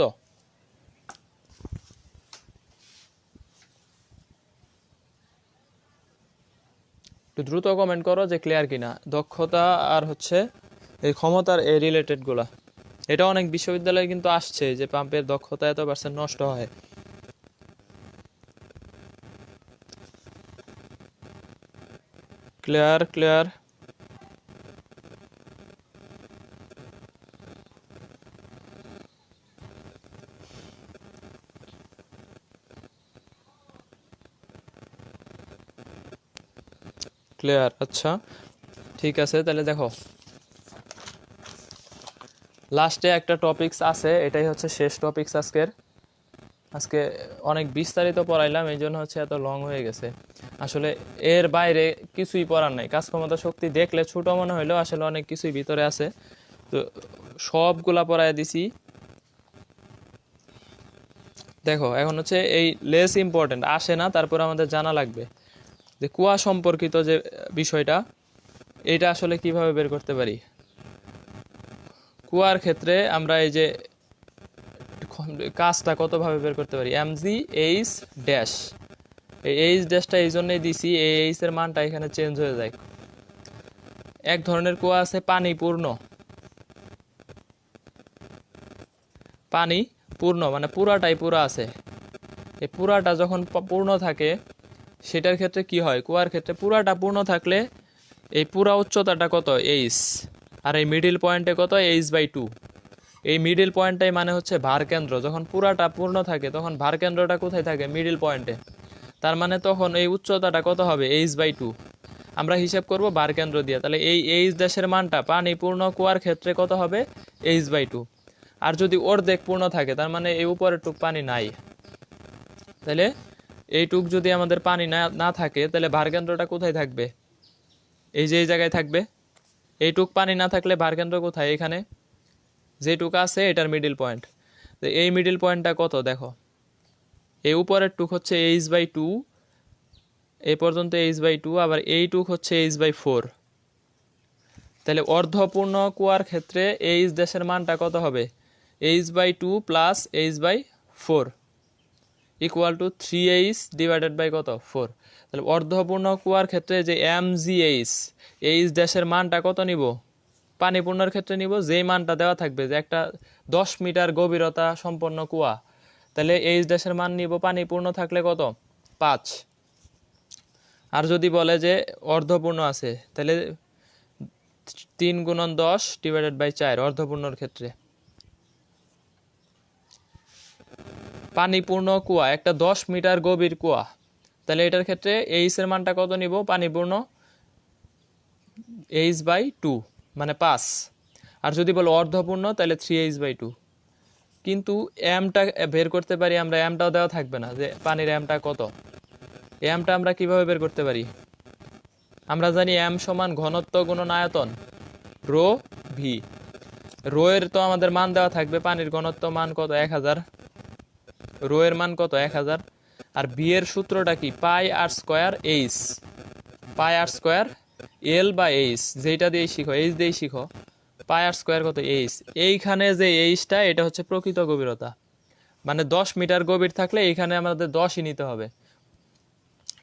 একটু দ্রুত কমেন্ট করো যে ক্লিয়ার কিনা, দক্ষতা আর হচ্ছে এই ক্ষমতার এই রিলেটেড গুলা। এটা অনেক বিশ্ববিদ্যালয়ে কিন্তু আসছে যে পাম্পের দক্ষতা এত পার্সেন্ট নষ্ট হয়। Clear clear clear. আচ্ছা ঠিক আছে, তাহলে দেখো লাস্টে একটা টপিকস আছে, এটাই হচ্ছে শেষ টপিকস আজকের। আজকে অনেক বিস্তারিত পড়াইলাম, এই জন্য হচ্ছে এত লং হয়ে গেছে। আসলে এর বাইরে কিছুই পড়ার নাই, কাজ ক্ষমতা শক্তি দেখলে ছোট মনে হইলেও আসলে অনেক কিছুই ভিতরে আছে, তো সবগুলা পড়াই দিছি। দেখো এখন হচ্ছে এই লেস ইম্পর্টেন্ট আসে না, তারপর আমাদের জানা লাগবে যে কুয়া সম্পর্কিত যে বিষয়টা, এটা আসলে কিভাবে বের করতে পারি। কুয়ার ক্ষেত্রে আমরা এই যে কাজটা কতভাবে বের করতে পারি, mgh ড্যাশ, এই এইচ ড্যাশটা এই জন্যই দিছি, এই এইচ এর মানটা এখানে চেঞ্জ হয়ে যায়। এক ধরনের কুয়া আছে পানি পূর্ণ, পানি পূর্ণ মানে পুরাটাই পুরা আছে। এই পুরাটা যখন পূর্ণ থাকে সেটার ক্ষেত্রে কি হয়, কুয়ার ক্ষেত্রে পুরাটা পূর্ণ থাকলে এই পুরা উচ্চতাটা কত এইচ, আর এই মিডিল পয়েন্টে কত এইচ বাই 2। এই মিডিল পয়েন্টটাই মানে হচ্ছে ভার কেন্দ্র। যখন পুরাটা পূর্ণ থাকে তখন ভার কেন্দ্রটা কোথায় থাকে, মিডিল পয়েন্টে। তার মানে তখন এই উচ্চতাটা কত হবে, h/2। আমরা হিসাব করব বার কেন্দ্র দিয়ে, তাহলে এই এইচ ড্যাশের মানটা পানি পূর্ণ কুয়ার ক্ষেত্রে কত হবে, h/2। আর যদি অর্ধেক পূর্ণ থাকে তার মানে এই উপরের টুক পানি নাই, তাহলে এইটুক যদি আমাদের পানি না থাকে তাহলে ভারকেন্দ্রটা কোথায় থাকবে, এই যে এই জায়গায় থাকবে। এইটুক পানি না থাকলে ভারকেন্দ্র কোথায়, এখানে যেটুক আছে এটার মিডিল পয়েন্ট। তো এই মিডিল পয়েন্টটা কত দেখো, এই উপরের টুক হচ্ছে h/2, এই পর্যন্ত h/2, আবার এইটুক হচ্ছে h/4। তাহলে অর্ধপূর্ণ কুয়ার ক্ষেত্রে এইচ ড্যাশের মানটা কত হবে, h/2 plus h/4 equal to 3h divided by কত, 4। তাহলে অর্ধপূর্ণ কুয়ার ক্ষেত্রে যে mgh, এইচ ড্যাশের মানটা কত নিব, পানি পূর্ণর ক্ষেত্রে নিব যেই মানটা দেওয়া থাকবে, যে একটা 10 মিটার গভীরতা সম্পন্ন কুয়া, তাহলে এইচ ড্যাশের মান নিব পানি পূর্ণ থাকলে কত, 5। আর যদি বলে যে অর্ধপূর্ণ আছে তাহলে 3 × 10 ডিভাইডেড বাই 4 অর্ধপূর্ণর ক্ষেত্রে। পানিপূর্ণ কুয়া একটা 10 মিটার গভীর কুয়া, তাহলে এটার ক্ষেত্রে এইচ এর মানটা কত নিব, পানিপূর্ণ h/2 মানে 5। আর যদি বলো অর্ধপূর্ণ তাহলে 3h/2। কিন্তু এমটা বের করতে পারি আমরা, এমটাও দেওয়া থাকবে না যে পানির এমটা কত। এমটা আমরা কিভাবে বের করতে পারি, আমরা জানি এম সমান ঘনত্ব গুণন আয়তন, রো ভি। রো এর তো আমাদের মান দেওয়া থাকবে, পানির ঘনত্ব মান কত 1000, রো এর মান কত 1000। আর বি এর সূত্রটা কি, পাই আর স্কোয়ার এইচ, পাই আর স্কোয়ার এল বা এইচ, যেটা দিয়ে শিখো, এইচ দিয়ে শিখো। পাই আর স্কোয়ার কত এইচ, এইখানে যে এইচটা এটা হচ্ছে প্রকৃত গভীরতা, মানে 10 মিটার গভীর থাকলে এইখানে আমাদের 10ই নিতে হবে।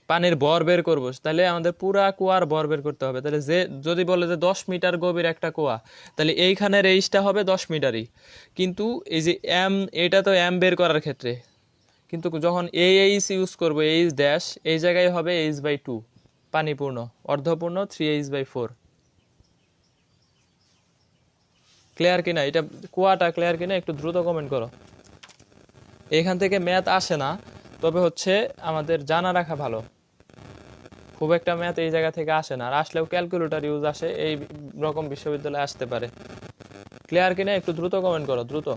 পানির ভর বের করবো তাহলে আমাদের পুরা কুয়ার ভর বের করতে হবে। তাহলে যে যদি বলে যে 10 মিটার গভীর একটা কুয়া, তাহলে এইখানের এইচটা হবে 10 মিটারই। কিন্তু এই যে এম, এটা তো এম বের করার ক্ষেত্রে, কিন্তু যখন এইচ ইউজ করবো, এইচ ড্যাশ, এই জায়গায় হবে h/2 পানিপূর্ণ, অর্ধপূর্ণ 3h/4। ক্লিয়ার কিনা, এটা কুয়াটা ক্লিয়ার কিনা একটু দ্রুত কমেন্ট করো। এখান থেকে ম্যাথ আসে না, তবে হচ্ছে আমাদের জানা রাখা ভালো। খুব একটা ম্যাথ এই জায়গা থেকে আসে না, আর আসলেও ক্যালকুলেটর ইউজ আসে, এই রকম বিশ্ববিদ্যালয়ে আসতে পারে। ক্লিয়ার কিনা একটু দ্রুত কমেন্ট করো, দ্রুত।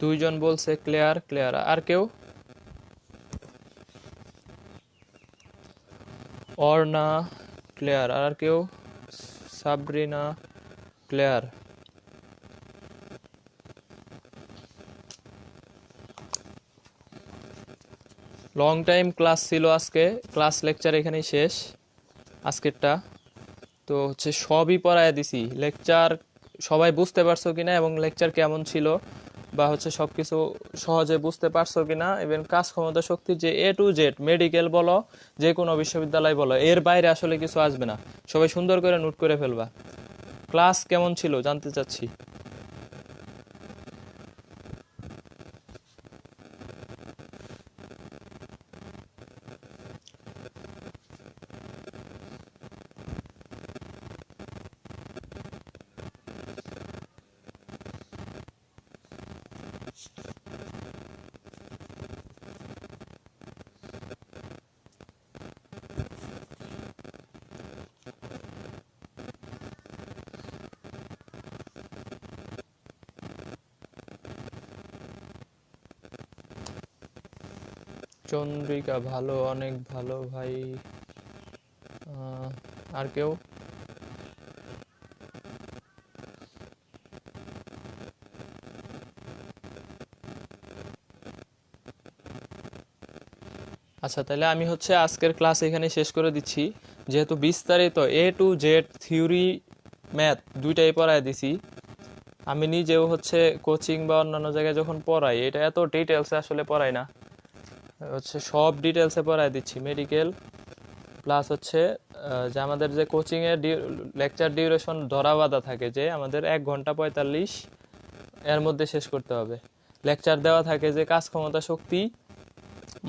দুইজন বলছে ক্লিয়ার, ক্লিয়ার। আর কেউ, অর্ণা ক্লিয়ার, আর কেউ, Sabrina clear. Long time class ছিল আজকে, ক্লাস লেকচার এখানেই শেষ আজকেরটা। তো হচ্ছে সবই পড়ায় দিছি, লেকচার সবাই বুঝতে পারছো কিনা এবং লেকচার কেমন ছিল, বা হচ্ছে সব কিছু সহজে বুঝতে পারছো কিনা, এবং কাজ ক্ষমতা শক্তির যে A to Z, মেডিকেল বলো যে কোনো বিশ্ববিদ্যালয় বলো, এর বাইরে আসলে কিছু আসবে না। সবাই সুন্দর করে নোট করে ফেলবা। ক্লাস কেমন ছিল জানতে চাচ্ছি। চন্দ্রিকা ভালো, অনেক ভালো ভাই। আর কেউ, আচ্ছা তাহলে আমি হচ্ছে আজকের ক্লাস এখানে শেষ করে দিচ্ছি। যেহেতু বিস্তারিত A to Z theory math দুইটাই পড়ায় দিছি, আমি নিজেও হচ্ছে কোচিং বা অন্যান্য জায়গায় যখন পড়াই এটা এত ডিটেলসে আসলে পড়াই না, হচ্ছে সব ডিটেলসে পড়ায় দিচ্ছি। মেডিকেল প্লাস হচ্ছে যে আমাদের যে কোচিংয়ের লেকচার ডিউরেশন ধরা বাঁধা থাকে, যে আমাদের 1 ঘন্টা 45 এর মধ্যে শেষ করতে হবে। লেকচার দেওয়া থাকে যে কাজ ক্ষমতা শক্তি,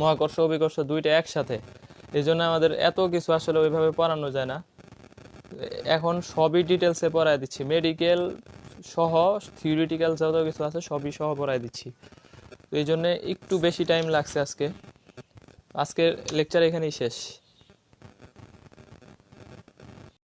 মহাকর্ষ অভিকর্ষ দুইটা একসাথে, এই জন্য আমাদের এত কিছু আসলে ওইভাবে পড়ানো যায় না। এখন সবই ডিটেলসে পড়ায় দিচ্ছি, মেডিকেল সহ থিওরিটিক্যাল যত কিছু আছে সবই সহ পড়ায় দিচ্ছি। তো এই জন্য একটু বেশি টাইম লাগছে আজকে। আজকের লেকচার এখানেই শেষ।